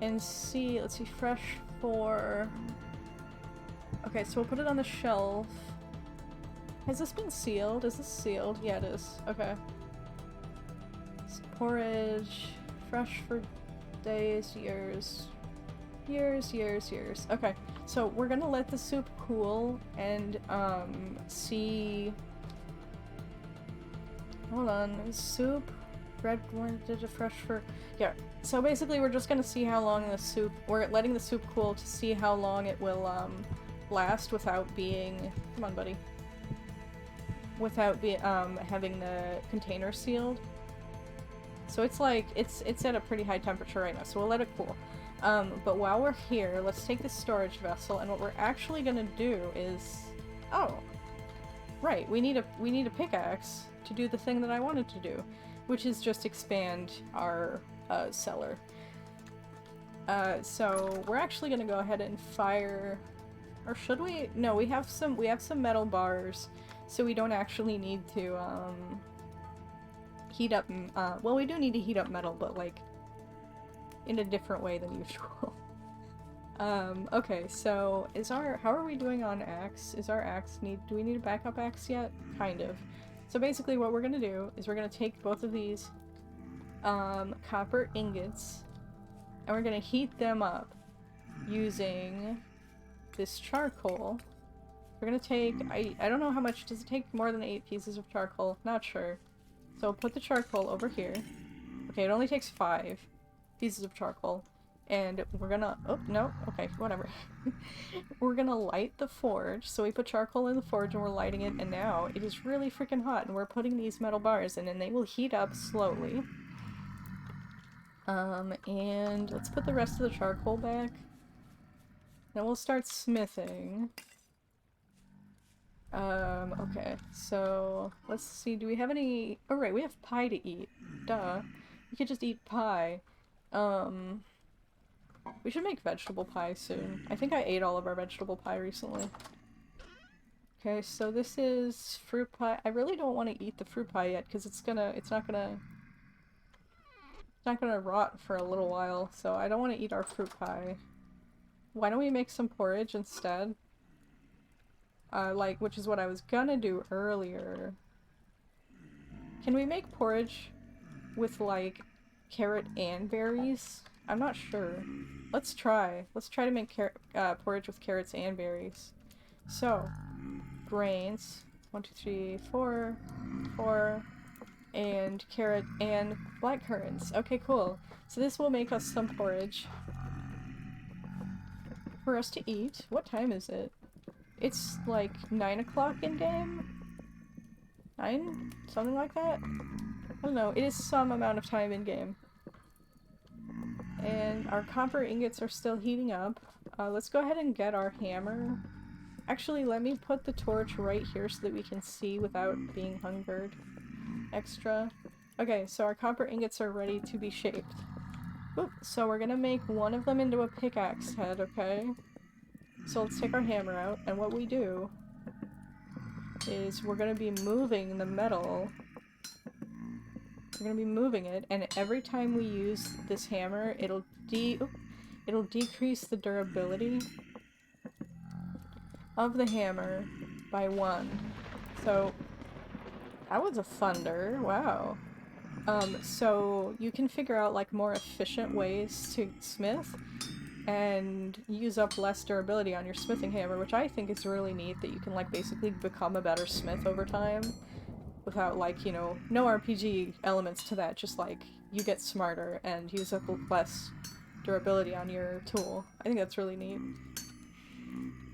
and see... Let's see, fresh for... Okay, so we'll put it on the shelf. Has this been sealed? Is this sealed? Yeah, it is. Okay. Porridge, fresh for days, years. Years. Okay, so we're gonna let the soup cool and, see... Hold on, soup, red one, fresh for... Yeah, so basically we're just gonna see how long the soup... We're letting the soup cool to see how long it will, last without being... Come on, buddy. Without having the container sealed. So it's like, it's at a pretty high temperature right now, so we'll let it cool. But while we're here, let's take this storage vessel, and what we're actually gonna do is... Oh! Right, we need a pickaxe to do the thing that I wanted to do, which is just expand our, cellar. So we're actually gonna go ahead and fire... Or should we? No, we have some metal bars, so we don't actually need to, heat up, well, we do need to heat up metal, but, like, in a different way than usual. Okay, so how are we doing on axe? Do we need a backup axe yet? Kind of. So basically what we're gonna do is we're gonna take both of these, copper ingots, and we're gonna heat them up using this charcoal. We're gonna take, I don't know how much, does it take more than 8 pieces of charcoal? Not sure. So put the charcoal over here. Okay, it only takes 5 pieces of charcoal. And we're gonna... Oh, no. Okay, whatever. We're gonna light the forge. So we put charcoal in the forge and we're lighting it, and now it is really freaking hot, and we're putting these metal bars in, and they will heat up slowly. And let's put the rest of the charcoal back. Then we'll start smithing. Okay, so let's see, do we have any... Oh right, we have pie to eat. Duh. We could just eat pie. We should make vegetable pie soon. I think I ate all of our vegetable pie recently. Okay, so this is fruit pie. I really don't want to eat the fruit pie yet, because it's not gonna rot for a little while, so I don't want to eat our fruit pie. Why don't we make some porridge instead? Which is what I was gonna do earlier. Can we make porridge with, like, carrot and berries? I'm not sure. Let's try. Let's try to make porridge with carrots and berries. So, grains. 1, 2, 3, 4. 4. And carrot and black currants. Okay, cool. So this will make us some porridge for us to eat. What time is it? It's like 9 o'clock in game? 9? Something like that? I don't know. It is some amount of time in game. And our copper ingots are still heating up. Let's go ahead and get our hammer. Actually, let me put the torch right here so that we can see without being hungered. Extra. Okay, so our copper ingots are ready to be shaped. Oop, so we're gonna make one of them into a pickaxe head, okay? So let's take our hammer out, and what we do is we're gonna be moving the metal. We're gonna be moving it, and every time we use this hammer, it'll decrease the durability of the hammer by 1. So that was a thunder. Wow. So you can figure out, like, more efficient ways to smith and use up less durability on your smithing hammer, which I think is really neat, that you can, like, basically become a better smith over time without, like, you know, no RPG elements to that, just, like, you get smarter and use up less durability on your tool. I think that's really neat.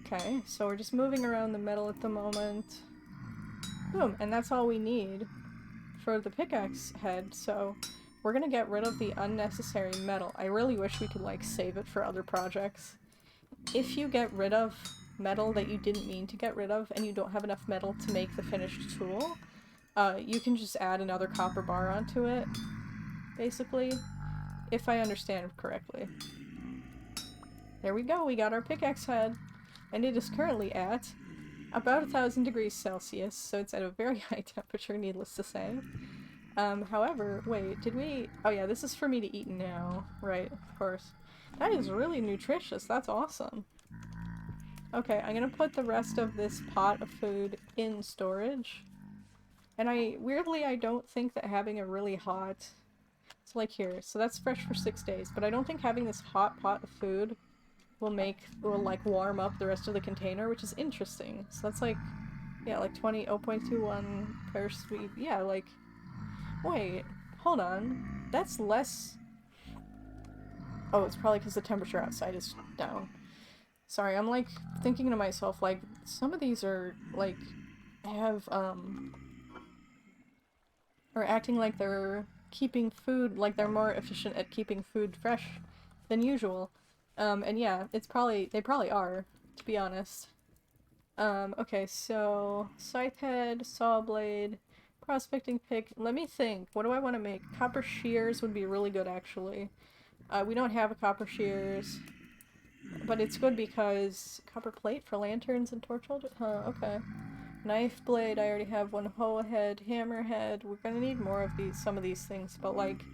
Okay, so we're just moving around the metal at the moment. Boom, and that's all we need for the pickaxe head, so we're gonna get rid of the unnecessary metal. I really wish we could, like, save it for other projects. If you get rid of metal that you didn't mean to get rid of and you don't have enough metal to make the finished tool, you can just add another copper bar onto it, basically, if I understand correctly. There we go, we got our pickaxe head, and it is currently at about 1,000 degrees Celsius, so it's at a very high temperature, needless to say. However, wait, did we... Oh yeah, this is for me to eat now. Right, of course. That is really nutritious, that's awesome. Okay, I'm gonna put the rest of this pot of food in storage. And weirdly, I don't think that having a really hot... It's like here, so that's fresh for 6 days, but I don't think having this hot pot of food will like warm up the rest of the container, which is interesting. So that's like, yeah, like 0.21 per sweep. Yeah, like, wait, hold on. That's less... Oh, it's probably because the temperature outside is down. Sorry, I'm like thinking to myself, like, some of these are like, are acting like they're keeping food, like they're more efficient at keeping food fresh than usual. And yeah, they probably are, to be honest. Okay, so scythe head, saw blade, prospecting pick. Let me think. What do I want to make? Copper shears would be really good, actually. We don't have a copper shears, but it's good because copper plate for lanterns and torch holders. Huh? Okay. Knife blade. I already have one. Hoe head, hammer head. We're gonna need more of some of these things, but like.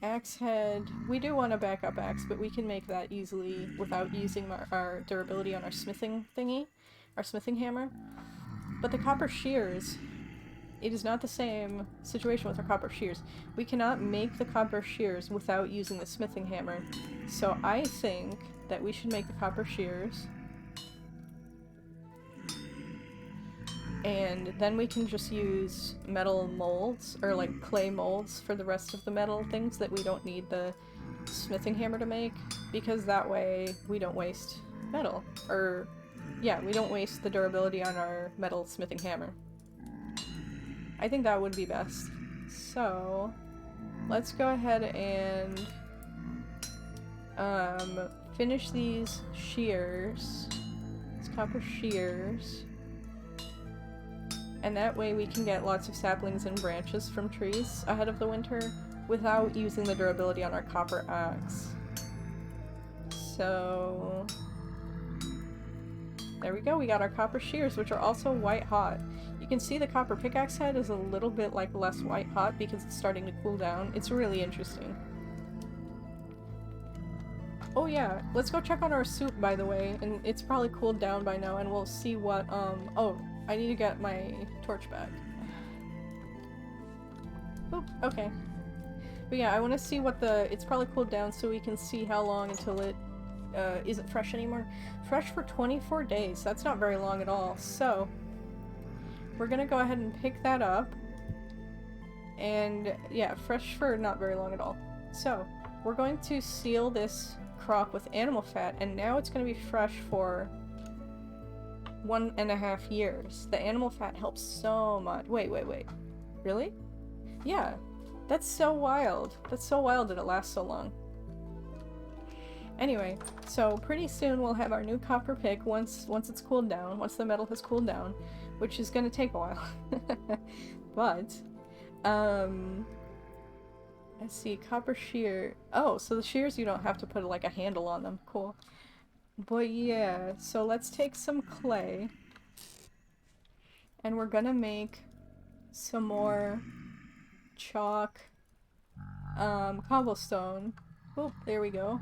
Axe head. We do want a backup axe, but we can make that easily without using our durability on our smithing thingy. Our smithing hammer. But the copper shears, it is not the same situation with our copper shears. We cannot make the copper shears without using the smithing hammer. So I think that we should make the copper shears. And then we can just use metal molds, or like clay molds for the rest of the metal things that we don't need the smithing hammer to make, because that way we don't waste metal. Or, yeah, we don't waste the durability on our metal smithing hammer. I think that would be best. So, let's go ahead and finish these shears. These copper shears. And that way we can get lots of saplings and branches from trees ahead of the winter without using the durability on our copper axe. So... there we go, we got our copper shears, which are also white hot. You can see the copper pickaxe head is a little bit like less white hot because it's starting to cool down. It's really interesting. Oh yeah, let's go check on our soup, by the way, and it's probably cooled down by now, and we'll see what, oh, I need to get my torch back. Oop, okay. But yeah, I want to see what it's probably cooled down so we can see how long until it, isn't fresh anymore. Fresh for 24 days, that's not very long at all, so... we're gonna go ahead and pick that up. And, yeah, fresh for not very long at all. So, we're going to seal this crock with animal fat, and now it's gonna be fresh for 1.5 years. The animal fat helps so much. Wait. Really? Yeah. That's so wild. That's so wild that it lasts so long. Anyway, so pretty soon we'll have our new copper pick once it's cooled down, once the metal has cooled down, which is gonna take a while. But, let's see, copper shear. Oh, so the shears you don't have to put like a handle on them. Cool. But yeah, so let's take some clay, and we're gonna make some more chalk, cobblestone. Oh, there we go.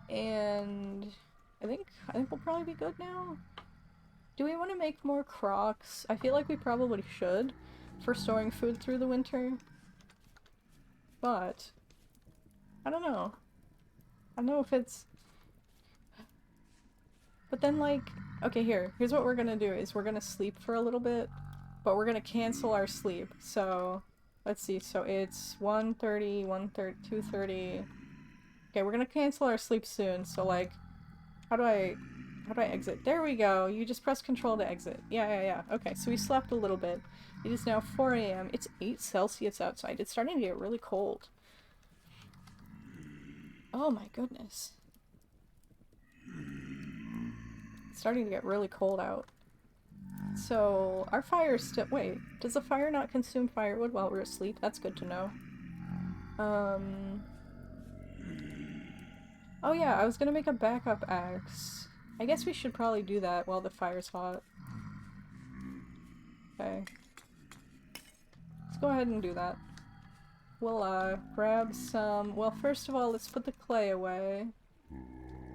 And I think we'll probably be good now. Do we want to make more crocks? I feel like we probably should for storing food through the winter. But I don't know. I don't know if it's... But then, like, okay, here's what we're gonna do, is we're gonna sleep for a little bit, but we're gonna cancel our sleep. So, let's see, so it's 1:30, 2:30. Okay, we're gonna cancel our sleep soon, so, like, how do I How do I exit? There we go. You just press control to exit. Yeah. Okay, so we slept a little bit. It is now 4 a.m. It's 8 Celsius outside. It's starting to get really cold. Oh my goodness. It's starting to get really cold out. So, our fire's still- wait, does the fire not consume firewood while we're asleep? That's good to know. Oh yeah, I was gonna make a backup axe. I guess we should probably do that while the fire's hot. Okay. Let's go ahead and do that. We'll, grab some- well, first of all, let's put the clay away.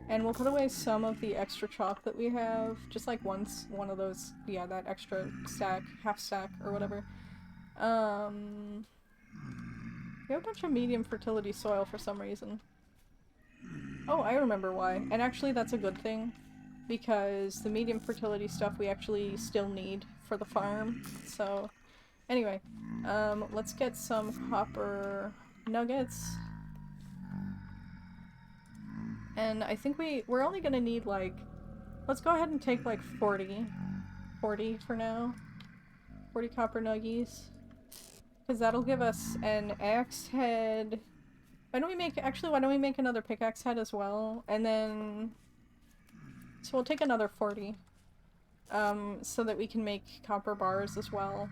And we'll put away some of the extra chalk that we have. Just like one of those- yeah, that extra stack, half stack, or whatever. We have a bunch of medium fertility soil for some reason. Oh, I remember why. And actually that's a good thing. Because the medium fertility stuff we actually still need for the farm. So, anyway. Let's get some copper nuggets. And I think we're only gonna need like... let's go ahead and take like 40 for now. 40 copper nuggies. Because that'll give us an axe head. Why don't we make another pickaxe head as well? And then... so we'll take another 40. So that we can make copper bars as well.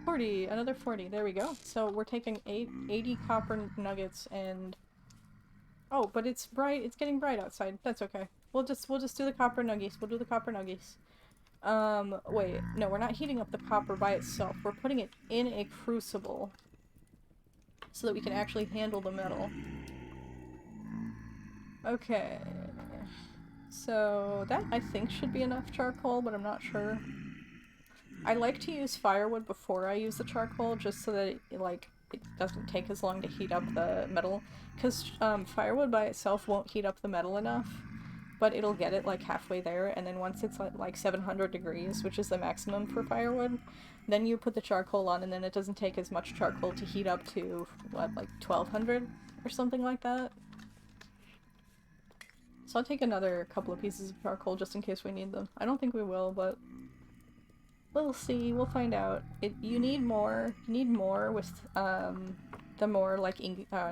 40! Another 40. There we go. So we're taking 80 copper nuggets and... oh, but it's bright. It's getting bright outside. That's okay. We'll just do the copper nuggies. We'll do the copper nuggies. Wait. No, we're not heating up the copper by itself. We're putting it in a crucible. So that we can actually handle the metal. Okay. So, that I think should be enough charcoal, but I'm not sure. I like to use firewood before I use the charcoal, just so that it doesn't take as long to heat up the metal. Because, firewood by itself won't heat up the metal enough. But it'll get it like halfway there, and then once it's like 700 degrees, which is the maximum for firewood, then you put the charcoal on, and then it doesn't take as much charcoal to heat up to, what, like 1200 or something like that? So I'll take another couple of pieces of charcoal just in case we need them. I don't think we will, but we'll see. We'll find out. You need more. You need more with the more like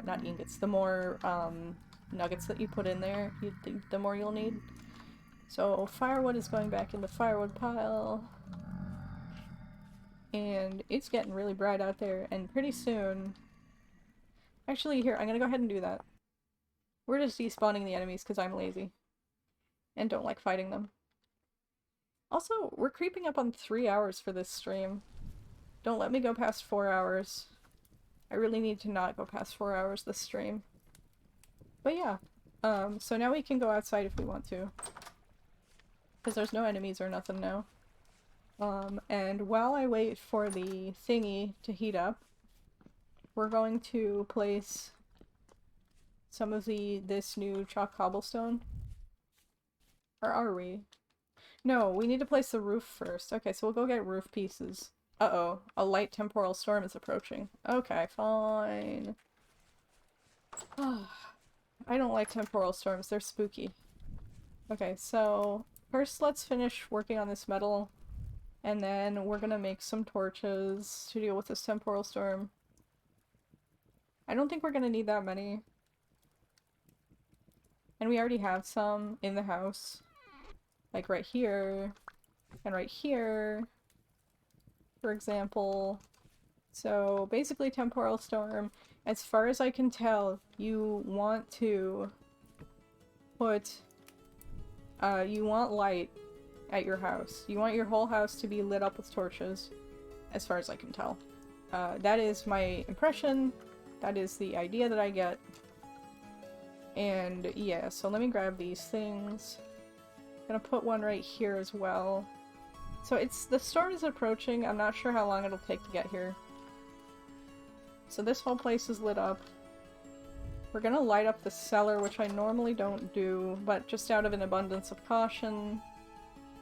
not ingots. The more nuggets that you put in there, the more you'll need. So firewood is going back in the firewood pile. And it's getting really bright out there, and pretty soon... actually, here, I'm gonna go ahead and do that. We're just despawning the enemies because I'm lazy. And don't like fighting them. Also, we're creeping up on 3 hours for this stream. Don't let me go past 4 hours. I really need to not go past 4 hours this stream. But yeah. So now we can go outside if we want to. Because there's no enemies or nothing now. And while I wait for the thingy to heat up, we're going to place some of this new chalk cobblestone. Or are we? No, we need to place the roof first. Okay, so we'll go get roof pieces. Uh-oh, a light temporal storm is approaching. Okay, fine. I don't like temporal storms, they're spooky. Okay, so first let's finish working on this metal, and then we're gonna make some torches to deal with this temporal storm. I don't think we're gonna need that many. And we already have some in the house. Like right here, and right here, for example. So basically temporal storm, as far as I can tell, you want to put, you want light at your house. You want your whole house to be lit up with torches, as far as I can tell. That is my impression. That is the idea that I get. And yeah, so let me grab these things. I'm gonna put one right here as well. So the storm is approaching. I'm not sure how long it'll take to get here. So this whole place is lit up. We're gonna light up the cellar, which I normally don't do, but just out of an abundance of caution.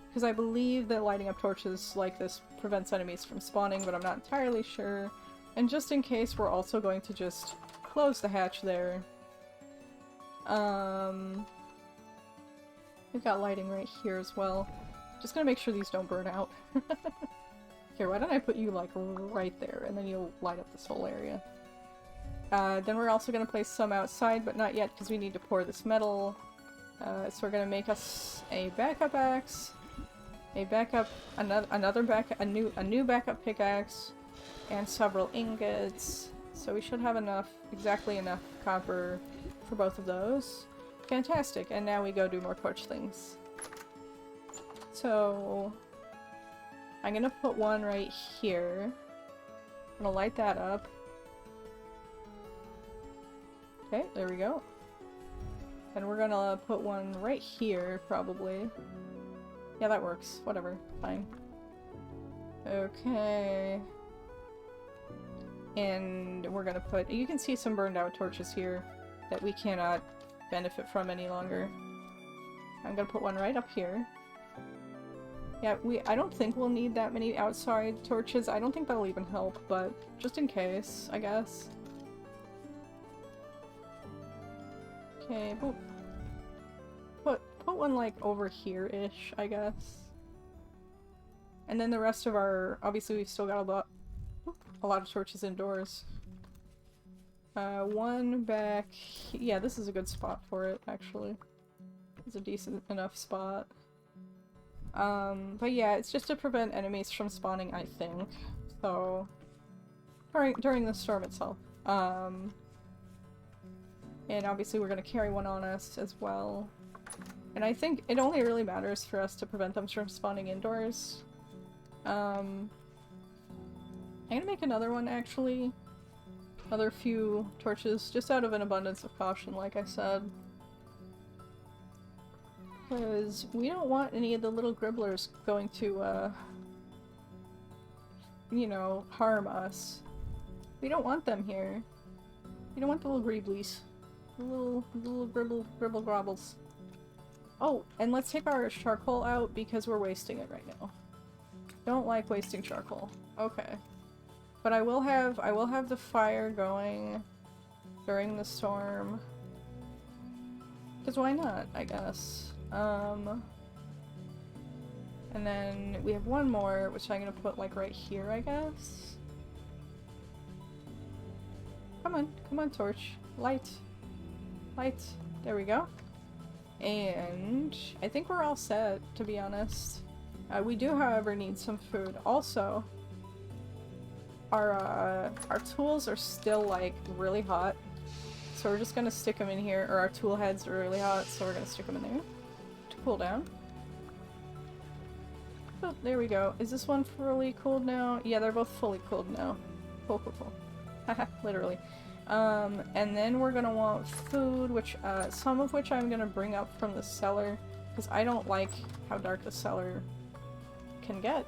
Because I believe that lighting up torches like this prevents enemies from spawning, but I'm not entirely sure. And just in case, we're also going to just close the hatch there. We've got lighting right here as well. Just gonna make sure these don't burn out. Here, why don't I put you, like, right there, and then you'll light up this whole area. Then we're also gonna place some outside, but not yet, because we need to pour this metal. So we're gonna make us a backup axe, a new backup pickaxe, and several ingots. So we should have exactly enough copper for both of those. Fantastic, and now we go do more torch things. So I'm gonna put one right here. I'm gonna light that up. Okay, there we go. And we're gonna put one right here, probably. Yeah, that works. Whatever. Fine. Okay. And we're gonna put... You can see some burned out torches here that we cannot benefit from any longer. I'm gonna put one right up here. Yeah, I don't think we'll need that many outside torches. I don't think that'll even help, but just in case, I guess. Okay, boop. Put one, like, over here-ish, I guess. And then the rest of our... Obviously, we've still got a lot of torches indoors. One back... Yeah, this is a good spot for it, actually. It's a decent enough spot. But yeah, it's just to prevent enemies from spawning, I think. So... During the storm itself. And obviously we're gonna carry one on us as well. And I think it only really matters for us to prevent them from spawning indoors. I'm gonna make another one, actually. Another few torches, just out of an abundance of caution, like I said. Because we don't want any of the little gribblers going to, you know, harm us. We don't want them here. We don't want the little greeblies. The little gribble grobbles. Oh, and let's take our charcoal out because we're wasting it right now. Don't like wasting charcoal. Okay. But I will have the fire going during the storm. Because why not, I guess. And then we have one more, which I'm gonna put like right here, I guess. Come on, torch. Light. Light. There we go. And I think we're all set, to be honest. We do, however, need some food. Also, our tools are still, like, really hot. So we're just gonna stick them in here. Or our tool heads are really hot, so we're gonna stick them in there to cool down. Oh, there we go. Is this one fully cooled now? Yeah, they're both fully cooled now. Cool. Haha, literally. And then we're gonna want food, which, some of which I'm gonna bring up from the cellar, because I don't like how dark the cellar can get.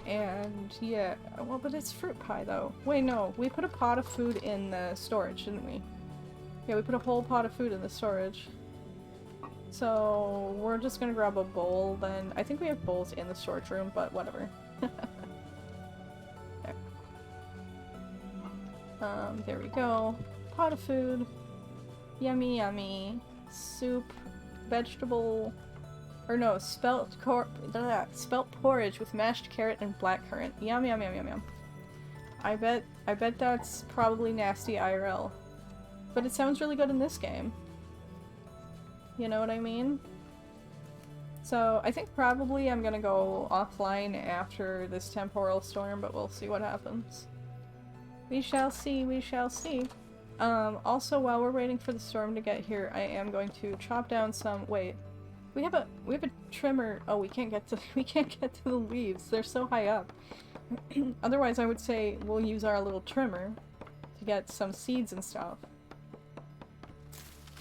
And, yeah, well, but it's fruit pie, though. Wait, no, we put a pot of food in the storage, didn't we? Yeah, we put a whole pot of food in the storage. So, we're just gonna grab a bowl, then. I think we have bowls in the storage room, but whatever. There we go. Pot of food. Yummy, yummy. Soup. Vegetable. Or no, spelt porridge with mashed carrot and blackcurrant. Yum, yum, yum, yum, yum. I bet that's probably nasty IRL. But it sounds really good in this game. You know what I mean? So, I think probably I'm gonna go offline after this temporal storm, but we'll see what happens. We shall see, we shall see. Also, while we're waiting for the storm to get here, I am going to chop down some- wait. We have a trimmer- oh, we can't get to the leaves. They're so high up. Otherwise, I would say we'll use our little trimmer to get some seeds and stuff.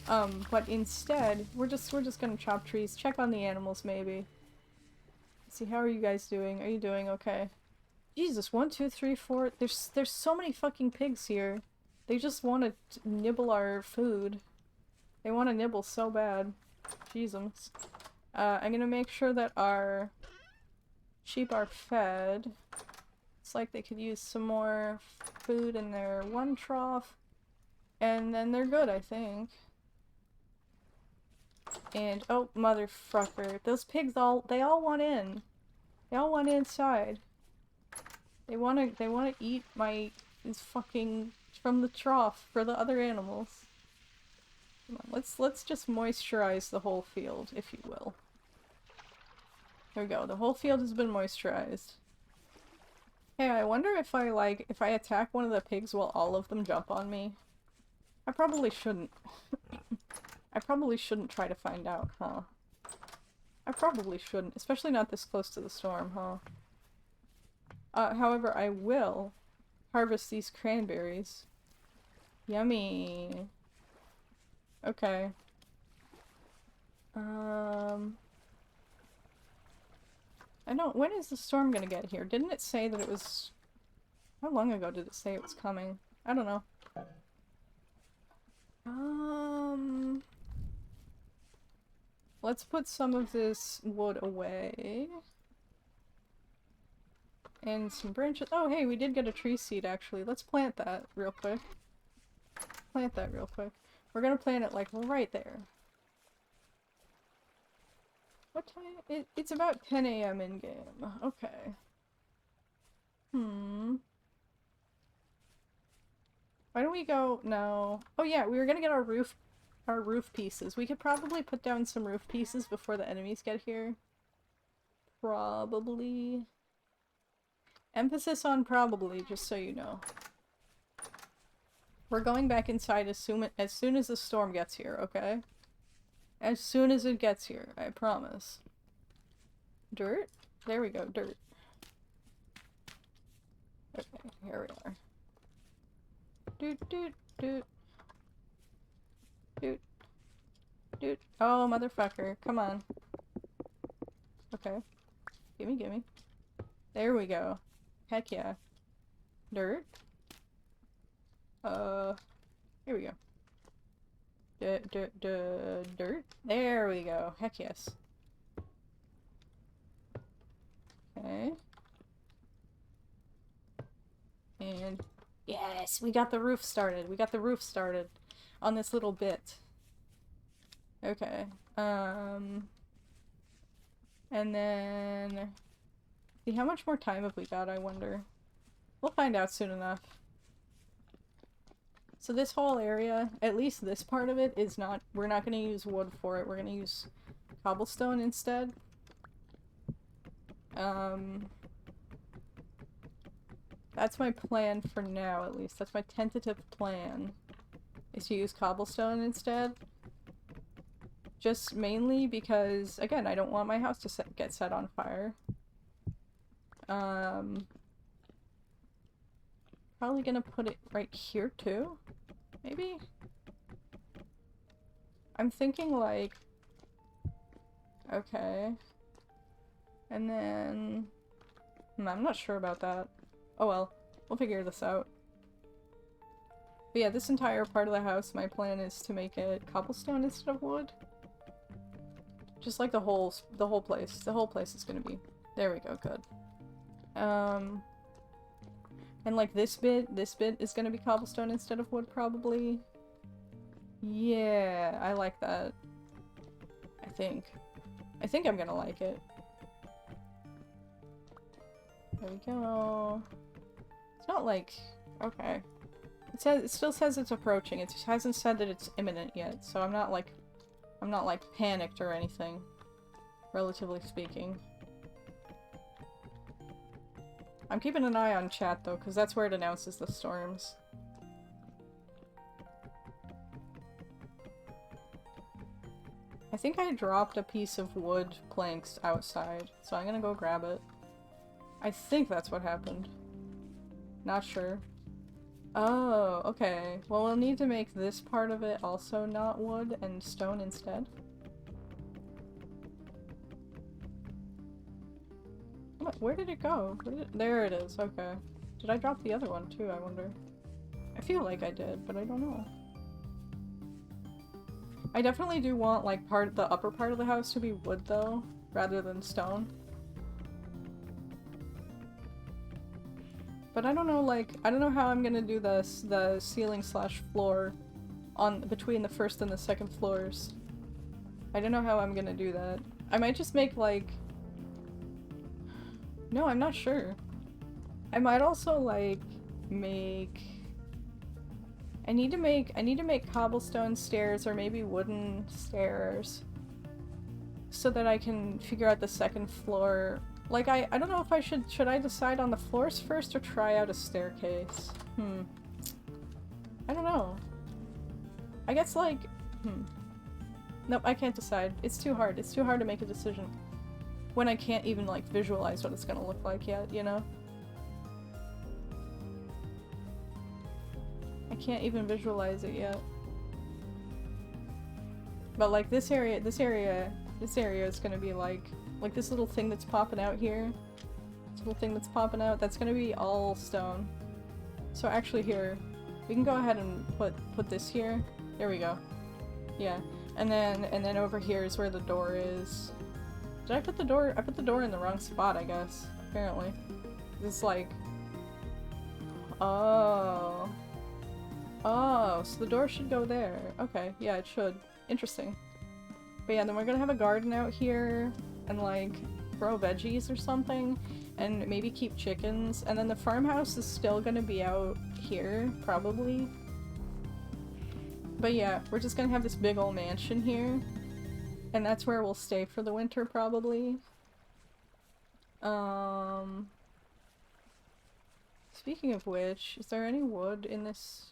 But instead, we're just gonna chop trees, check on the animals, maybe. Let's see, how are you guys doing? Are you doing okay? Jesus, 1, 2, 3, 4. There's so many fucking pigs here. They just want to nibble our food. They want to nibble so bad. Jesus. I'm gonna make sure that our sheep are fed. It's like they could use some more food in their one trough. And then they're good, I think. And, oh, motherfucker. Those pigs they all want in. They all want inside. They wanna eat these fucking, from the trough for the other animals. Come on, let's just moisturize the whole field, if you will. There we go, the whole field has been moisturized. Hey, I wonder if if I attack one of the pigs, will all of them jump on me? I probably shouldn't. I probably shouldn't try to find out, huh? I probably shouldn't, especially not this close to the storm, huh? However, I will harvest these cranberries. Yummy. Okay. I don't- when is the storm gonna get here? Didn't it say that it was... How long ago did it say it was coming? I don't know. Let's put some of this wood away. And some branches. Oh, hey, we did get a tree seed, actually. Let's plant that real quick. Plant that real quick. We're gonna plant it, like, right there. What time? It's about 10 a.m. in-game. Okay. Why don't we go... No. Oh yeah, we were gonna get our roof pieces. We could probably put down some roof pieces before the enemies get here. Probably. Emphasis on probably, just so you know. We're going back inside as soon as the storm gets here, okay? As soon as it gets here, I promise. Dirt? There we go, dirt. Okay, here we are. Doot doot doot. Doot. Doot. Oh, motherfucker. Come on. Okay. Gimme, gimme. There we go. Heck yeah. Dirt. Here we go. Dirt. There we go. Heck yes. Okay. And yes, we got the roof started. We got the roof started on this little bit. Okay. And then see, how much more time have we got, I wonder? We'll find out soon enough. So this whole area, at least this part of it, is not, we're not going to use wood for it. We're going to use cobblestone instead. That's my plan for now, at least. That's my tentative plan, is to use cobblestone instead. Just mainly because, again, I don't want my house to get set on fire. Probably gonna put it right here, too? Maybe? I'm thinking, like... Okay. And then... I'm not sure about that. Oh well, we'll figure this out. But yeah, this entire part of the house, my plan is to make it cobblestone instead of wood. Just like the whole place. The whole place is gonna be. There we go, good. And like this bit is gonna be cobblestone instead of wood, probably. Yeah, I like that. I think I'm gonna like it. There we go. It's not like... Okay. It still says it's approaching. It just hasn't said that it's imminent yet, so I'm not like panicked or anything, relatively speaking. I'm keeping an eye on chat though, because that's where it announces the storms. I think I dropped a piece of wood planks outside, so I'm gonna go grab it. I think that's what happened. Not sure. Oh, okay. Well, we'll need to make this part of it also not wood and stone instead. Where did it go? There it is, okay. Did I drop the other one too, I wonder? I feel like I did, but I don't know. I definitely do want, like, the upper part of the house to be wood, though, rather than stone. But I don't know, like, I don't know how I'm gonna do this, the ceiling/floor between the first and the second floors. I don't know how I'm gonna do that. I might just make, like... No, I'm not sure. I might also, like, make... I need to make cobblestone stairs or maybe wooden stairs so that I can figure out the second floor. Like, I don't know if I should I decide on the floors first or try out a staircase? I don't know. I guess, like, Nope, I can't decide. It's too hard. It's too hard to make a decision when I can't even, like, visualize what it's gonna look like yet, you know? I can't even visualize it yet. But, like, this area is gonna be, like this little thing that's popping out here. This little thing that's popping out, that's gonna be all stone. So actually here, we can go ahead and put this here. There we go. Yeah. And then over here is where the door is. Did I put the door? I put the door in the wrong spot, I guess. Apparently. It's like... Oh. Oh, so the door should go there. Okay, yeah, it should. Interesting. But yeah, then we're gonna have a garden out here, and like, grow veggies or something, and maybe keep chickens, and then the farmhouse is still gonna be out here, probably. But yeah, we're just gonna have this big old mansion here, and that's where we'll stay for the winter, probably. Speaking of which, is there any wood in this?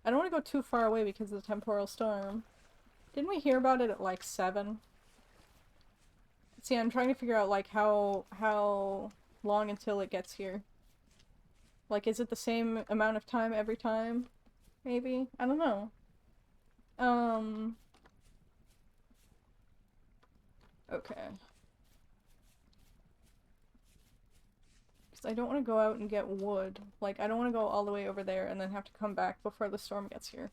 I don't want to go too far away because of the temporal storm. Didn't we hear about it at like 7? See, I'm trying to figure out like how long until it gets here. Like, is it the same amount of time every time? Maybe? I don't know. Okay. Because I don't want to go out and get wood. Like, I don't want to go all the way over there and then have to come back before the storm gets here.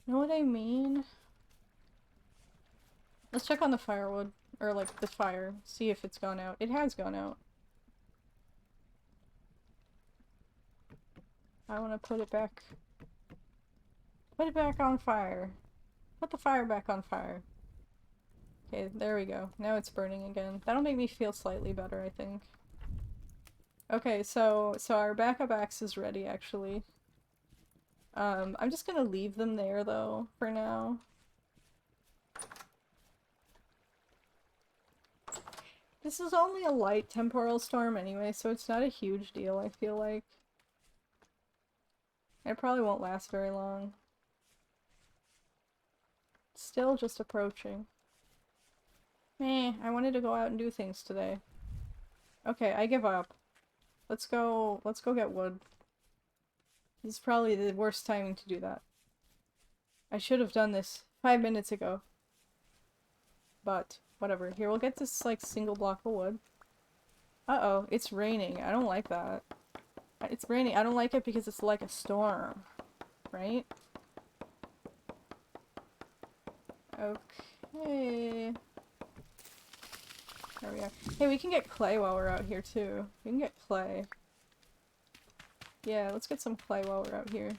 Know what I mean? Let's check on the firewood. Or, like, the fire. See if it's gone out. It has gone out. I want to put it back. Put it back on fire. Put the fire back on fire. Okay, there we go. Now it's burning again. That'll make me feel slightly better, I think. Okay, so our backup axe is ready, actually. I'm just gonna leave them there, though, for now. This is only a light temporal storm anyway, so it's not a huge deal, I feel like. It probably won't last very long. Still just approaching. I wanted to go out and do things today. Okay, I give up. Let's go get wood. This is probably the worst timing to do that. I should have done this 5 minutes ago. But, whatever. Here, we'll get this, like, single block of wood. Uh-oh, it's raining. I don't like that. It's raining. I don't like it because it's like a storm. Right? Okay. There we are. Hey, we can get clay while we're out here, too. We can get clay. Yeah, let's get some clay while we're out here.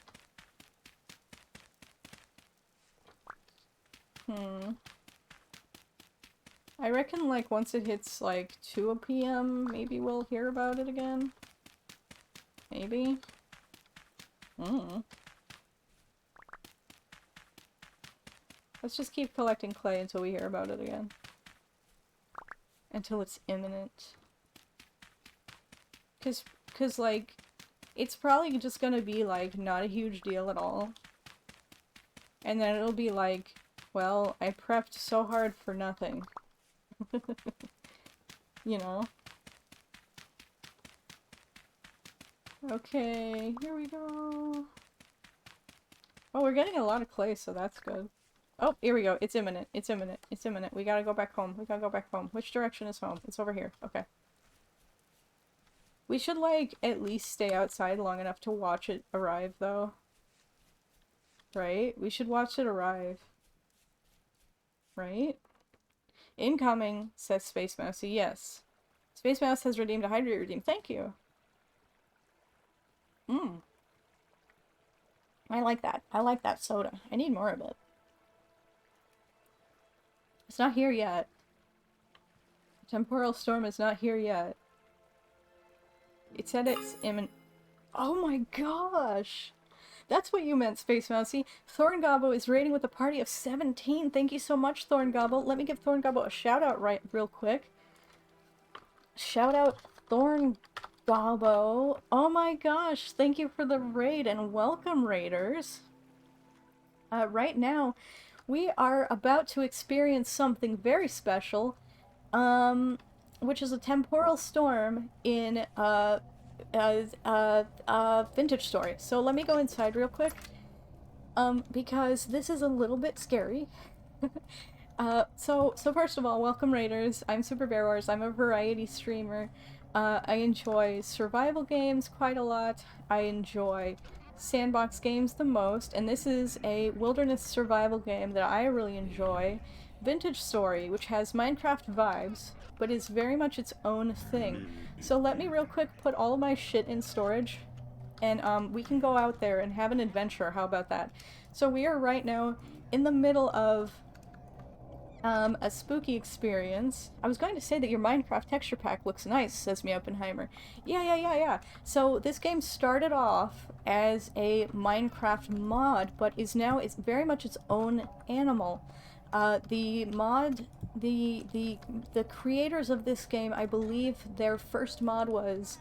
I reckon, like, once it hits, like, 2 p.m., maybe we'll hear about it again. Maybe? Let's just keep collecting clay until we hear about it again. Until it's imminent. Cause, like, it's probably just gonna be, like, not a huge deal at all. And then it'll be like, well, I prepped so hard for nothing. You know? Okay, here we go. Oh, we're getting a lot of clay, so that's good. Oh, here we go. It's imminent. It's imminent. It's imminent. We gotta go back home. We gotta go back home. Which direction is home? It's over here. Okay. We should, like, at least stay outside long enough to watch it arrive, though. Right? We should watch it arrive. Right? Incoming, says Space Mousey. Yes. Space Mouse has redeemed a hydrate redeem. Thank you. I like that. I like that soda. I need more of it. It's not here yet. Temporal storm is not here yet. It said it's imminent. Oh my gosh! That's what you meant, Space Mousy. Thorngobbo is raiding with a party of 17. Thank you so much, Thorngobbo. Let me give Thorngobbo a shout out real quick. Shout out Thorngobbo. Oh my gosh, thank you for the raid and welcome, raiders. Right now, we are about to experience something very special, which is a temporal storm in vintage story. So let me go inside real quick, because this is a little bit scary. So first of all, welcome raiders. I'm Super Bear Wars. I'm a variety streamer. I enjoy survival games quite a lot. I enjoy sandbox games the most, and this is a wilderness survival game that I really enjoy. Vintage Story, which has Minecraft vibes, but is very much its own thing. So let me real quick put all of my shit in storage, and we can go out there and have an adventure. How about that? So we are right now in the middle of a spooky experience. I was going to say that your Minecraft texture pack looks nice, says me Oppenheimer. Yeah. So this game started off as a Minecraft mod, but is now it's very much its own animal. The creators of this game, I believe their first mod was,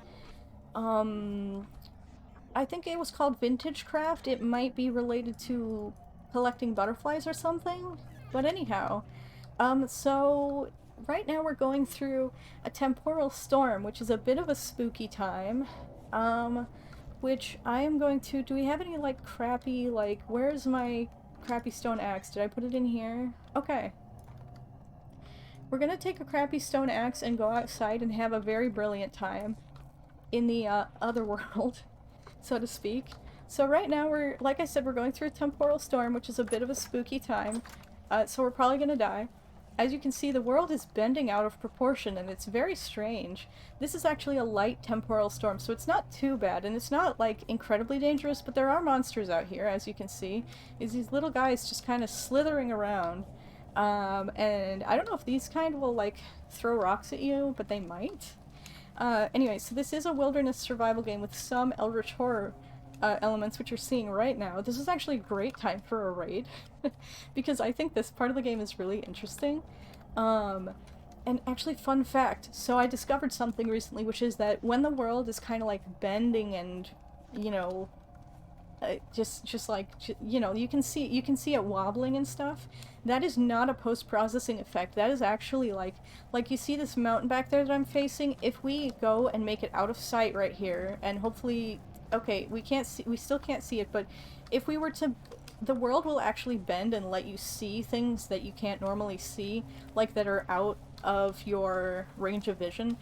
I think it was called Vintage Craft. It might be related to collecting butterflies or something. But anyhow, so right now we're going through a temporal storm, which is a bit of a spooky time, which I am going to, do we have any, like, crappy, like, where's my crappy stone axe? Did I put it in here? Okay. We're gonna take a crappy stone axe and go outside and have a very brilliant time in the, other world, so to speak. So right now we're, like I said, we're going through a temporal storm, which is a bit of a spooky time, so we're probably gonna die. As you can see, the world is bending out of proportion, and it's very strange. This is actually a light temporal storm, so it's not too bad, and it's not, like, incredibly dangerous, but there are monsters out here, as you can see. Is these little guys just kind of slithering around. And I don't know if these kind will, like, throw rocks at you, but they might. Anyway, so this is a wilderness survival game with some Eldritch Horror elements, which you're seeing right now. This is actually a great time for a raid, because I think this part of the game is really interesting. And actually, fun fact, so I discovered something recently, which is that when the world is kind of like bending and, you know, you know, you can see it wobbling and stuff. That is not a post-processing effect. That is actually like you see this mountain back there that I'm facing. If we go and make it out of sight right here, and hopefully, okay, we still can't see it, but if we were to, the world will actually bend and let you see things that you can't normally see, like that are out of your range of vision.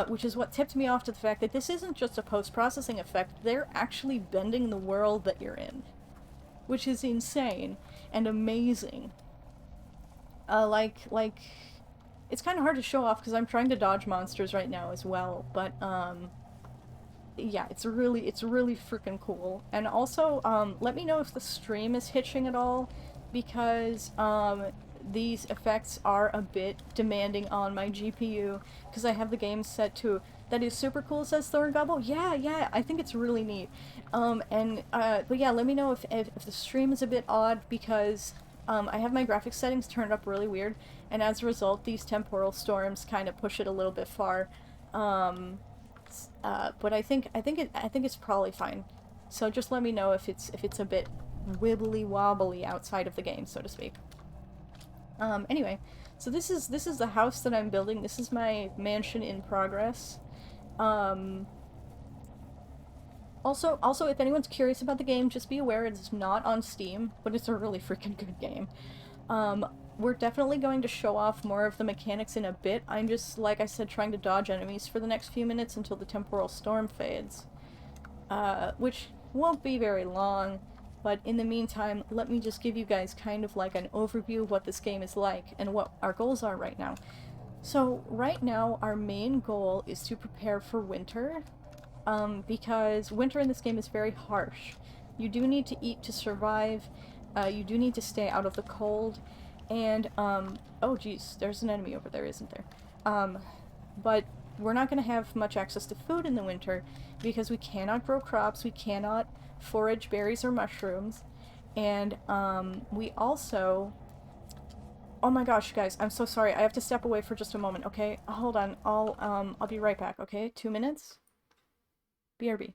Which is what tipped me off to the fact that this isn't just a post-processing effect, they're actually bending the world that you're in. Which is insane and amazing. It's kind of hard to show off because I'm trying to dodge monsters right now as well, but, yeah, it's really freaking cool. And also, let me know if the stream is hitching at all, because, these effects are a bit demanding on my GPU, because I have the game set to, that is super cool, says Thorngobble. Yeah, I think it's really neat. But yeah, let me know if the stream is a bit odd, because, I have my graphics settings turned up really weird, and as a result, these temporal storms kind of push it a little bit far. But I think it's probably fine. So just let me know if it's a bit wibbly wobbly outside of the game, so to speak. Anyway, so this is the house that I'm building. This is my mansion in progress. Also, if anyone's curious about the game, just be aware it's not on Steam, but it's a really freaking good game. We're definitely going to show off more of the mechanics in a bit. I'm just, like I said, trying to dodge enemies for the next few minutes until the temporal storm fades. Which won't be very long. But in the meantime, let me just give you guys kind of like an overview of what this game is like and what our goals are right now. So right now, our main goal is to prepare for winter, because winter in this game is very harsh. You do need to eat to survive, you do need to stay out of the cold, And, oh geez, there's an enemy over there, isn't there? But we're not going to have much access to food in the winter because we cannot grow crops, we cannot forage berries or mushrooms, and, we also... Oh my gosh, guys, I'm so sorry. I have to step away for just a moment, okay? Hold on. I'll be right back, okay? 2 minutes? BRB.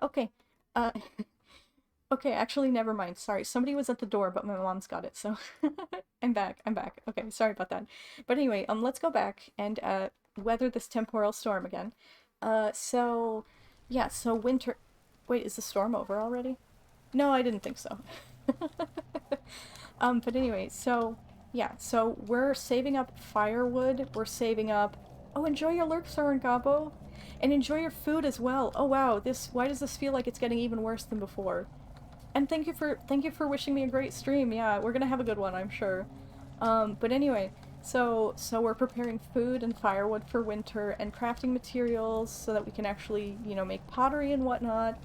Okay. Uh, okay, actually, never mind. Sorry. Somebody was at the door, but my mom's got it, so I'm back. I'm back. Okay, sorry about that. But anyway, let's go back and, weather this temporal storm again. So, yeah, so winter... Wait, is the storm over already? No, I didn't think so. But anyway, so, yeah, so we're saving up firewood, we're saving up... Oh, enjoy your lurk, Soren Gabo! And enjoy your food as well! Oh wow, why does this feel like it's getting even worse than before? And thank you for wishing me a great stream, yeah, we're gonna have a good one, I'm sure. But anyway, so we're preparing food and firewood for winter, and crafting materials so that we can actually, you know, make pottery and whatnot.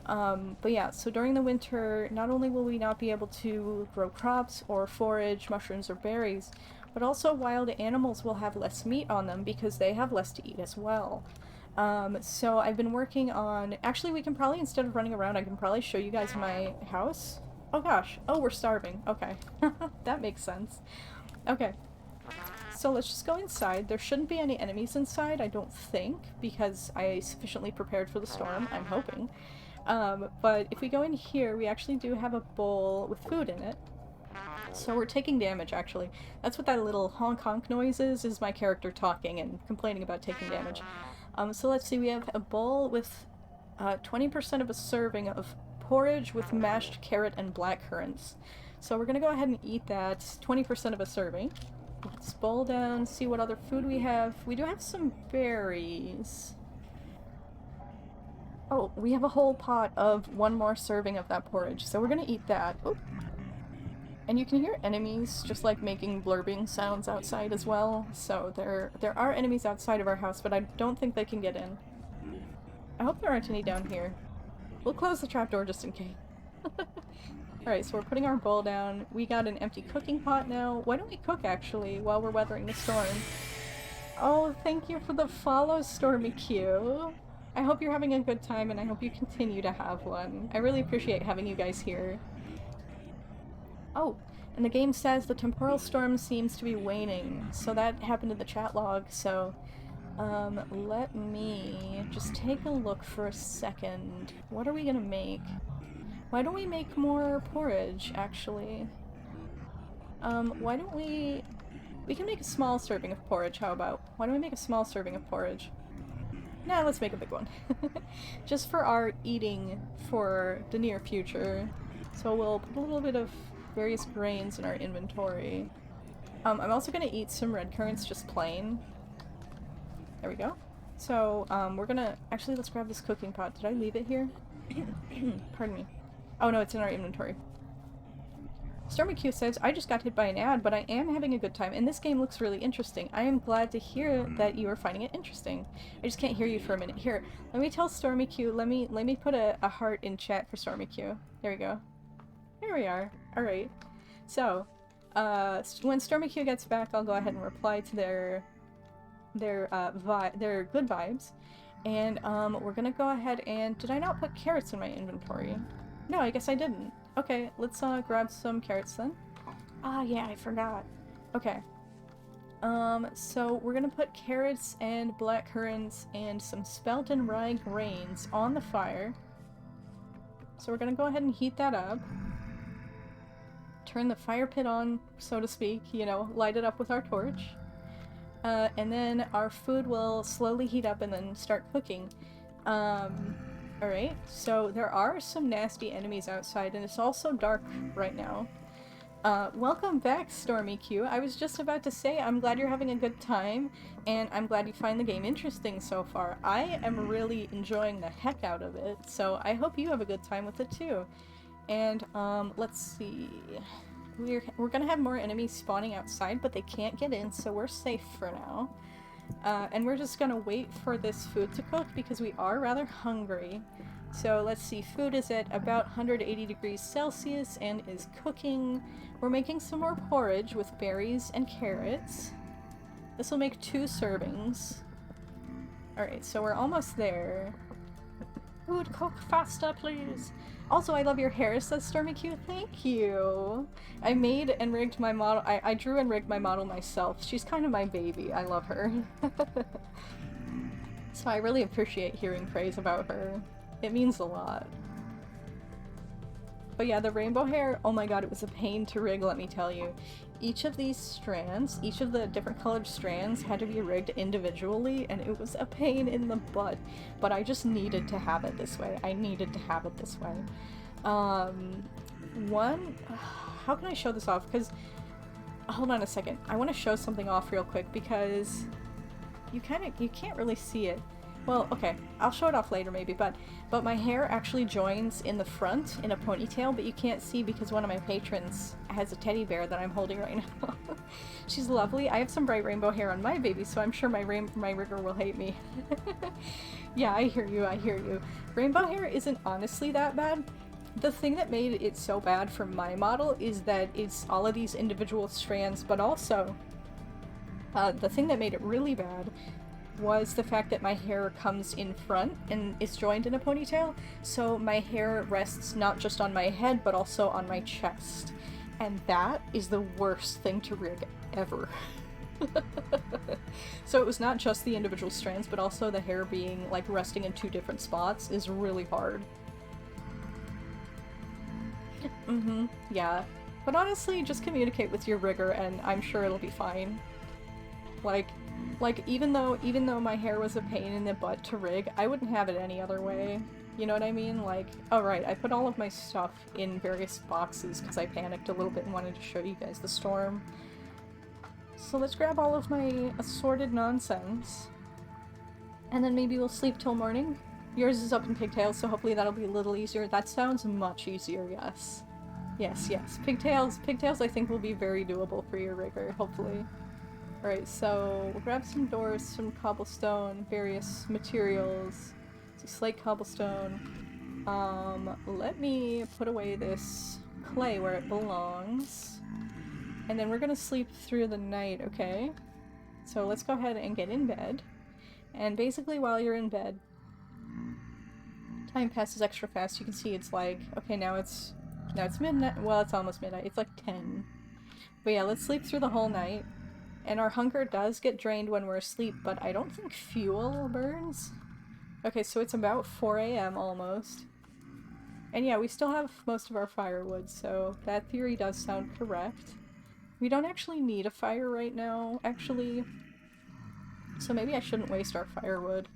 But yeah, so during the winter, not only will we not be able to grow crops or forage mushrooms or berries, but also wild animals will have less meat on them because they have less to eat as well. So I've been working on... Actually, we can probably, instead of running around, I can probably show you guys my house. Oh gosh. Oh, we're starving. Okay. That makes sense. Okay. So let's just go inside. There shouldn't be any enemies inside, I don't think, because I sufficiently prepared for the storm, I'm hoping. But if we go in here, we actually do have a bowl with food in it. So we're taking damage, actually. That's what that little honk-honk noise is my character talking and complaining about taking damage. So let's see, we have a bowl with 20% of a serving of porridge with mashed carrot and blackcurrants. So we're gonna go ahead and eat that, 20% of a serving. Let's bowl down, see what other food we have. We do have some berries. Oh, we have a whole pot of one more serving of that porridge, so we're gonna eat that. Oop. And you can hear enemies just like making blurbing sounds outside as well, so there are enemies outside of our house, but I don't think they can get in. I hope there aren't any down here. We'll close the trapdoor just in case. Alright, so we're putting our bowl down. We got an empty cooking pot now. Why don't we cook, actually, while we're weathering the storm? Oh, thank you for the follow, Stormy Q. I hope you're having a good time, and I hope you continue to have one. I really appreciate having you guys here. Oh, and the game says the temporal storm seems to be waning, so that happened in the chat log, so... let me just take a look for a second. What are we gonna make? Why don't we make more porridge, actually? Why don't we... We can make a small serving of porridge, how about? Why don't we make a small serving of porridge? Nah, let's make a big one. Just for our eating for the near future. So we'll put a little bit of various grains in our inventory. I'm also gonna eat some red currants just plain. There we go. So, we're gonna... Actually, let's grab this cooking pot. Did I leave it here? Pardon me. Oh no, it's in our inventory. Stormy Q says, I just got hit by an ad, but I am having a good time, and this game looks really interesting. I am glad to hear that you are finding it interesting. I just can't hear you for a minute. Here, let me tell Stormy Q, let me put a heart in chat for Stormy Q. There we go. Here we are. Alright. So, when Stormy Q gets back, I'll go ahead and reply to their good vibes. And, we're gonna go ahead and... Did I not put carrots in my inventory? No, I guess I didn't. Okay, let's, grab some carrots then. Ah, yeah, I forgot. Okay. So we're gonna put carrots and blackcurrants and some spelt and rye grains on the fire. So we're gonna go ahead and heat that up. Turn the fire pit on, so to speak, you know, light it up with our torch. And then our food will slowly heat up and then start cooking. Alright, so there are some nasty enemies outside, and it's also dark right now. Welcome back, Stormy Q. I was just about to say, I'm glad you're having a good time, and I'm glad you find the game interesting so far. I am really enjoying the heck out of it, so I hope you have a good time with it too. And, let's see... We're gonna have more enemies spawning outside, but they can't get in, so we're safe for now. And we're just gonna wait for this food to cook because we are rather hungry. So let's see, food is at about 180 degrees Celsius and is cooking. We're making some more porridge with berries and carrots. This will make 2 servings. Alright, so we're almost there. Food, cook faster, please! Also, I love your hair, says Stormy Q. Thank you! I made and rigged my model- I drew and rigged my model myself. She's kind of my baby. I love her. So I really appreciate hearing praise about her. It means a lot. But yeah, the rainbow hair, oh my god, it was a pain to rig, let me tell you. Each of these strands, each of the different colored strands had to be rigged individually, and it was a pain in the butt. But I just needed to have it this way. I needed to have it this way. How can I show this off? Because, hold on a second. I want to show something off real quick because you can't really see it. Well, okay, I'll show it off later maybe, but my hair actually joins in the front in a ponytail, but you can't see because one of my patrons has a teddy bear that I'm holding right now. She's lovely. I have some bright rainbow hair on my baby, so I'm sure my rigger will hate me. Yeah, I hear you, I hear you. Rainbow hair isn't honestly that bad. The thing that made it so bad for my model is that it's all of these individual strands, but also the thing that made it really bad was the fact that my hair comes in front and is joined in a ponytail, so my hair rests not just on my head but also on my chest. And that is the worst thing to rig ever. So it was not just the individual strands, but also the hair being like resting in 2 different spots is really hard. Yeah. But honestly, just communicate with your rigger and I'm sure it'll be fine. Like, even though my hair was a pain in the butt to rig, I wouldn't have it any other way. You know what I mean? Like, oh right, I put all of my stuff in various boxes because I panicked a little bit and wanted to show you guys the storm. So let's grab all of my assorted nonsense. And then maybe we'll sleep till morning. Yours is up in pigtails, so hopefully that'll be a little easier. That sounds much easier, yes. Yes. Pigtails I think will be very doable for your rigger, hopefully. Alright, so we'll grab some doors, some cobblestone, various materials. So slate cobblestone. Let me put away this clay where it belongs. And then we're gonna sleep through the night, okay? So let's go ahead and get in bed. And basically while you're in bed, time passes extra fast. You can see it's like, okay, now it's midnight. Well, it's almost midnight. It's like 10. But yeah, let's sleep through the whole night. And our hunger does get drained when we're asleep, but I don't think fuel burns. Okay, so it's about 4 AM almost. And yeah, we still have most of our firewood, so that theory does sound correct. We don't actually need a fire right now, actually. So maybe I shouldn't waste our firewood.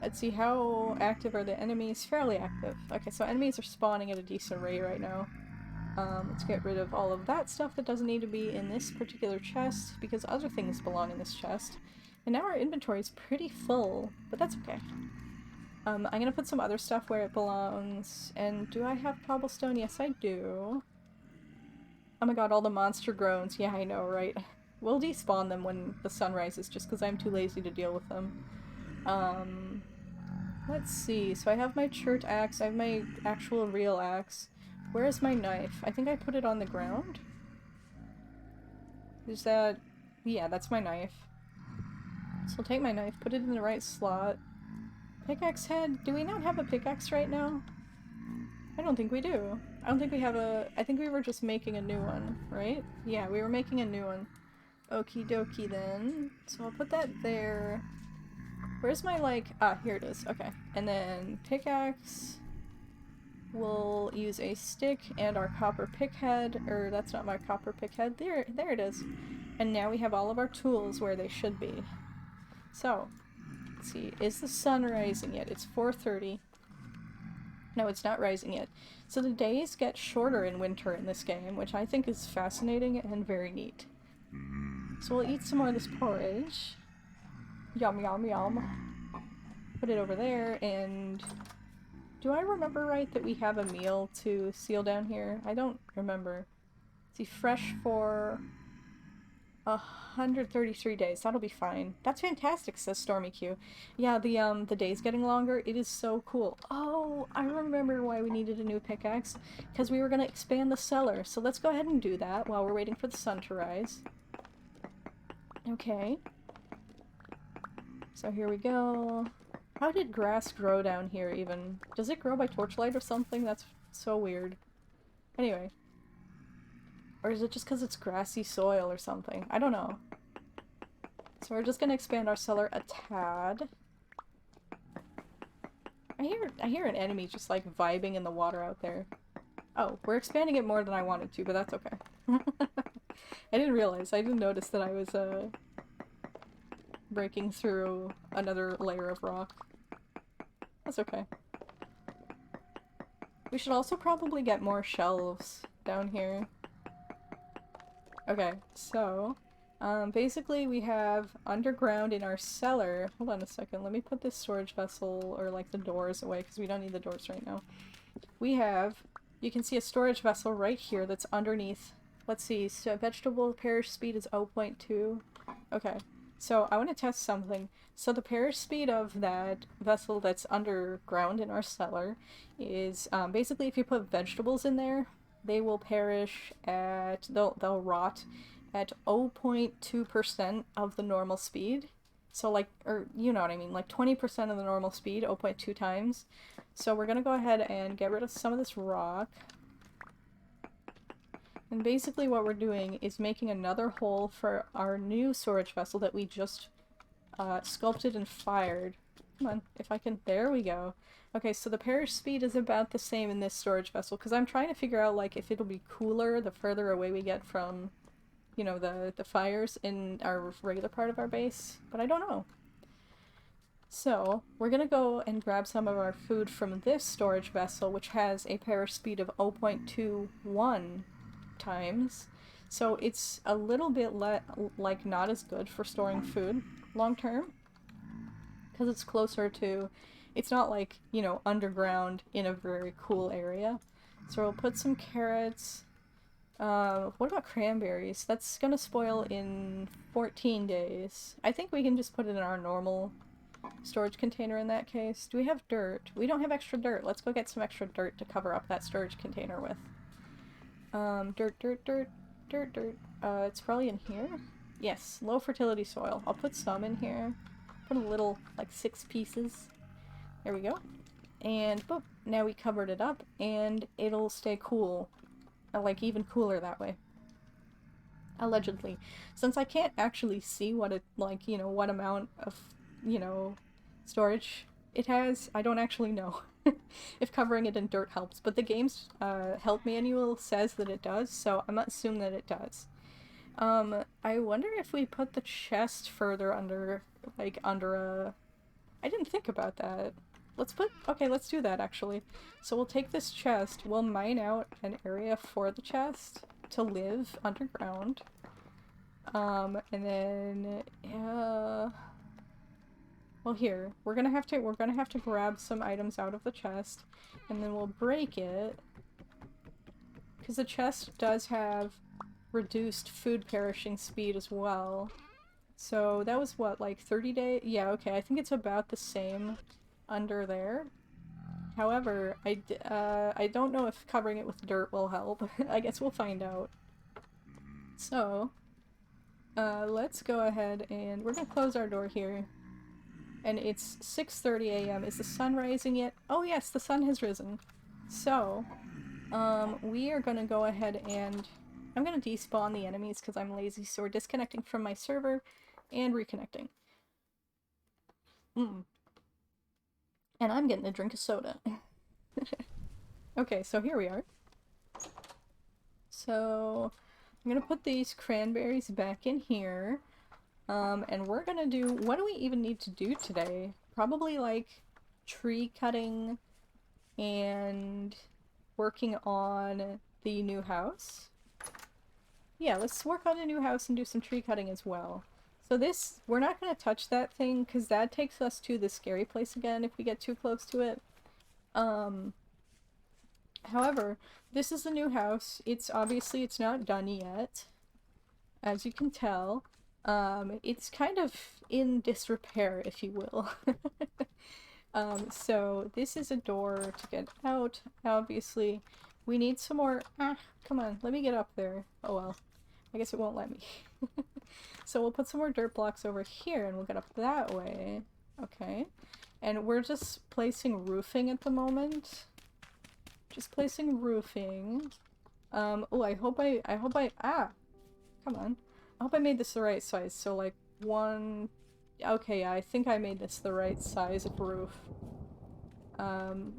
Let's see, how active are the enemies? Fairly active. Okay, so enemies are spawning at a decent rate right now. Let's get rid of all of that stuff that doesn't need to be in this particular chest, because other things belong in this chest. And now our inventory is pretty full, but that's okay. I'm gonna put some other stuff where it belongs. And do I have cobblestone? Yes, I do. Oh my god, all the monster groans. Yeah, I know, right? We'll despawn them when the sun rises, just because I'm too lazy to deal with them. Let's see. So I have my chert axe, I have my actual real axe. Where is my knife? I think I put it on the ground? Is that... yeah, that's my knife. So I'll take my knife, put it in the right slot. Pickaxe head? Do we not have a pickaxe right now? I don't think we do. I don't think we have a... I think we were just making a new one, right? Yeah, we were making a new one. Okie dokie then. So I'll put that there. Where's my, like... ah, here it is. Okay. And then pickaxe... we'll use a stick and our copper pick head, or that's not my copper pick head. There it is. And now we have all of our tools where they should be. So, let's see, is the sun rising yet? It's 4:30. No, it's not rising yet. So the days get shorter in winter in this game, which I think is fascinating and very neat. So we'll eat some more of this porridge. Yum yum yum. Put it over there, and... do I remember right that we have a meal to seal down here? I don't remember. See, fresh for... 133 days. That'll be fine. That's fantastic, says Stormy Q. Yeah, the days getting longer, it is so cool. Oh, I remember why we needed a new pickaxe. Because we were gonna expand the cellar. So let's go ahead and do that while we're waiting for the sun to rise. Okay. So here we go. How did grass grow down here even? Does it grow by torchlight or something? That's so weird. Anyway. Or is it just because it's grassy soil or something? I don't know. So we're just gonna expand our cellar a tad. I hear an enemy just like vibing in the water out there. Oh, we're expanding it more than I wanted to, but that's okay. I didn't realize. I didn't notice that I was breaking through another layer of rock. That's okay. We should also probably get more shelves down here. Okay, so, basically we have underground in our cellar. Hold on a second, let me put this storage vessel, or like the doors away, because we don't need the doors right now. We have, you can see a storage vessel right here that's underneath. Let's see, so vegetable parish speed is 0.2. Okay, so I want to test something. So the parish speed of that vessel that's underground in our cellar is, basically if you put vegetables in there, they will perish at, they'll rot at 0.2% of the normal speed. So like, or you know what I mean, like 20% of the normal speed, 0.2 times. So we're gonna go ahead and get rid of some of this rock. And basically what we're doing is making another hole for our new storage vessel that we just sculpted and fired. Come on, if I can, there we go. Okay, so the parish speed is about the same in this storage vessel, because I'm trying to figure out, like, if it'll be cooler the further away we get from, you know, the fires in our regular part of our base, but I don't know. So, we're gonna go and grab some of our food from this storage vessel, which has a parish speed of 0.21 times. So it's a little bit like not as good for storing food long term, because it's closer to, it's not like, you know, underground in a very cool area. So we'll put some carrots. What about cranberries? That's gonna spoil in 14 days. I think we can just put it in our normal storage container in that case. Do we have dirt? We don't have extra dirt. Let's go get some extra dirt to cover up that storage container with. Dirt. It's probably in here? Yes, low fertility soil. I'll put some in here. Put a little, like 6 pieces. There we go. And boop, now we covered it up and it'll stay cool. Like even cooler that way. Allegedly. Since I can't actually see what it, like, you know, what amount of, you know, storage it has, I don't actually know if covering it in dirt helps. But the game's help manual says that it does, so I'm gonna assume that it does. I wonder if we put the chest further under, like, under a... I didn't think about that. Okay, let's do that, actually. So we'll take this chest, we'll mine out an area for the chest to live underground. And then, well, here, we're gonna have to grab some items out of the chest, and then we'll break it. Because the chest does have reduced food perishing speed as well. So that was what, like 30 days? Yeah, okay, I think it's about the same under there. However, I don't know if covering it with dirt will help. I guess we'll find out. So, let's go ahead and we're gonna close our door here. And it's 6:30 a.m. Is the sun rising yet? Oh yes, the sun has risen. So, we are gonna go ahead and I'm gonna despawn the enemies because I'm lazy, so we're disconnecting from my server and reconnecting. And I'm getting a drink of soda. Okay, so here we are. So, I'm gonna put these cranberries back in here. And we're gonna do, what do we even need to do today? Probably like tree cutting and working on the new house. Yeah, let's work on a new house and do some tree cutting as well. So this, we're not gonna touch that thing because that takes us to the scary place again if we get too close to it. However, this is the new house. It's obviously, it's not done yet. as you can tell. It's kind of in disrepair, if you will. So this is a door to get out, obviously. We need some more— ah, come on, let me get up there. Oh well, I guess it won't let me. So we'll put some more dirt blocks over here and we'll get up that way. Okay. And we're just placing roofing at the moment. Just placing roofing. Oh, I hope I, ah! Come on. I hope I made this the right size. So like one— okay, yeah, I think I made this the right size of roof.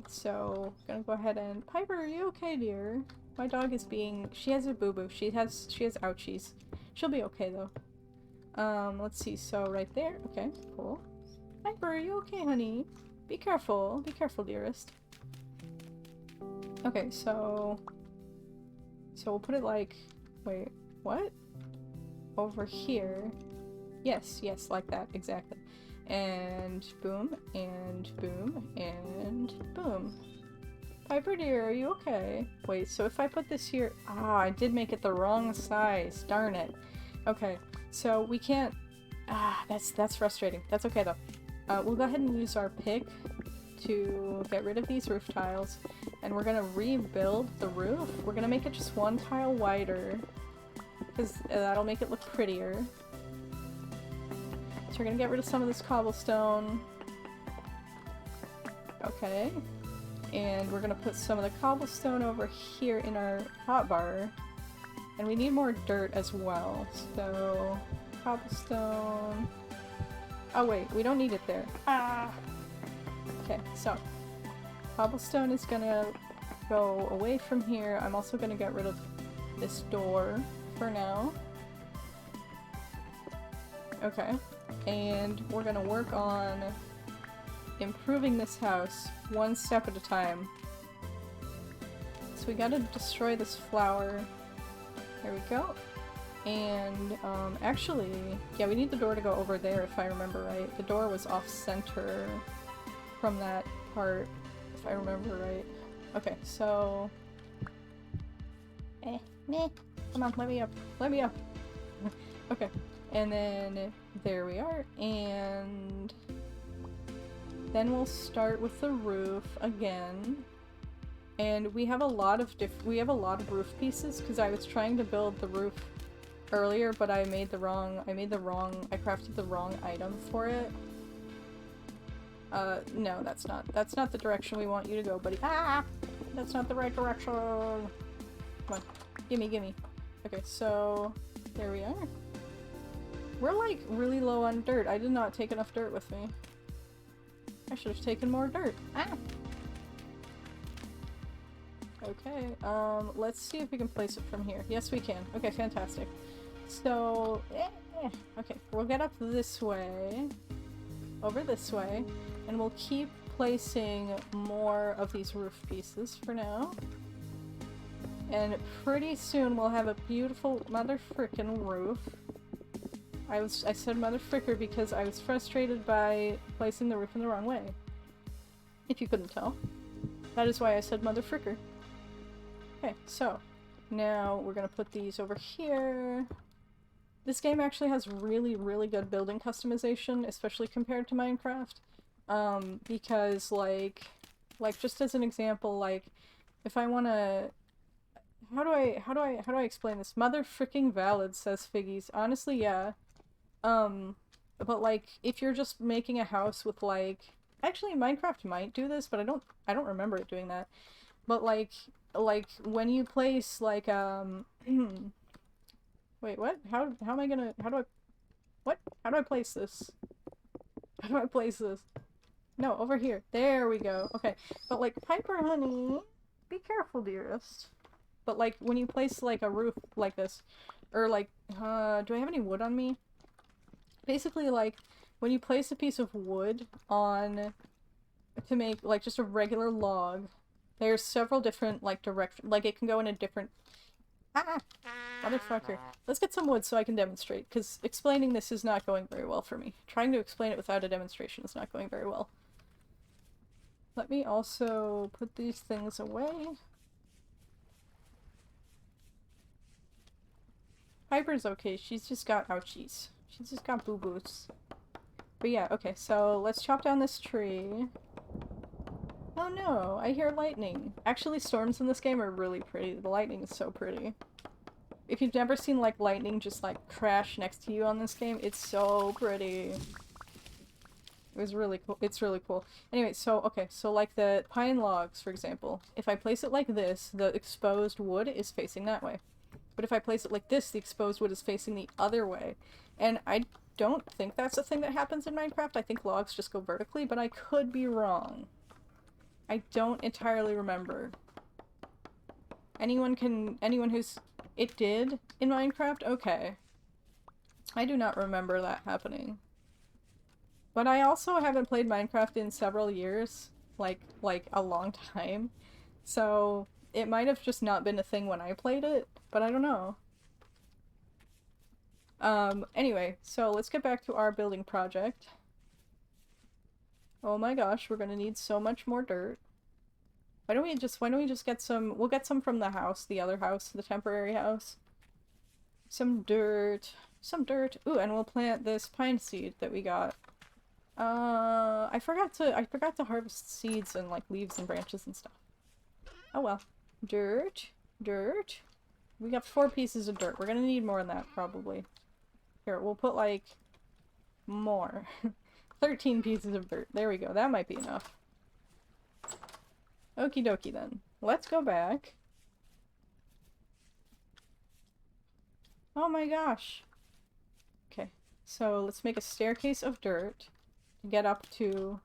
So gonna go ahead and— Piper, are you okay, dear? My dog is being— she has a boo-boo. She has ouchies. She'll be okay though. Let's see, so right there. Okay, cool. Piper, are you okay, honey? Be careful. Be careful, dearest. Okay, so we'll put it like— wait, what? Over here. Yes, yes, like that, exactly. And boom, and boom, and boom. Piper dear, are you okay? Wait, so if I put this here— ah, I did make it the wrong size, darn it. Okay, so we can't— ah, that's frustrating. That's okay though. We'll go ahead and use our pick to get rid of these roof tiles, and we're gonna rebuild the roof. We're gonna make it just one tile wider, because that'll make it look prettier. So we're gonna get rid of some of this cobblestone. Okay. And we're gonna put some of the cobblestone over here in our hotbar. And we need more dirt as well. So, cobblestone. Oh wait, we don't need it there. Ah! Okay, so cobblestone is gonna go away from here. I'm also gonna get rid of this door for now. Okay. And we're gonna work on improving this house one step at a time. So we gotta destroy this flower. There we go. And, actually, yeah, we need the door to go over there if I remember right. The door was off-center from that part, if I remember right. Okay, so— meh. Come on, let me up. Let me up. Okay. And then there we are, and then we'll start with the roof again. And we have a lot of roof pieces because I was trying to build the roof earlier, but I crafted the wrong item for it. No, that's not the direction we want you to go, buddy. Ah! That's not the right direction. Come on. Gimme. Okay, so there we are. We're like really low on dirt. I did not take enough dirt with me. I should have taken more dirt. Ah! Okay, let's see if we can place it from here. Yes, we can. Okay, fantastic. So, okay, we'll get up this way, over this way, and we'll keep placing more of these roof pieces for now. And pretty soon we'll have a beautiful mother frickin' roof. I said mother fricker because I was frustrated by placing the roof in the wrong way. If you couldn't tell. That is why I said mother fricker. Okay, so now we're gonna put these over here. This game actually has really, really good building customization, especially compared to Minecraft. Because like just as an example, like if I wanna— how do I explain this? Mother fricking valid, says Figgies. Honestly, yeah. But like, if you're just making a house with like— actually, Minecraft might do this, but I don't remember it doing that. But like when you place like, wait, what? How am I gonna— how do I place this? How do I place this? No, over here. There we go. Okay. But like, Piper, honey, be careful, dearest. But like, when you place like a roof like this, or like, do I have any wood on me? Basically, like, when you place a piece of wood on to make like just a regular log, there's several different like directions. Like, it can go in a different— ah! Motherfucker. Let's get some wood so I can demonstrate, because explaining this is not going very well for me. Trying to explain it without a demonstration is not going very well. Let me also put these things away. Piper's okay. She's just got ouchies. She's just got boo-boos. But yeah, okay, so let's chop down this tree. Oh no, I hear lightning. Actually, storms in this game are really pretty. The lightning is so pretty. If you've never seen, like, lightning just, like, crash next to you on this game, it's so pretty. It was really cool. It's really cool. Anyway, so, okay, so like the pine logs, for example, if I place it like this, the exposed wood is facing that way. But if I place it like this, the exposed wood is facing the other way. And I don't think that's a thing that happens in Minecraft. I think logs just go vertically, but I could be wrong. I don't entirely remember. Anyone who's... It did in Minecraft? Okay. I do not remember that happening. But I also haven't played Minecraft in several years. Like a long time. So it might have just not been a thing when I played it, but I don't know. Anyway, so let's get back to our building project. Oh my gosh, we're gonna need so much more dirt. Why don't we just get some, we'll get some from the house, the other house, the temporary house. Some dirt. Ooh, and we'll plant this pine seed that we got. I forgot to harvest seeds and, like, leaves and branches and stuff. Oh well. Dirt. We got 4 pieces of dirt. We're gonna need more than that, probably. Here, we'll put, like, more. 13 pieces of dirt. There we go. That might be enough. Okie dokie then. Let's go back. Oh my gosh. Okay, so let's make a staircase of dirt to get up to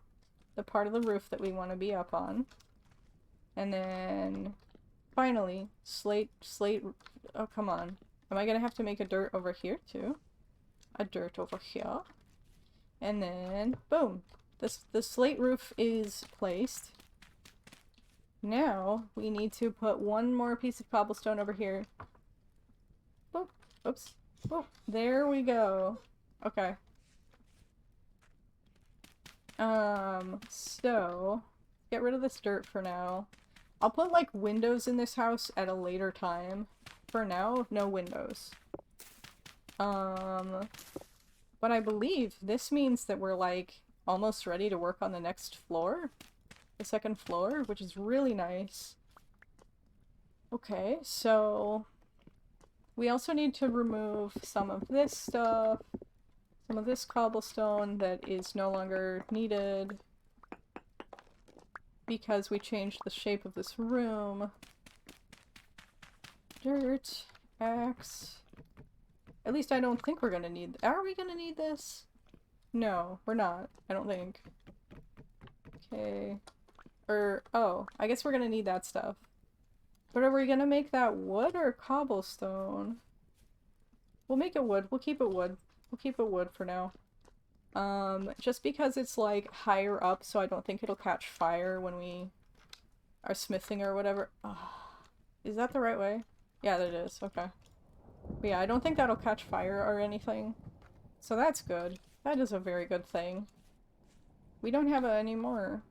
the part of the roof that we want to be up on. And then, finally, slate, oh come on. Am I gonna have to make a dirt over here too? A dirt over here. And then, boom! The slate roof is placed. Now, we need to put one more piece of cobblestone over here. Boop. Oops. Boop. There we go. Okay. So, get rid of this dirt for now. I'll put, like, windows in this house at a later time. For now, no windows. But I believe this means that we're, like, almost ready to work on the next floor. The second floor, which is really nice. Okay, so we also need to remove some of this stuff, some of this cobblestone that is no longer needed because we changed the shape of this room. Dirt, axe. At least I don't think we're gonna need. Are we gonna need this? No, we're not. I don't think. Okay. Oh, I guess we're gonna need that stuff. But are we gonna make that wood or cobblestone? We'll make it wood. We'll keep it wood. We'll keep it wood for now. Just because it's, like, higher up, so I don't think it'll catch fire when we are smithing or whatever. Oh, is that the right way? Yeah, that is. Okay. But yeah, I don't think that'll catch fire or anything. So that's good. That is a very good thing. We don't have it anymore.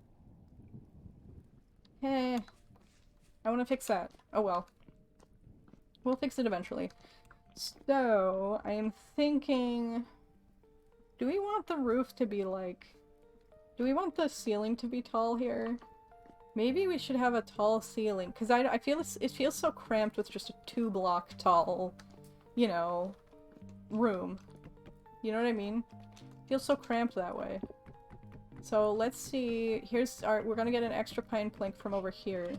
Eh. I want to fix that. Oh well. We'll fix it eventually. So, I am thinking... Do we want the roof to be like... Do we want the ceiling to be tall here? Maybe we should have a tall ceiling, because I feel it feels so cramped with just a 2-block tall, you know, room. You know what I mean? It feels so cramped that way. So let's see, here's our, we're gonna get an extra pine plank from over here.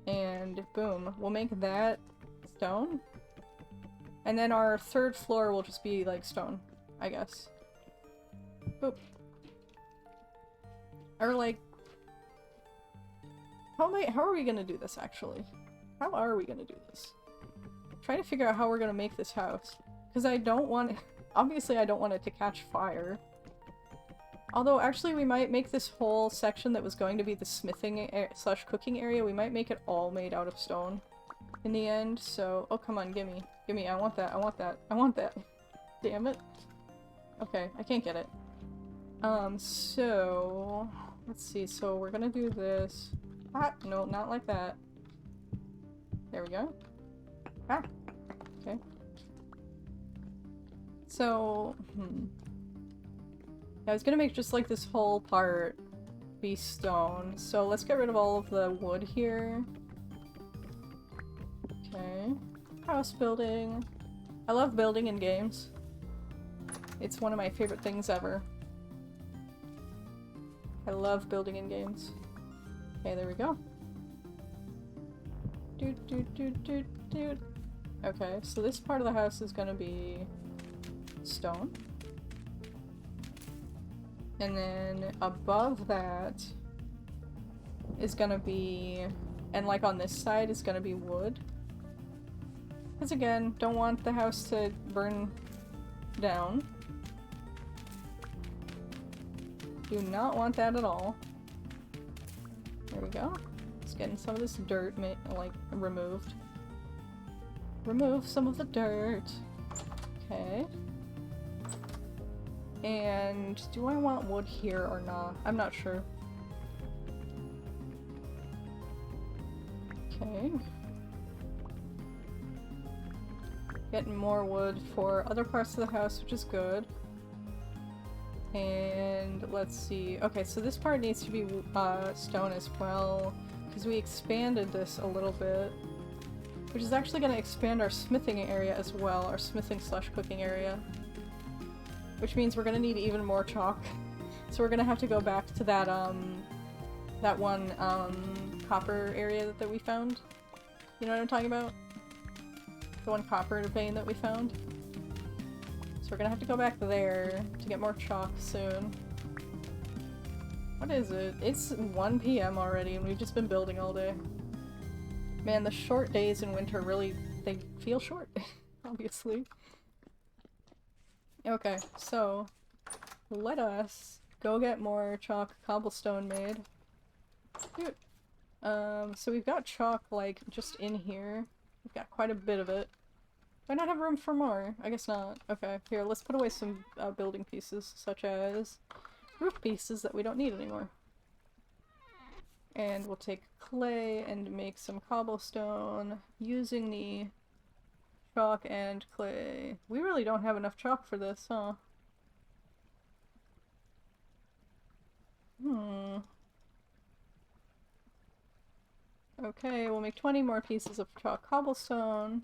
And boom, we'll make that stone. And then our 3rd floor will just be like stone, I guess. Boop. Or like, how are we gonna do this actually? How are we gonna do this? I'm trying to figure out how we're gonna make this house. Because I don't want, obviously I don't want it to catch fire. Although, actually, we might make this whole section that was going to be the smithing slash cooking area, we might make it all made out of stone in the end, so... Oh, come on, gimme. Gimme, I want that, I want that, I want that. Damn it. Okay, I can't get it. So... Let's see, so we're gonna do this... Ah, no, not like that. There we go. Ah! Okay. So, I was gonna make just like this whole part be stone. So let's get rid of all of the wood here. Okay. House building. I love building in games. It's one of my favorite things ever. I love building in games. Okay, there we go. Doot, doot, doot, doot, doot. Okay, so this part of the house is gonna be stone. And then above that is gonna be, and like on this side is gonna be wood. Because again, don't want the house to burn down. Do not want that at all. There we go. Just getting some of this dirt like removed. Remove some of the dirt. Okay. And do I want wood here or not? I'm not sure. Okay. Getting more wood for other parts of the house, which is good. And let's see. Okay, so this part needs to be stone as well, because we expanded this a little bit. Which is actually going to expand our smithing area as well, our smithing slash cooking area. Which means we're going to need even more chalk. So we're going to have to go back to that, that one, copper area that we found. You know what I'm talking about? The one copper vein that we found. So we're going to have to go back there to get more chalk soon. What is it? It's 1 PM already and we've just been building all day. Man, the short days in winter really, they feel short, obviously. Okay, so let us go get more chalk cobblestone made. Dude. So we've got chalk, like, just in here. We've got quite a bit of it. Do I not have room for more? I guess not. Okay, here, let's put away some building pieces, such as roof pieces that we don't need anymore. And we'll take clay and make some cobblestone using the chalk and clay. We really don't have enough chalk for this, huh? Okay, we'll make 20 more pieces of chalk cobblestone.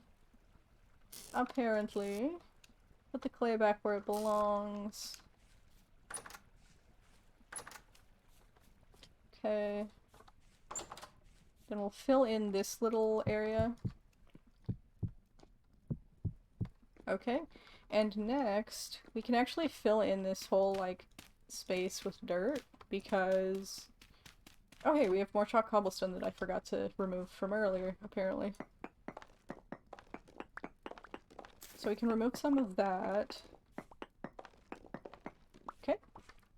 Apparently. Put the clay back where it belongs. Okay. Then we'll fill in this little area. Okay. And next, we can actually fill in this whole, like, space with dirt, because... Oh hey, we have more chalk cobblestone that I forgot to remove from earlier, apparently. So we can remove some of that. Okay.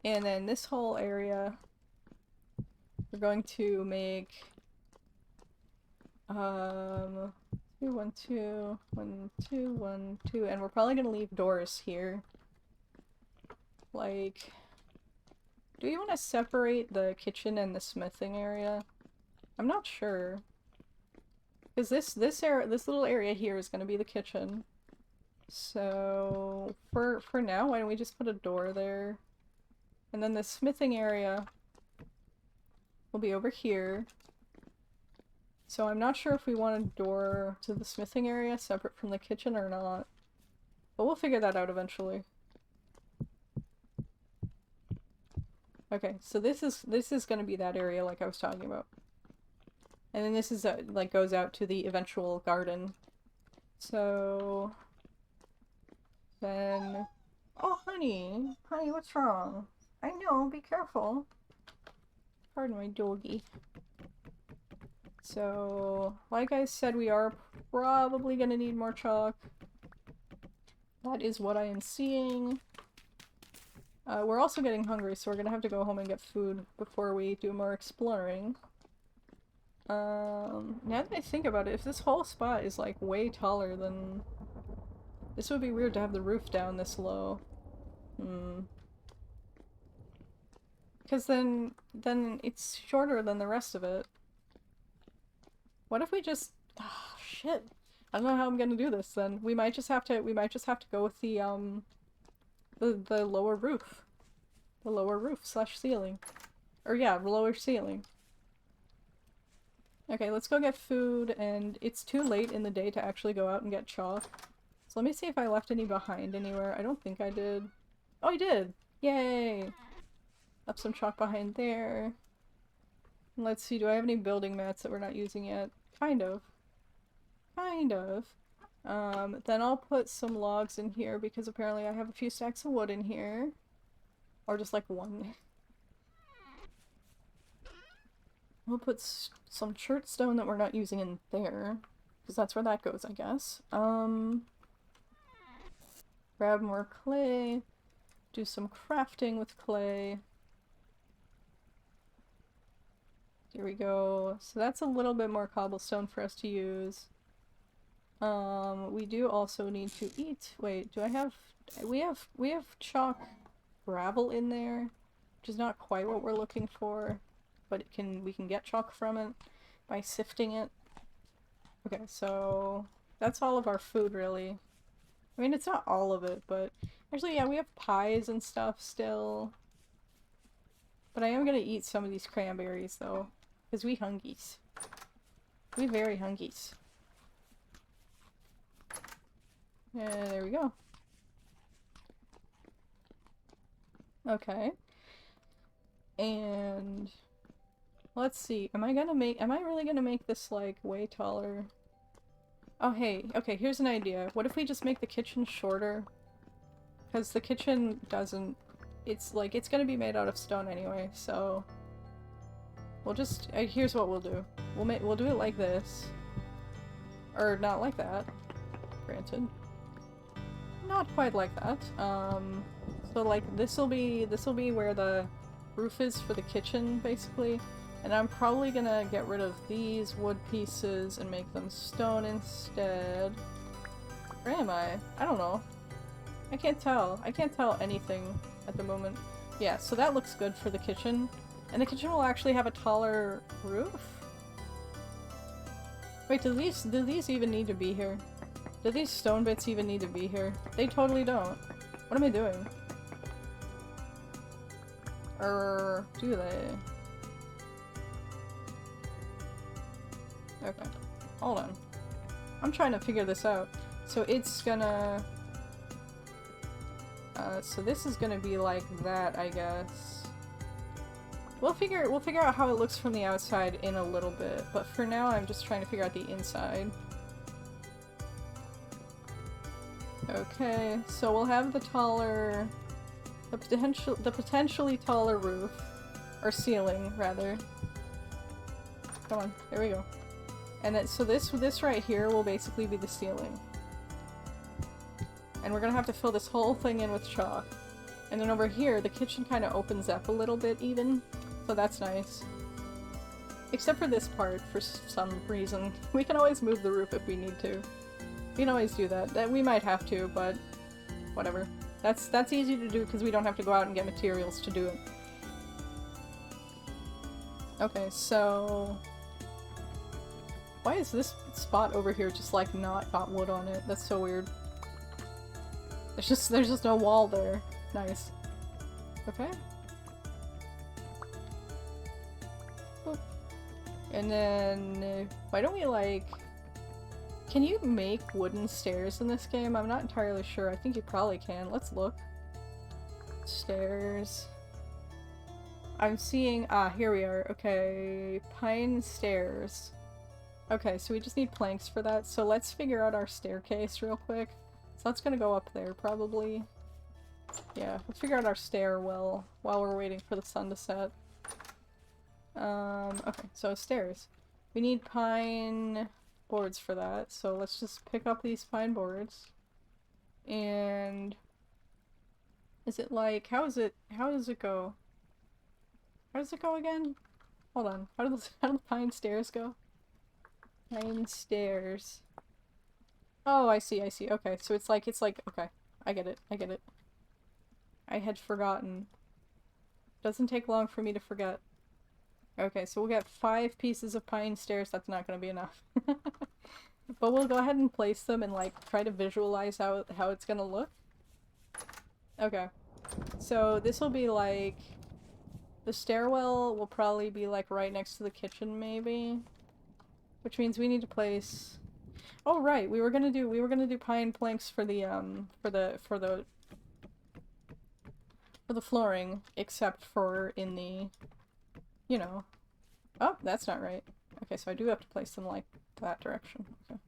And then this whole area, we're going to make... 2, 1, 2, 1, 2, 1, 2, and we're probably gonna leave doors here. Like, do we want to separate the kitchen and the smithing area? I'm not sure. Because this little area here is gonna be the kitchen. So, for now, why don't we just put a door there? And then the smithing area will be over here. So I'm not sure if we want a door to the smithing area separate from the kitchen or not. But we'll figure that out eventually. Okay, so this is gonna be that area like I was talking about. And then this is like goes out to the eventual garden. So then, oh honey, what's wrong? I know, be careful. Pardon my doggy. So, like I said, we are probably gonna need more chalk. That is what I am seeing. We're also getting hungry, so we're gonna have to go home and get food before we do more exploring. Now that I think about it, if this whole spot is like way taller, then this would be weird to have the roof down this low. Because then it's shorter than the rest of it. What if we just... Oh, shit. I don't know how I'm gonna do this then. We might just have to go with the, the lower roof. The lower roof slash ceiling. Or yeah, lower ceiling. Okay, let's go get food, and it's too late in the day to actually go out and get chalk. So let me see if I left any behind anywhere. I don't think I did. Oh, I did! Yay! Left some chalk behind there. Let's see, do I have any building mats that we're not using yet? Kind of. Kind of. Then I'll put some logs in here because apparently I have a few stacks of wood in here. Or just like one. We'll put some chert stone that we're not using in there. Because that's where that goes, I guess. Grab more clay. Do some crafting with clay. Here we go. So that's a little bit more cobblestone for us to use. We do also need to eat. Wait, do I have... We have chalk gravel in there, which is not quite what we're looking for, but we can get chalk from it by sifting it. Okay, so that's all of our food, really. I mean, it's not all of it, but actually, yeah, we have pies and stuff still. But I am gonna eat some of these cranberries, though, because we hungies. We very hungies. Yeah, there we go. Okay. And let's see. Am I really gonna make this like way taller? Oh hey, okay, here's an idea. What if we just make the kitchen shorter? Because the kitchen doesn't... It's like, it's gonna be made out of stone anyway, so... We'll just... here's what we'll do. We'll do it like this. Or not like that. Granted. Not quite like that. So like, this'll be where the roof is for the kitchen, basically. And I'm probably gonna get rid of these wood pieces and make them stone instead. Where am I? I don't know. I can't tell. I can't tell anything at the moment. Yeah, so that looks good for the kitchen. And the kitchen will actually have a taller roof? Wait, do these even need to be here? Do these stone bits even need to be here? They totally don't. What am I doing? Or do they? Okay. Hold on. I'm trying to figure this out. So it's gonna... so this is gonna be like that, I guess. We'll figure out how it looks from the outside in a little bit, but for now I'm just trying to figure out the inside. Okay, so we'll have the potentially taller roof. Or ceiling, rather. Come on, there we go. And then, so this right here will basically be the ceiling. And we're gonna have to fill this whole thing in with chalk. And then over here, the kitchen kind of opens up a little bit even. So that's nice. Except for this part, for some reason. We can always move the roof if we need to. We can always do that. We might have to, but whatever. That's easy to do because we don't have to go out and get materials to do it. Okay, so... Why is this spot over here just like not got wood on it? That's so weird. There's just no wall there. Nice. Okay. Boop. And then why don't we like... Can you make wooden stairs in this game? I'm not entirely sure. I think you probably can. Let's look. Stairs. I'm seeing... Ah, here we are. Okay. Pine stairs. Okay, so we just need planks for that. So let's figure out our staircase real quick. So that's gonna go up there, probably. Yeah, let's figure out our stairwell while we're waiting for the sun to set. Okay, so stairs. We need pine boards for that, so let's just pick up these pine boards. And... Is it like... How does it go? How does it go again? Hold on. How do the pine stairs go? Pine stairs. Oh, I see. Okay, so it's like, okay. I get it. I had forgotten. Doesn't take long for me to forget. Okay, so we'll get 5 pieces of pine stairs. That's not gonna be enough. But we'll go ahead and place them and like try to visualize how it's gonna look. Okay. So this will be like... The stairwell will probably be like right next to the kitchen, maybe? Which means we need to place... Oh, right, we were gonna do pine planks for the, for the flooring, except for in the, you know... Oh, that's not right. Okay, so I do have to place them like that direction. Okay.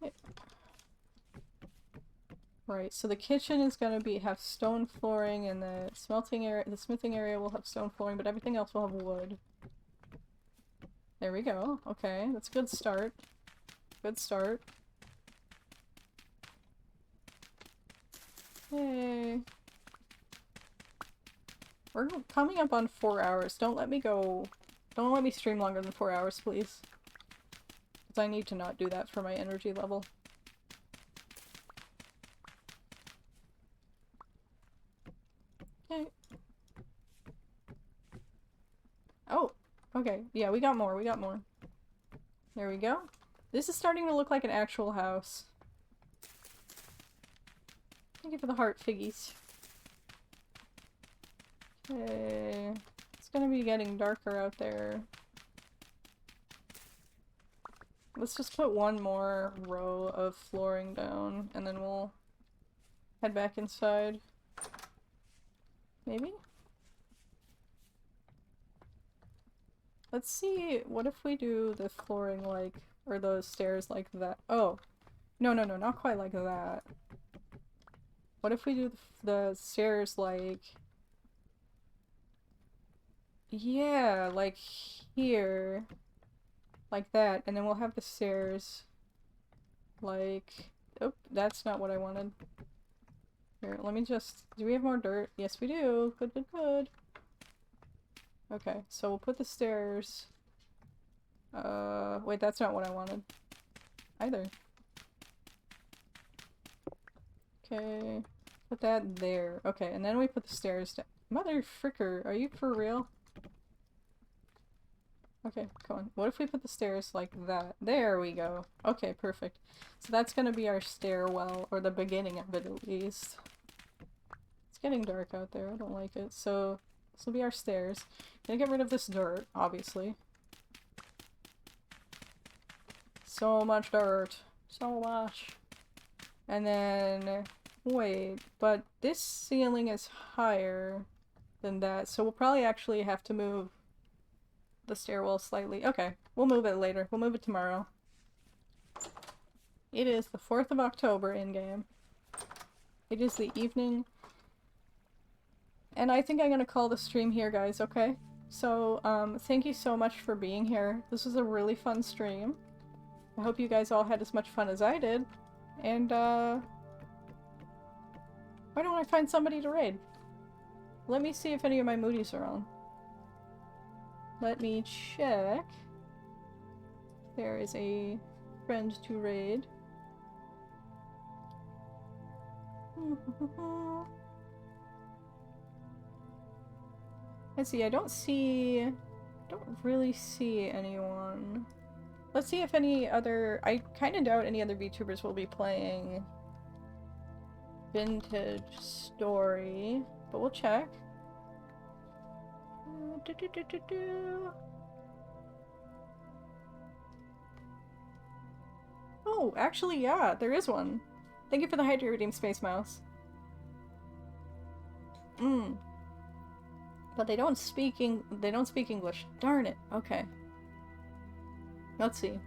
Okay. Right, so the kitchen is gonna have stone flooring, and the smithing area will have stone flooring, but everything else will have wood. There we go. Okay, that's a good start. Good start. Hey. We're coming up on 4 hours. Don't let me stream longer than 4 hours, please. Because I need to not do that for my energy level. Okay. Oh, okay. Yeah, we got more. We got more. There we go. This is starting to look like an actual house. Thank you for the heart figgies. Okay. It's gonna be getting darker out there. Let's just put one more row of flooring down, and then we'll head back inside. Maybe? Let's see, what if we do the flooring like, or those stairs like that? Oh, no, not quite like that. What if we do the stairs like... Yeah, like here. Like that, and then we'll have the stairs like... Oh, that's not what I wanted. Here, let me just... Do we have more dirt? Yes, we do. Good, good, good. Okay, so we'll put the stairs... wait, that's not what I wanted. Either. Okay, put that there. Okay, and then we put the stairs down. Mother fricker, are you for real? Okay, come on. What if we put the stairs like that? There we go. Okay, perfect. So that's gonna be our stairwell, or the beginning of it at least. It's getting dark out there, I don't like it. So, this will be our stairs. Gonna get rid of this dirt, obviously. So much dirt. So much. And then... Wait, but this ceiling is higher than that, so we'll probably actually have to move the stairwell slightly. Okay, we'll move it later. We'll move it tomorrow. It is the 4th of October in-game. It is the evening. And I think I'm gonna call the stream here, guys, okay? So, thank you so much for being here. This was a really fun stream. I hope you guys all had as much fun as I did. And, why don't I find somebody to raid? Let me see if any of my moodies are on. Let me check. There is a friend to raid. Let's see, I don't really see anyone. Let's see if any other... I kind of doubt any other VTubers will be playing Vintage Story, but we'll check. Oh, actually, yeah, there is one. Thank you for the hydrating Space Mouse. But they don't speak English. Darn it. Okay. Let's see.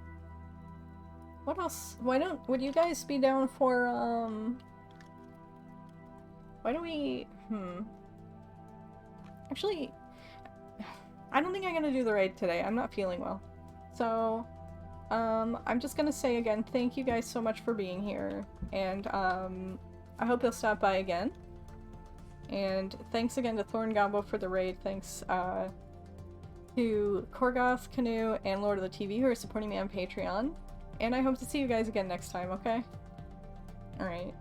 What else? Would you guys be down for, why don't we... Actually, I don't think I'm gonna do the raid today. I'm not feeling well. So, I'm just gonna say again, thank you guys so much for being here. And, I hope you'll stop by again. And thanks again to Thorn Gombo for the raid. Thanks, to Korgoth, Canoe, and Lord of the TV who are supporting me on Patreon. And I hope to see you guys again next time, okay? Alright.